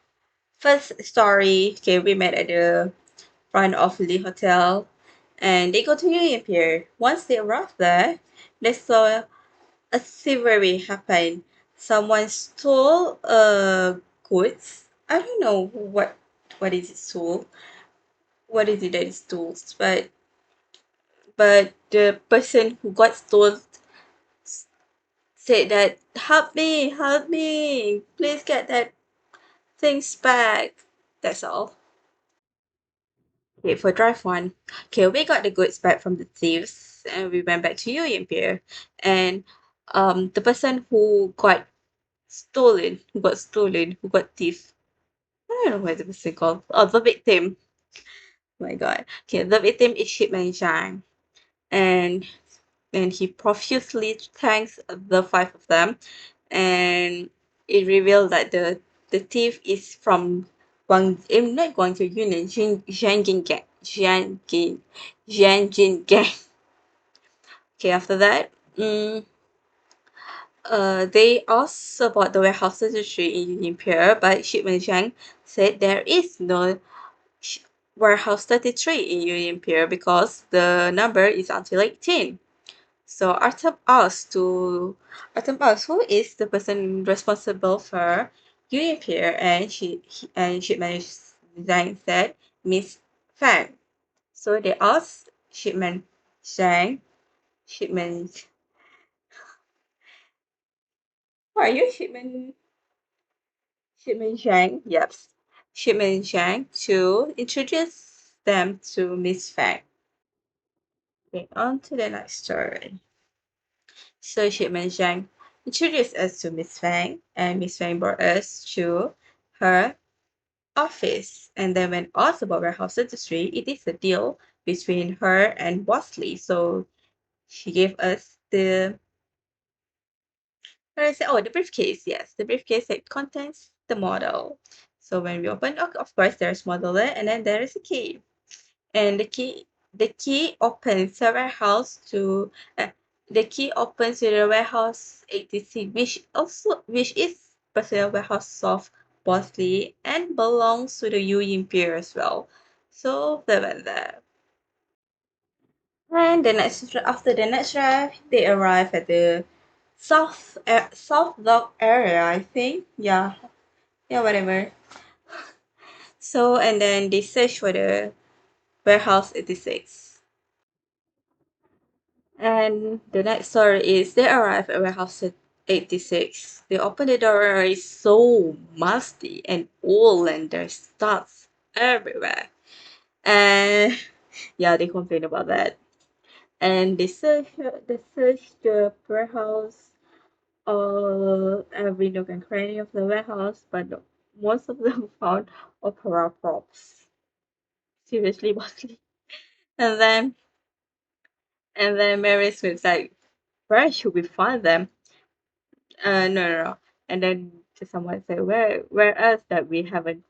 First story. Okay, we met at the front of the hotel, and they go to Yu Yin Pier. Once they arrive there, they saw a thievery happen. Someone stole goods. I don't know what is it stole. What is it that is stole? But the person who got stole said that help me, please get that things back. That's all. Okay, for drive one. Okay, we got the goods back from the thieves and we went back to Union Pier. And the person who got thief. I don't know what the person called. Oh, the victim. Oh my god. Okay, the victim is Shipman Zhang. And he profusely thanks the five of them. And it revealed that the thief is from not Guangzhou Yunnan, Jianjin gang. Jianjin gang. Okay, after that, they asked about the warehouse registry in Union Pier, but Shipman Zhang said there is no warehouse 33 in Union Pier because the number is until 18. So Artem asked who is the person responsible for Union Pier, and Shipman Zhang said Miss Fang. So they asked Shipman, who are you, Shipman Zhang? Yep, Shipman Zhang to introduce them to Miss Fang. Okay, on to the next story. So Shipman Zhang introduced us to Miss Fang, and Miss Fang brought us to her office. And then when asked about warehouse industry, it is a deal between her and Bosley. So she gave us the the briefcase. Yes, the briefcase that contains the model. So when we open, of course, there's model there, and then there is a key. And the key opens the warehouse to the key opens to the warehouse 86, which is personal warehouse of Bosley and belongs to the Yu Pier as well. So they went there. And after the next drive, they arrive at the South Dock area, I think. Yeah, whatever. So and then they search for the warehouse 86. And the next story is they arrive at warehouse 86. They open the door, it's so musty and old and there's stuff everywhere. And yeah, they complain about that. And they search the warehouse, every nook and cranny of the warehouse, but most of them found opera props. Seriously, mostly. And then Mary Smith's like, where should we find them? No. And then someone said, where else that we haven't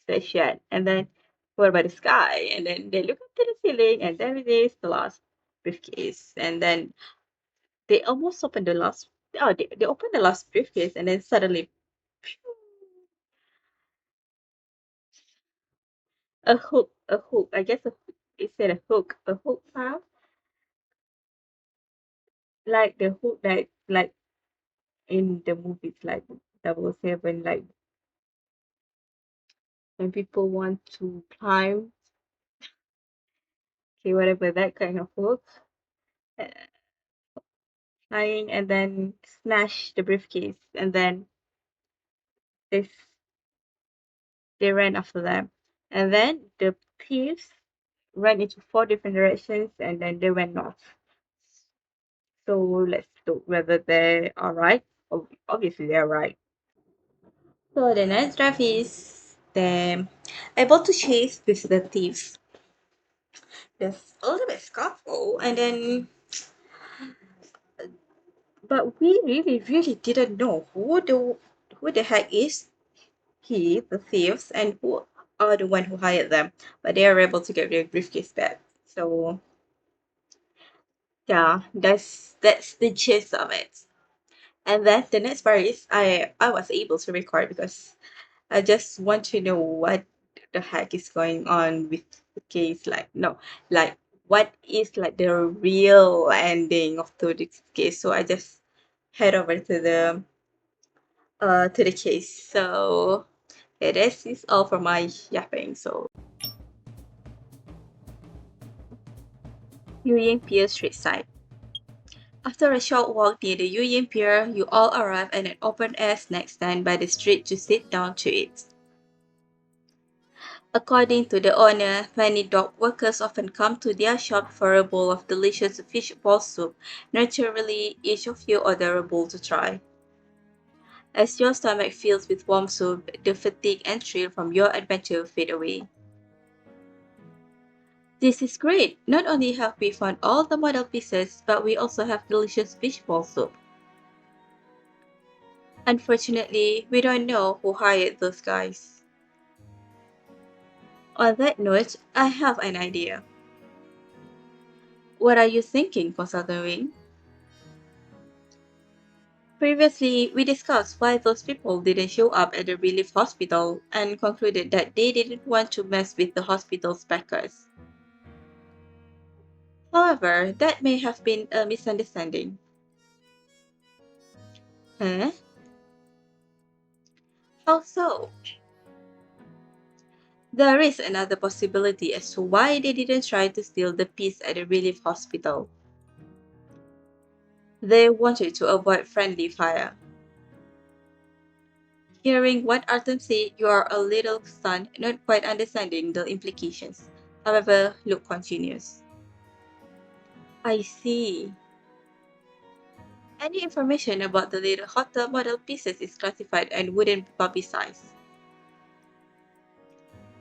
searched yet? And then what about the sky? And then they look up to the ceiling, and there it is, the last briefcase. And then they almost opened the last. Oh, they opened the last briefcase, and then suddenly, phew, a hook. I guess it said a hook found, like the hook that like in the movies, like 007, like when people want to climb, okay, whatever that kind of hook. uh, Flying and then snatched the briefcase, and then they they ran after them, and then the thieves ran into 4 different directions, and then they went north. So let's look whether they are right. Obviously, they are right. So the next draft is them able to chase with the thieves. There's a little bit scuffle, and then but we really didn't know who the heck is the thieves, and who are the one who hired them, but they are able to get their briefcase back. So yeah, that's the gist of it. And then the next part is I was able to record because I just want to know what the heck is going on with the case. Like no, like what is like the real ending of this case. So I just head over to the case. So yeah, this is all for my yapping. So Union Pier Street side. After a short walk near the Union Pier, you all arrive at an open-air snack stand by the street to sit down to eat. According to the owner, many dock workers often come to their shop for a bowl of delicious fish ball soup. Naturally, each of you order a bowl to try. As your stomach fills with warm soup, the fatigue and thrill from your adventure fade away. This is great! Not only have we found all the model pieces, but we also have delicious fish ball soup. Unfortunately, we don't know who hired those guys. On that note, I have an idea. What are you thinking, Consultant Wing? Previously, we discussed why those people didn't show up at the relief hospital and concluded that they didn't want to mess with the hospital's backers. However, that may have been a misunderstanding. Huh? How so? There is another possibility as to why they didn't try to steal the piece at the relief hospital. They wanted to avoid friendly fire. Hearing what Artem said, you are a little stunned, not quite understanding the implications. However, Luke continues. I see. Any information about the little hotel model pieces is classified and wouldn't be publicized.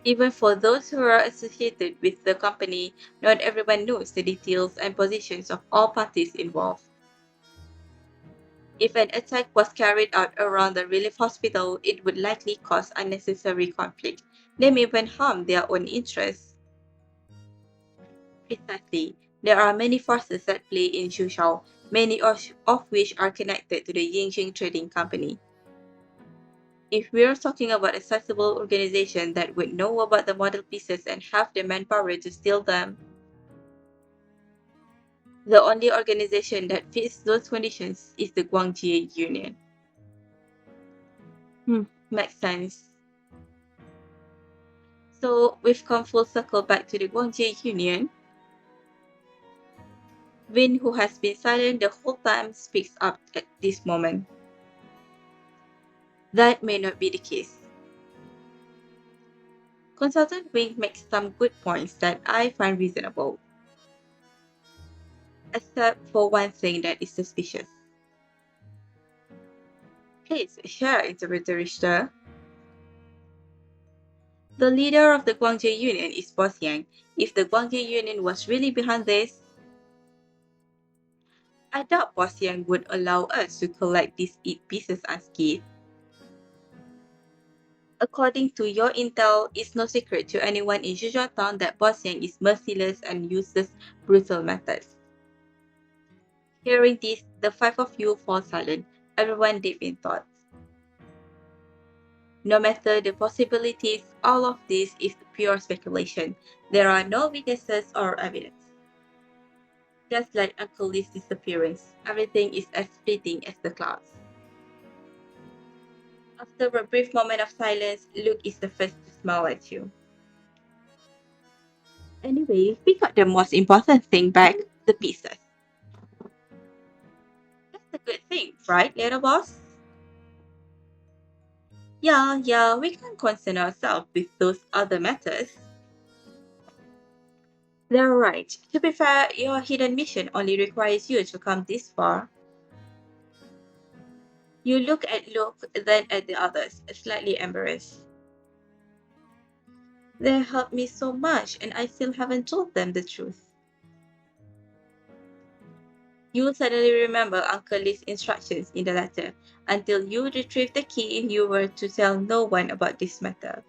Even for those who are associated with the company, not everyone knows the details and positions of all parties involved. If an attack was carried out around the relief hospital, it would likely cause unnecessary conflict. They may even harm their own interests. Precisely. There are many forces at play in Shushao, many of which are connected to the Yingjing Trading Company. If we're talking about a sizable organization that would know about the model pieces and have the manpower to steal them, the only organization that fits those conditions is the Guangjie Union. Makes sense. So we've come full circle back to the Guangjie Union. Vin, who has been silent the whole time, speaks up at this moment. That may not be the case. Consultant Wing makes some good points that I find reasonable. Except for one thing that is suspicious. Please share, Interpreter Richter. The leader of the Guangjie Union is Boss Yang. If the Guangjie Union was really behind this, I doubt Boss Yang would allow us to collect these 8 pieces unscathed. According to your intel, it's no secret to anyone in Zhujiang that Boss Yang is merciless and uses brutal methods. Hearing this, the 5 of you fall silent, everyone deep in thought. No matter the possibilities, all of this is pure speculation. There are no witnesses or evidence. Just like Uncle Lee's disappearance, everything is as fleeting as the clouds. After a brief moment of silence, Luke is the first to smile at you. Anyway, we got the most important thing back, the pieces. That's a good thing, right, little boss? Yeah, we can concern ourselves with those other matters. They're right. To be fair, your hidden mission only requires you to come this far. You look at Luke, then at the others, slightly embarrassed. They helped me so much, and I still haven't told them the truth. You suddenly remember Uncle Lee's instructions in the letter. Until you retrieve the key, you were to tell no one about this matter.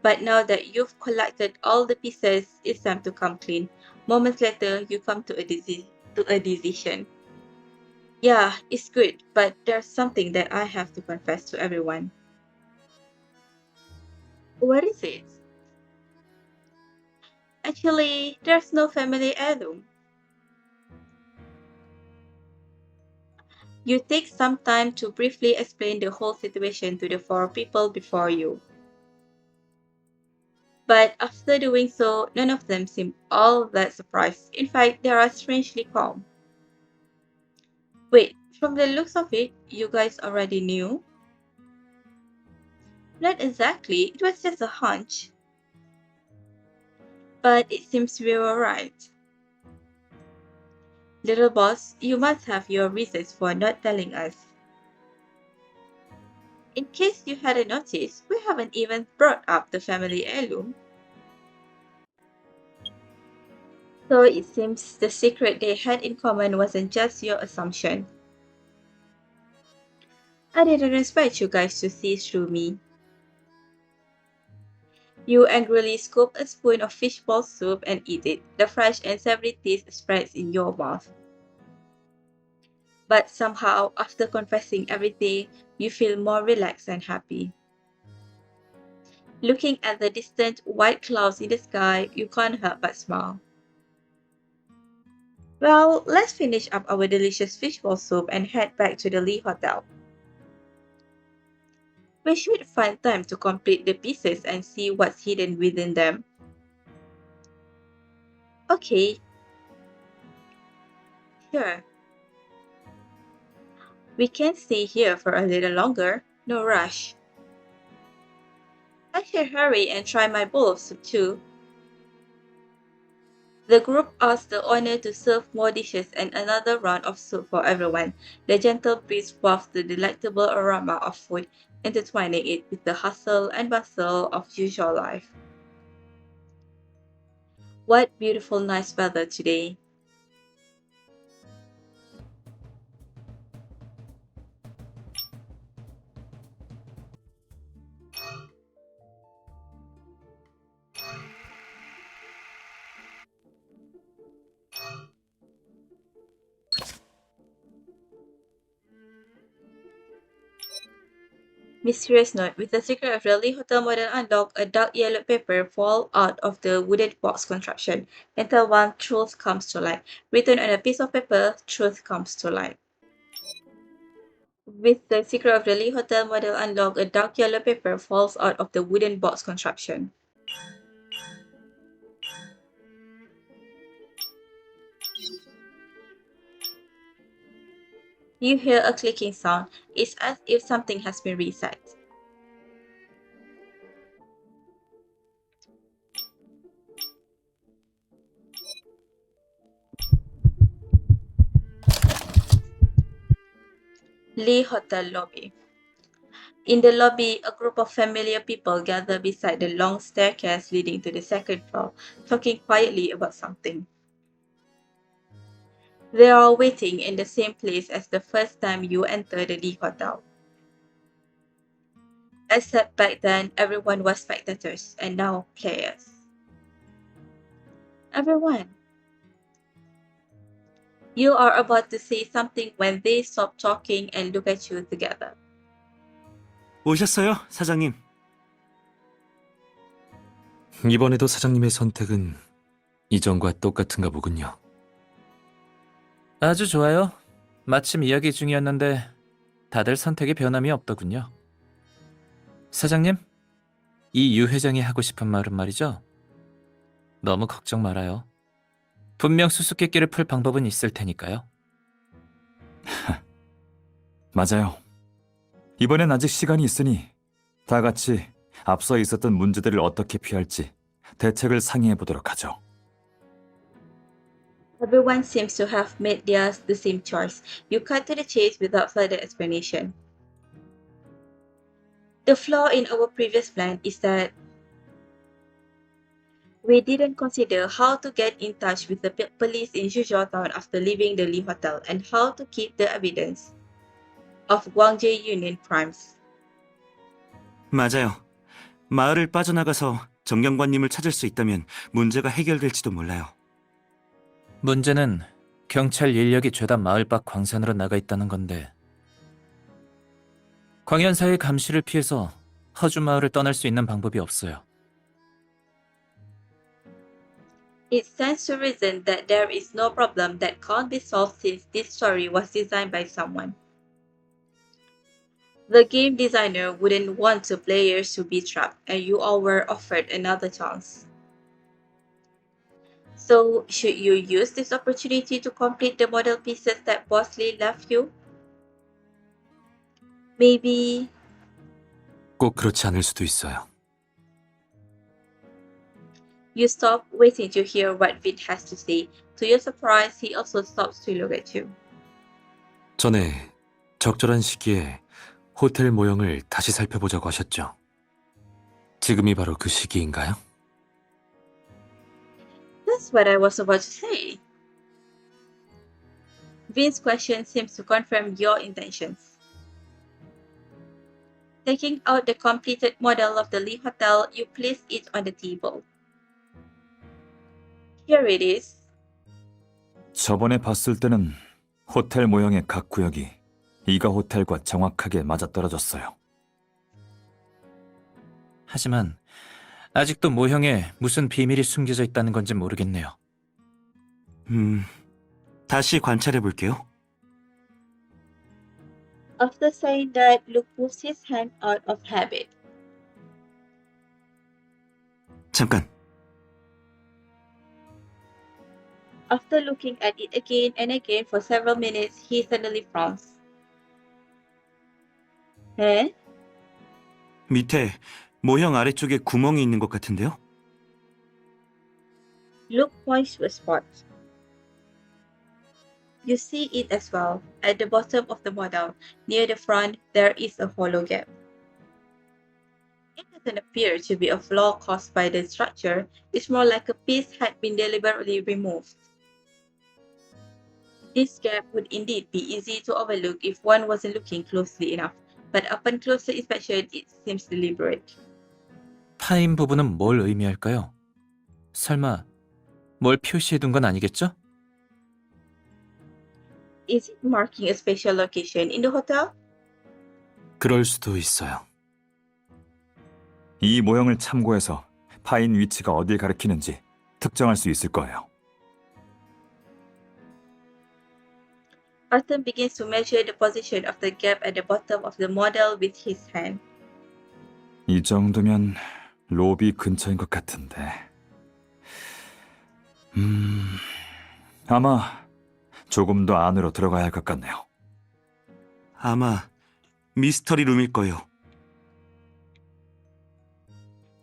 But now that you've collected all the pieces, it's time to come clean. Moments later, you come to a decision. Yeah, it's good, but there's something that I have to confess to everyone. What is it? Actually, there's no family heirloom. You take some time to briefly explain the whole situation to the 4 people before you. But after doing so, none of them seem all that surprised. In fact, they are strangely calm. Wait, from the looks of it, you guys already knew? Not exactly, it was just a hunch. But it seems we were right. Little boss, you must have your reasons for not telling us. In case you hadn't noticed, we haven't even brought up the family heirloom. So it seems the secret they had in common wasn't just your assumption. I didn't expect you guys to see through me. You angrily scoop a spoon of fishball soup and eat it. The fresh and savory taste spreads in your mouth. But somehow, after confessing everything, you feel more relaxed and happy. Looking at the distant white clouds in the sky, you can't help but smile. Well, let's finish up our delicious fishball soup and head back to the Lee Hotel. We should find time to complete the pieces and see what's hidden within them. Okay, sure. We can stay here for a little longer. No rush. I should hurry and try my bowl of soup too. The group asked the owner to serve more dishes and another round of soup for everyone. The gentle breeze wafted the delectable aroma of food, intertwining it with the hustle and bustle of usual life. What beautiful nice weather today. Mysterious note. With the secret of the Lee Hotel model unlocked, a dark yellow paper fall out of the wooden box construction. Enter one, truth comes to light. Written on a piece of paper, truth comes to light. With the secret of the Lee Hotel model unlocked, a dark yellow paper falls out of the wooden box construction. You hear a clicking sound. It's as if something has been reset. Lee Hotel lobby. In the lobby, a group of familiar people gather beside the long staircase leading to the second floor, talking quietly about something. They are waiting in the same place as the first time you enter the Lee Hotel. Except back then, everyone was spectators and now players. Everyone. You are about to say something when they stop talking and look at you together. 오셨어요, 사장님. 이번에도 사장님의 선택은 이전과 똑같은가 보군요. 아주 좋아요. 마침 이야기 중이었는데 다들 선택에 변함이 없더군요. 사장님, 이 유 회장이 하고 싶은 말은 말이죠. 너무 걱정 말아요. 분명 수수께끼를 풀 방법은 있을 테니까요. 맞아요. 이번엔 아직 시간이 있으니 다 같이 앞서 있었던 문제들을 어떻게 피할지 대책을 상의해 보도록 하죠. Everyone seems to have made theirs the same choice. You cut to the chase without further explanation. The flaw in our previous plan is that we didn't consider how to get in touch with the police in Town after leaving the Lee Hotel and how to keep the evidence of Gwangjae Union crimes. 맞아요. 마을을 빠져나가서 정경관님을 찾을 수 있다면 문제가 해결될지도 몰라요. 문제는 경찰 인력이 죄다 마을 밖 광산으로 나가 있다는 건데 광연사의 감시를 피해서 허주 마을을 떠날 수 있는 방법이 없어요. It stands to reason that there is no problem that can't be solved since this story was designed by someone. The game designer wouldn't want the players to be trapped, and you all were offered another chance. So, should you use this opportunity to complete the model pieces that Bosley left you? Maybe 꼭 그렇지 않을 수도 있어요. you stop waiting to hear what Vin has to say. To your surprise, he also stops to look at you. 전에 적절한 시기에 호텔 모형을 다시 살펴보자고 하셨죠. 지금이 바로 그 시기인가요? That's what I was about to say. Vin's question seems to confirm your intentions. Taking out the completed model of the Lee Hotel, you place it on the table. Here it is. 저번에 봤을 때는 호텔 모형의 각 구역이 이가 호텔과 정확하게 맞아떨어졌어요. 하지만 아직도 모형에 무슨 비밀이 숨겨져 있다는 건지 모르겠네요. 다시 관찰해 볼게요. After saying that, Luke moves his hand out of habit. 잠깐, After looking at it again and again for several minutes, he suddenly frowns. 에? 밑에 모형 아래쪽에 구멍이 있는 것 같은데요? Luke points to a spot. You see it as well. At the bottom of the model, near the front, there is a hollow gap. It doesn't appear to be a flaw caused by the structure. It's more like a piece had been deliberately removed. This gap would indeed be easy to overlook if one wasn't looking closely enough, but upon closer inspection, it seems deliberate. 파인 부분은 뭘 의미할까요? 설마 뭘 표시해둔 건 아니겠죠? Is it marking a special location in the hotel? 그럴 수도 있어요. 이 모형을 참고해서 파인 위치가 어딜 가리키는지 특정할 수 있을 거예요. Arthur begins to measure the position of the gap at the bottom of the model with his hand. 이 정도면 로비 근처인 것 같은데. 아마 조금 더 안으로 들어가야 할 것 같네요. 아마 미스터리 룸일 거예요.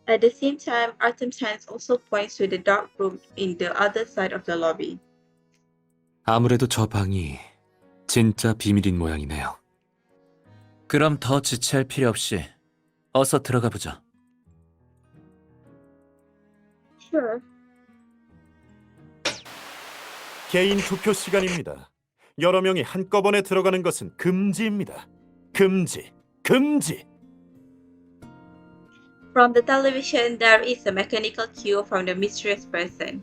At the same time, Artem's hands also points to the dark room in the other side of the lobby. 아무래도 저 방이 진짜 비밀인 모양이네요. 그럼 더 지체할 필요 없이 어서 들어가 보죠. Sure. 개인 투표 시간입니다. 여러 명이 한꺼번에 들어가는 것은 금지입니다. 금지, 금지. From the television, there is a mechanical cue from the mysterious person.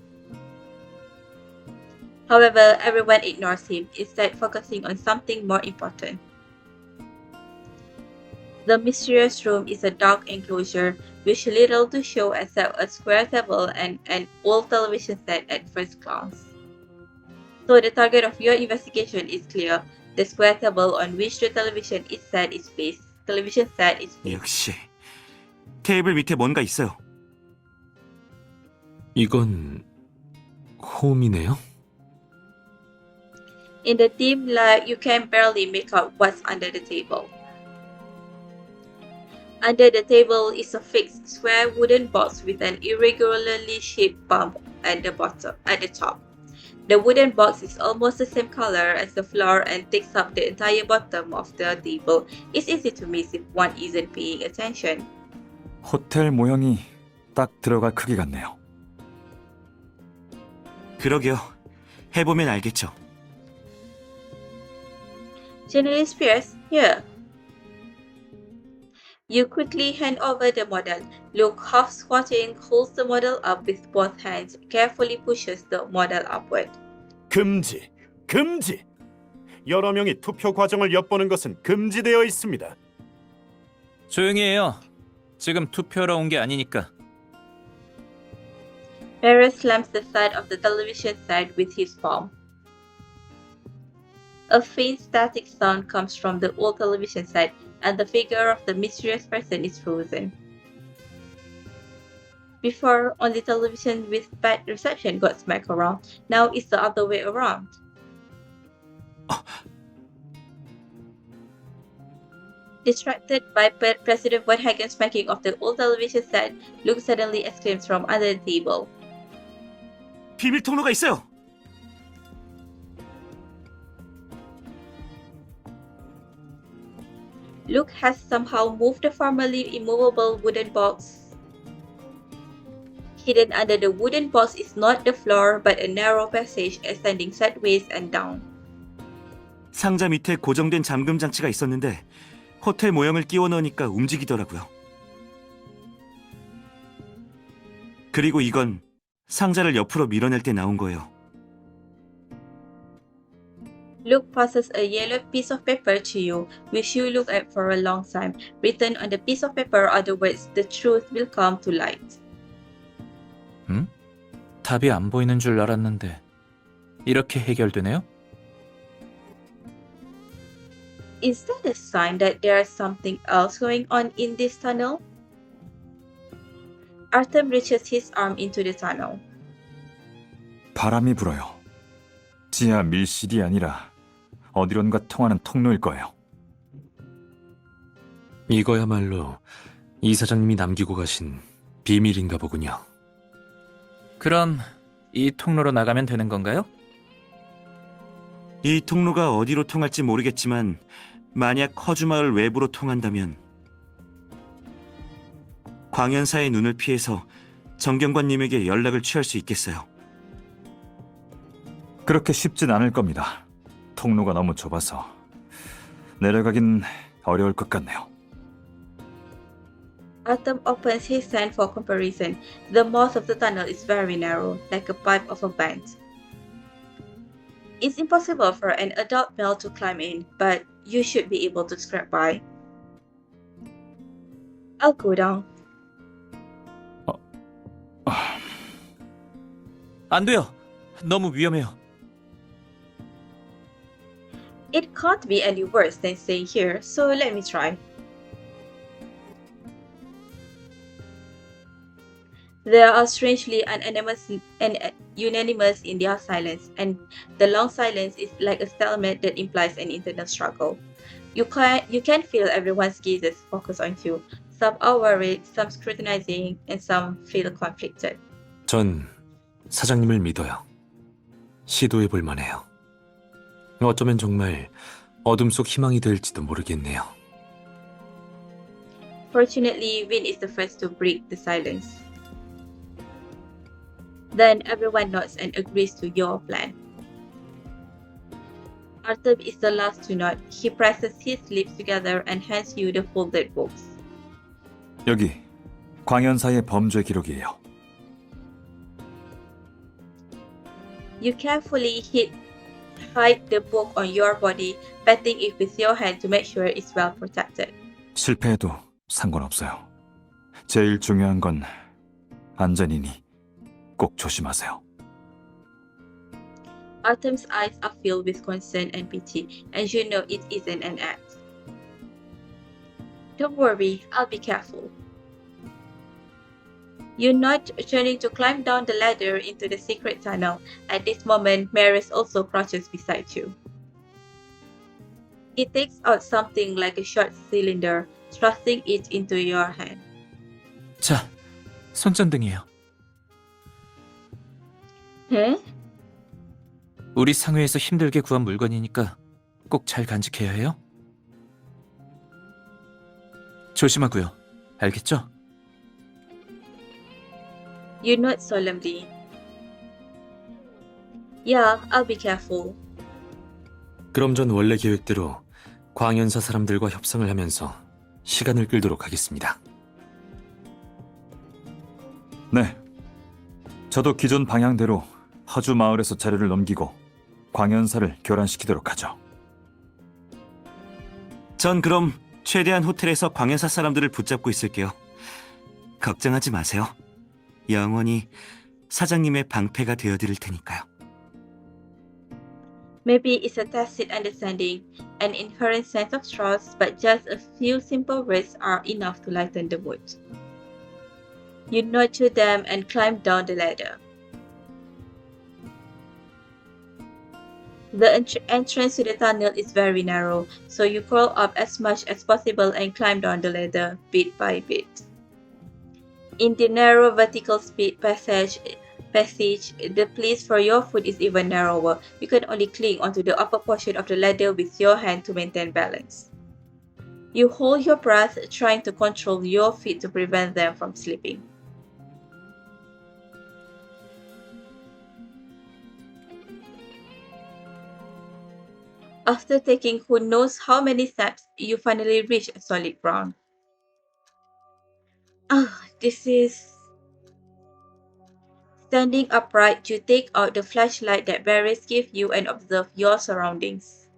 However, everyone ignores him, instead focusing on something more important. The mysterious room is a dark enclosure with little to show except a square table and an old television set at first glance. So the target of your investigation is clear. The square table on which the television set is placed. 역시 테이블 밑에 뭔가 있어요. 이건 홈이네요? In the dim light, you can barely make out what's under the table. Under the table is a fixed square wooden box with an irregularly shaped bump at the top. The wooden box is almost the same color as the floor and takes up the entire bottom of the table. It's easy to miss if one isn't paying attention. 호텔 모형이 딱 들어갈 크기 같네요. 그러게요. 해보면 알겠죠. Generally Spears, here. You quickly hand over the model. Luke, half squatting, holds the model up with both hands, carefully pushes the model upward. 금지, 금지. 여러 명이 투표 과정을 엿보는 것은 금지되어 있습니다. 조용히 해요. 지금 투표하러 온 게 아니니까. Mara slams the side of the television set with his palm. A faint static sound comes from the old television set, and the figure of the mysterious person is frozen. Before, only television with bad reception got smacked around. Now it's the other way around. Distracted by President Von Hagen's smacking of the old television set, Luke suddenly exclaims from under the table. 비밀 통로가 있어요. Luke has somehow moved the formerly immovable wooden box. Hidden under the wooden box is not the floor but a narrow passage extending sideways and down. 상자 밑에 고정된 잠금 장치가 있었는데 호텔 모형을 끼워 넣으니까 움직이더라고요. 그리고 이건 상자를 옆으로 밀어낼 때 나온 거예요. Luke passes a yellow piece of paper to you, which you look at for a long time. Written on the piece of paper are the words, "The truth will come to light." 답이 안 보이는 줄 알았는데 이렇게 해결되네요? Is that a sign that there is something else going on in this tunnel? Artem reaches his arm into the tunnel. 바람이 불어요. 지하 밀실이 아니라 어디론가 통하는 통로일 거예요. 이거야말로 이사장님이 남기고 가신 비밀인가 보군요. 그럼 이 통로로 나가면 되는 건가요? 이 통로가 어디로 통할지 모르겠지만 만약 허주마을 외부로 통한다면 광연사의 눈을 피해서 정경관님에게 연락을 취할 수 있겠어요. 그렇게 쉽진 않을 겁니다. 통로가 너무 좁아서 내려가긴 어려울 것 같네요. Artem opens his hand for comparison. The mouth of the tunnel is very narrow, like a pipe of a bank. It's impossible for an adult male to climb in, but you should be able to scrape by. I'll go down. 안 돼요. 너무 위험해요. It can't be any worse than staying here, so let me try. They are strangely unanimous in their silence, and the long silence is like a stalemate that implies an internal struggle. You can feel everyone's gazes focus on you. Some are worried, some scrutinizing, and some feel conflicted. 전 사장님을 믿어요. 시도해 볼 만해요. 어쩌면 정말 어둠 속 희망이 될지도 모르겠네요. Fortunately, Win is the first to break the silence. Then everyone nods and agrees to your plan. Artem is the last to nod. He presses his lips together and hands you the folded books. 여기 광연사의 범죄 기록이에요. You carefully hide the book on your body, patting it with your hand to make sure it's well protected. 실패해도 상관없어요. 제일 중요한 건 안전이니 꼭 조심하세요. Artem's eyes are filled with concern and pity, and you know it isn't an act. Don't worry, I'll be careful. You nod, turning to climb down the ladder into the secret tunnel. At this moment, Maris also crouches beside you. He takes out something like a short cylinder, thrusting it into your hand. 자, 손전등이에요. Huh? 우리 상회에서 힘들게 구한 물건이니까 꼭 잘 간직해야 해요. 조심하고요. 알겠죠? You nod solemnly. Yeah, I'll be careful. 그럼 전 원래 계획대로 광연사 사람들과 협상을 하면서 시간을 끌도록 하겠습니다. 네. 저도 기존 방향대로 허주 마을에서 자료를 넘기고 광연사를 교란시키도록 하죠. 전 그럼 최대한 호텔에서 광연사 사람들을 붙잡고 있을게요. 걱정하지 마세요. 영원히 사장님의 방패가 되어드릴 테니까요. Maybe it's a tacit understanding, an inherent sense of trust, but just a few simple words are enough to lighten the mood. You nod to them and climb down the ladder. The entrance to the tunnel is very narrow, so you crawl up as much as possible and climb down the ladder bit by bit. In the narrow vertical speed passage, the place for your foot is even narrower. You can only cling onto the upper portion of the ladder with your hand to maintain balance. You hold your breath, trying to control your feet to prevent them from slipping. After taking who knows how many steps, you finally reach solid ground. This is... Standing upright, you take out the flashlight that Varys gave you and observe your surroundings.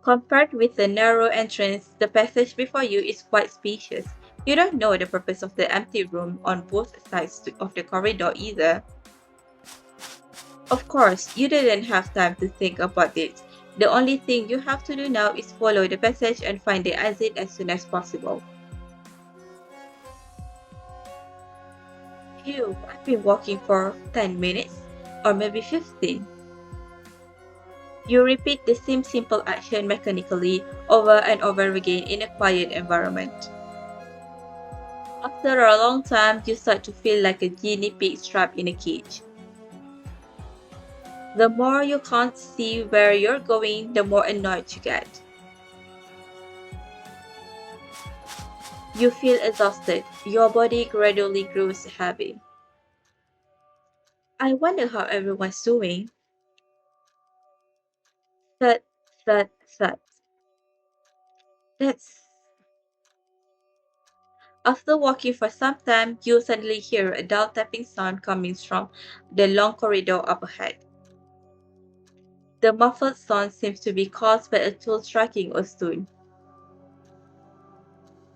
Compared with the narrow entrance, the passage before you is quite spacious. You don't know the purpose of the empty room on both sides of the corridor either. Of course, you didn't have time to think about it. The only thing you have to do now is follow the passage and find the exit as soon as possible. Phew, I've been walking for 10 minutes, or maybe 15. You repeat the same simple action mechanically over and over again in a quiet environment. After a long time, you start to feel like a guinea pig trapped in a cage. The more you can't see where you're going, the more annoyed you get. You feel exhausted. Your body gradually grows heavy. I wonder how everyone's doing. Thud, thud, thud. That's... After walking for some time, you suddenly hear a dull tapping sound coming from the long corridor up ahead. The muffled sound seems to be caused by a tool striking a stone.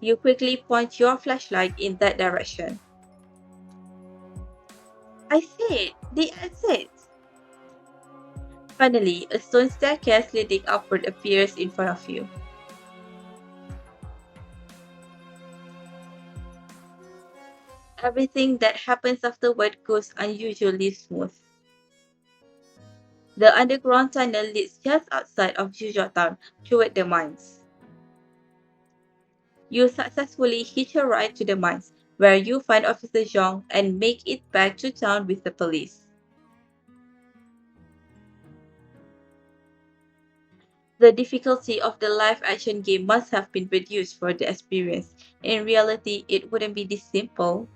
You quickly point your flashlight in that direction. I said, the exit! Finally, a stone staircase leading upward appears in front of you. Everything that happens afterward goes unusually smooth. The underground tunnel leads just outside of Juzhou town toward the mines. You successfully hitch a ride to the mines, where you find Officer Zhong and make it back to town with the police. The difficulty of the live-action game must have been reduced for the experience. In reality, it wouldn't be this simple.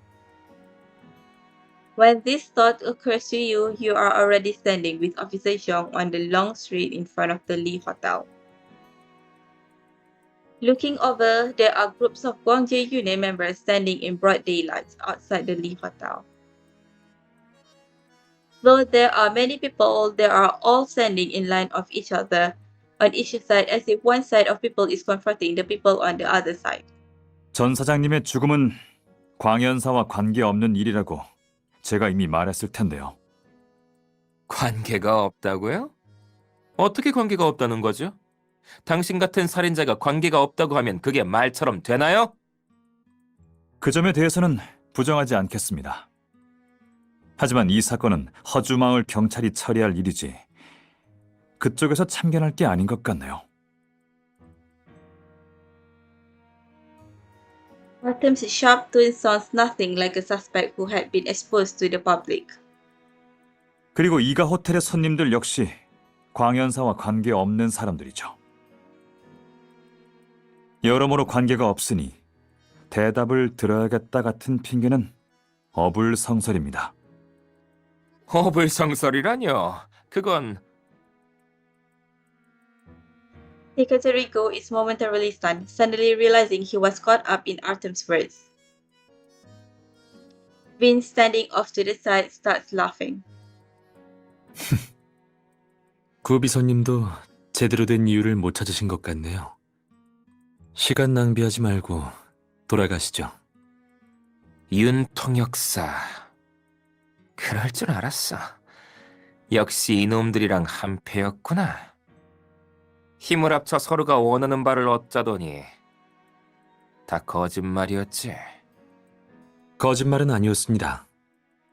When this thought occurs to you, you are already standing with Officer Zhong on the long street in front of the Lee Hotel. Looking over, there are groups of Guangzhou Union members standing in broad daylight outside the Lee Hotel. Though there are many people, they are all standing in line of each other on each side as if one side of people is confronting the people on the other side. 전 사장님의 죽음은 광연사와 관계없는 일이라고 제가 이미 말했을 텐데요. 관계가 없다고요? 어떻게 관계가 없다는 거죠? 당신 같은 살인자가 관계가 없다고 하면 그게 말처럼 되나요? 그 점에 대해서는 부정하지 않겠습니다. 하지만 이 사건은 허주마을 경찰이 처리할 일이지 그쪽에서 참견할 게 아닌 것 같네요. Artem's sharp tone sounds nothing like a suspect who had been exposed to the public. 그리고 이가 호텔의 손님들 역시 광연사와 관계없는 사람들이죠. 여러모로 관계가 없으니 대답을 들어야겠다 같은 핑계는 어불성설입니다. 어불성설이라뇨. 그건... Secretary Go is momentarily stunned, suddenly realizing he was caught up in Artem's words. Vince, standing off to the side, starts laughing. 구비서님도 제대로 된 이유를 못 찾으신 것 같네요. 시간 낭비하지 말고 돌아가시죠. 윤통역사. 그럴 줄 알았어. 역시 이놈들이랑 한패였구나. 힘을 합쳐 서로가 원하는 바를 얻자더니 다 거짓말이었지. 거짓말은 아니었습니다.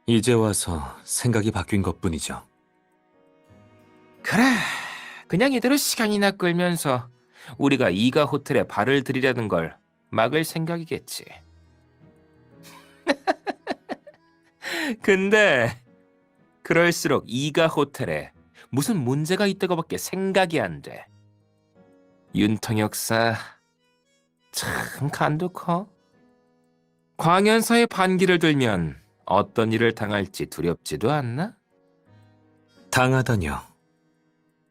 이제 와서 생각이 바뀐 것뿐이죠. 그래, 그냥 이대로 시간이나 끌면서 우리가 이가 호텔에 발을 들이려는 걸 막을 생각이겠지. 근데 그럴수록 이가 호텔에 무슨 문제가 있다고밖에 생각이 안 돼. 윤통 역사 참 간도 커. 광연사의 반기를 들면 어떤 일을 당할지 두렵지도 않나? 당하다뇨.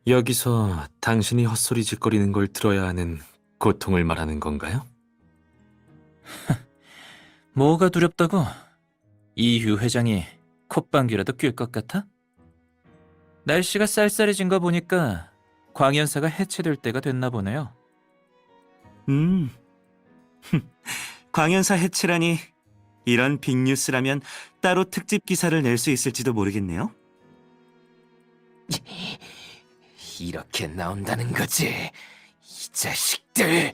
여기서 당신이 헛소리 짓거리는 걸 들어야 하는 고통을 말하는 건가요? 뭐가 두렵다고? 이 유 회장이 콧방귀라도 낄 것 같아? 날씨가 쌀쌀해진 거 보니까 광연사가 해체될 때가 됐나 보네요. 음, 광연사 해체라니 이런 빅뉴스라면 따로 특집 기사를 낼 수 있을지도 모르겠네요. 이렇게 나온다는 거지, 이 자식들.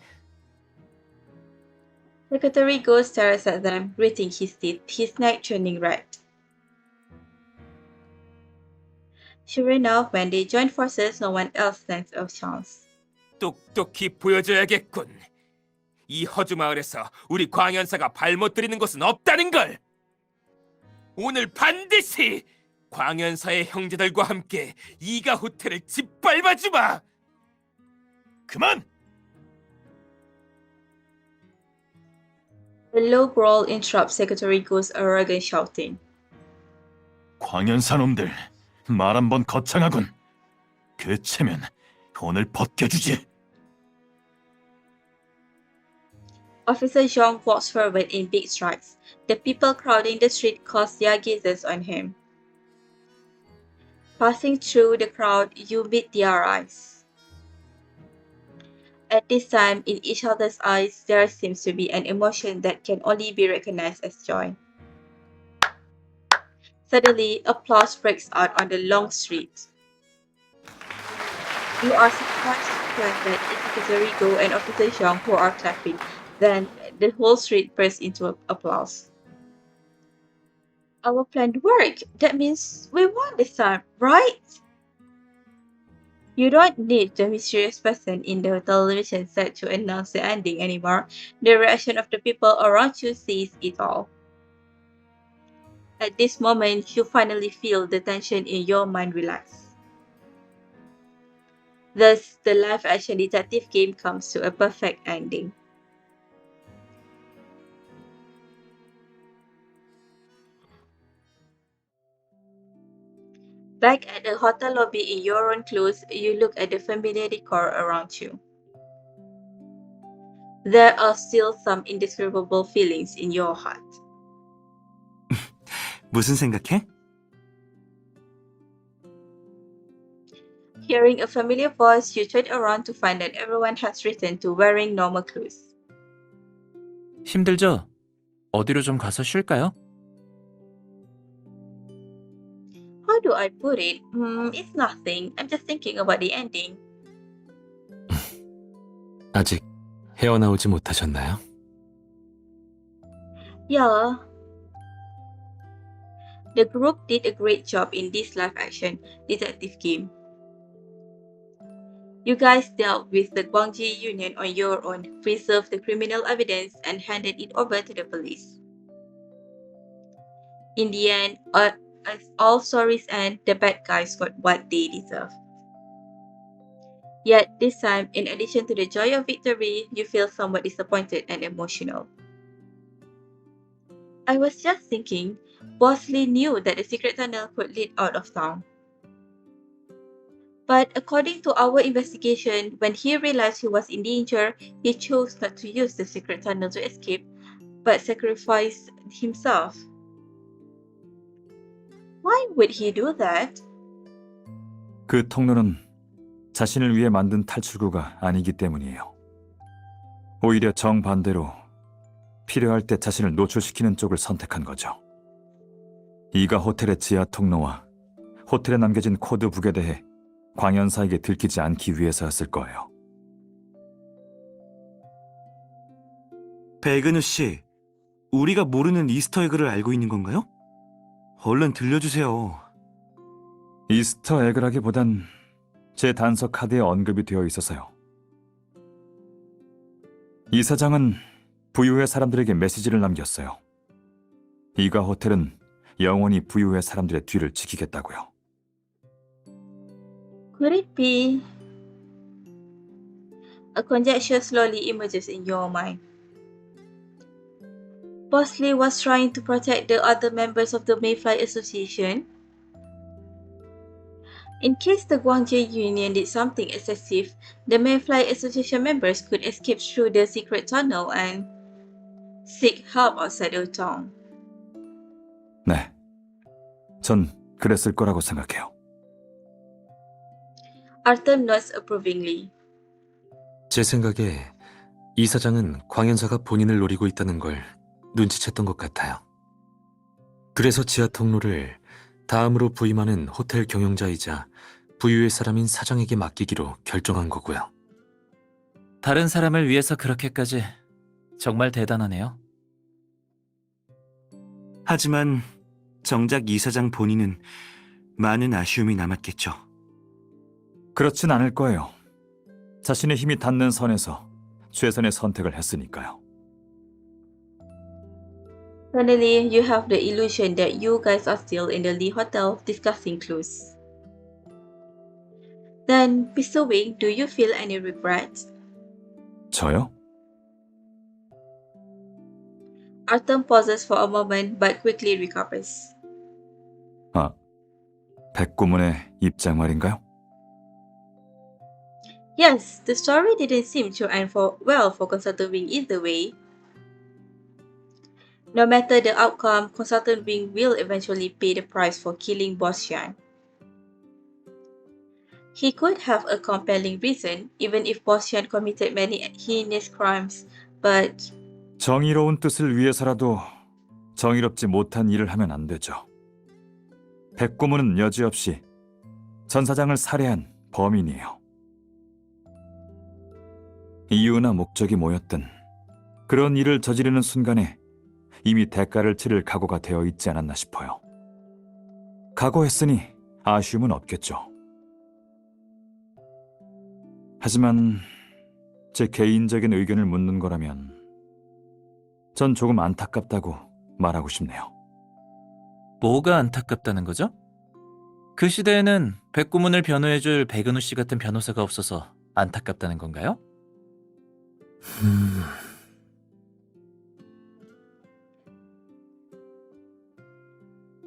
Secretary Go stares at them, gritting his teeth, his neck turning red. Sure enough, when they join forces, no one else stands a chance. 똑똑히 보여줘야겠군. 이 허주 마을에서 우리 광연사가 발못 들이는 곳은 없다는 걸. 오늘 반드시 광연사의 형제들과 함께 이가 호텔을 짓밟아 주마. 그만. A low growl interrupts Secretary Go's arrogant shouting. 광연사 놈들 말 한번 거창하군. 그 체면 오늘 벗겨주지. Officer Zhang walks forward in big strides. The people crowding the street cast their gazes on him. Passing through the crowd, you meet their eyes. At this time, in each other's eyes, there seems to be an emotion that can only be recognized as joy. Suddenly, applause breaks out on the long street. You are surprised to find that it's Secretary Go and Officer Zhang who are clapping. Then, the whole street bursts into applause. Our plan worked. That means we won this time, right? You don't need the mysterious person in the television set to announce the ending anymore. The reaction of the people around you sees it all. At this moment, you finally feel the tension in your mind relax. Thus, the live-action detective game comes to a perfect ending. Back at the hotel lobby in your own clothes, you look at the familiar decor around you. There are still some indescribable feelings in your heart. 무슨 생각해? Hearing a familiar voice, you turn around to find that everyone has returned to wearing normal clothes. 힘들죠? 어디로 좀 가서 쉴까요? How do I put it? It's nothing. I'm just thinking about the ending. 아직 헤어나오지 못하셨나요? Yeah. The group did a great job in this live-action detective game. You guys dealt with the Guangji Union on your own, preserved the criminal evidence, and handed it over to the police. In the end, as all stories end, the bad guys got what they deserve. Yet this time, in addition to the joy of victory, you feel somewhat disappointed and emotional. I was just thinking, Bosley knew that the secret tunnel could lead out of town. But according to our investigation, when he realized he was in danger, he chose not to use the secret tunnel to escape, but sacrificed himself. Why would he do that? 그 통로는 자신을 위해 만든 탈출구가 아니기 때문이에요. 오히려 정반대로 필요할 때 자신을 노출시키는 쪽을 선택한 거죠. 이가 호텔의 지하 통로와 호텔에 남겨진 코드북에 대해 광연사에게 들키지 않기 위해서였을 거예요. 백은우 씨, 우리가 모르는 이스터 에그를 알고 있는 건가요? 얼른 들려주세요. 이스터 에그라기보단 제 단서 카드에 언급이 되어 있어서요. 이사장은 부유의 사람들에게 메시지를 남겼어요. 이가 호텔은 영원히 부유의 사람들의 뒤를 지키겠다고요. Could it be? A conjecture slowly emerges in your mind. Bosley was trying to protect the other members of the Mayfly Association. In case the Guangzhou Union did something excessive, the Mayfly Association members could escape through the secret tunnel and seek help outside the town. 네, 전 그랬을 거라고 생각해요. Arthur nods approvingly. 제 생각에 이사장은 광연사가 본인을 노리고 있다는 걸 눈치챘던 것 같아요. 그래서 지하 통로를 다음으로 부임하는 호텔 경영자이자 부유의 사람인 사장에게 맡기기로 결정한 거고요. 다른 사람을 위해서 그렇게까지 정말 대단하네요. 하지만 정작 이사장 본인은 많은 아쉬움이 남았겠죠. 그렇진 않을 거예요. 자신의 힘이 닿는 선에서 최선의 선택을 했으니까요. Suddenly, you have the illusion that you guys are still in the Lee Hotel discussing clues. Then, Mr. Wing, do you feel any regret? 저요? Arthur pauses for a moment but quickly recovers. 백고문의 입장 말인가요? Yes, the story didn't seem to end well for Consultant Wing either way. No matter the outcome, Consultant Wing will eventually pay the price for killing Boss Xian. He could have a compelling reason, even if Boss Xian committed many heinous crimes, but 정의로운 뜻을 위해서라도 정의롭지 못한 일을 하면 안 되죠. 백고문은 여지없이 전 사장을 살해한 범인이에요. 이유나 목적이 뭐였든 그런 일을 저지르는 순간에 이미 대가를 치를 각오가 되어 있지 않았나 싶어요. 각오했으니 아쉬움은 없겠죠. 하지만 제 개인적인 의견을 묻는 거라면 전 조금 안타깝다고 말하고 싶네요. 뭐가 안타깝다는 거죠? 그 시대에는 백고문을 변호해줄 백은우 씨 같은 변호사가 없어서 안타깝다는 건가요?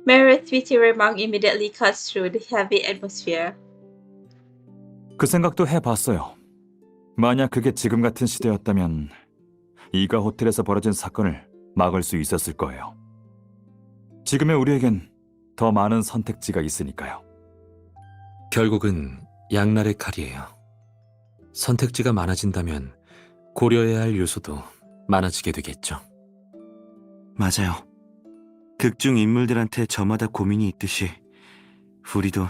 Meredith's witty remark immediately cuts through the heavy atmosphere. 그 생각도 해봤어요. 만약 그게 지금 같은 시대였다면 이가 호텔에서 벌어진 사건을 막을 수 있었을 거예요. 지금의 우리에겐 더 많은 선택지가 있으니까요. 결국은 양날의 칼이에요. 선택지가 많아진다면 고려해야 할 요소도 많아지게 되겠죠. 맞아요. 극중 인물들한테 저마다 고민이 있듯이 우리도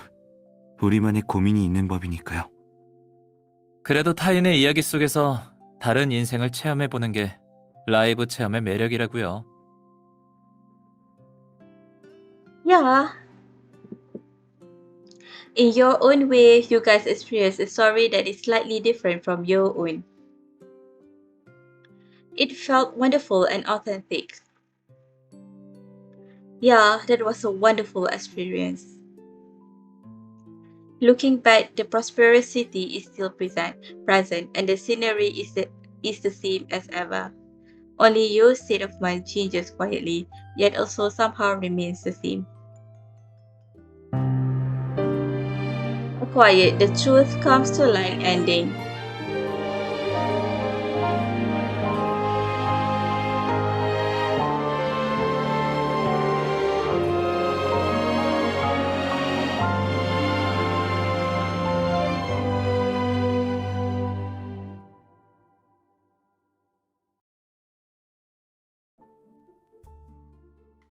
우리만의 고민이 있는 법이니까요. 그래도 타인의 이야기 속에서 다른 인생을 체험해보는 게 라이브 체험의 매력이라고요. Yeah. In your own way, you guys experience a story that is slightly different from your own. It felt wonderful and authentic. Yeah, that was a wonderful experience. Looking back, the prosperous city is still present, and the scenery is the same as ever. Only your state of mind changes quietly, yet also somehow remains the same. Quiet, the truth comes to light ending.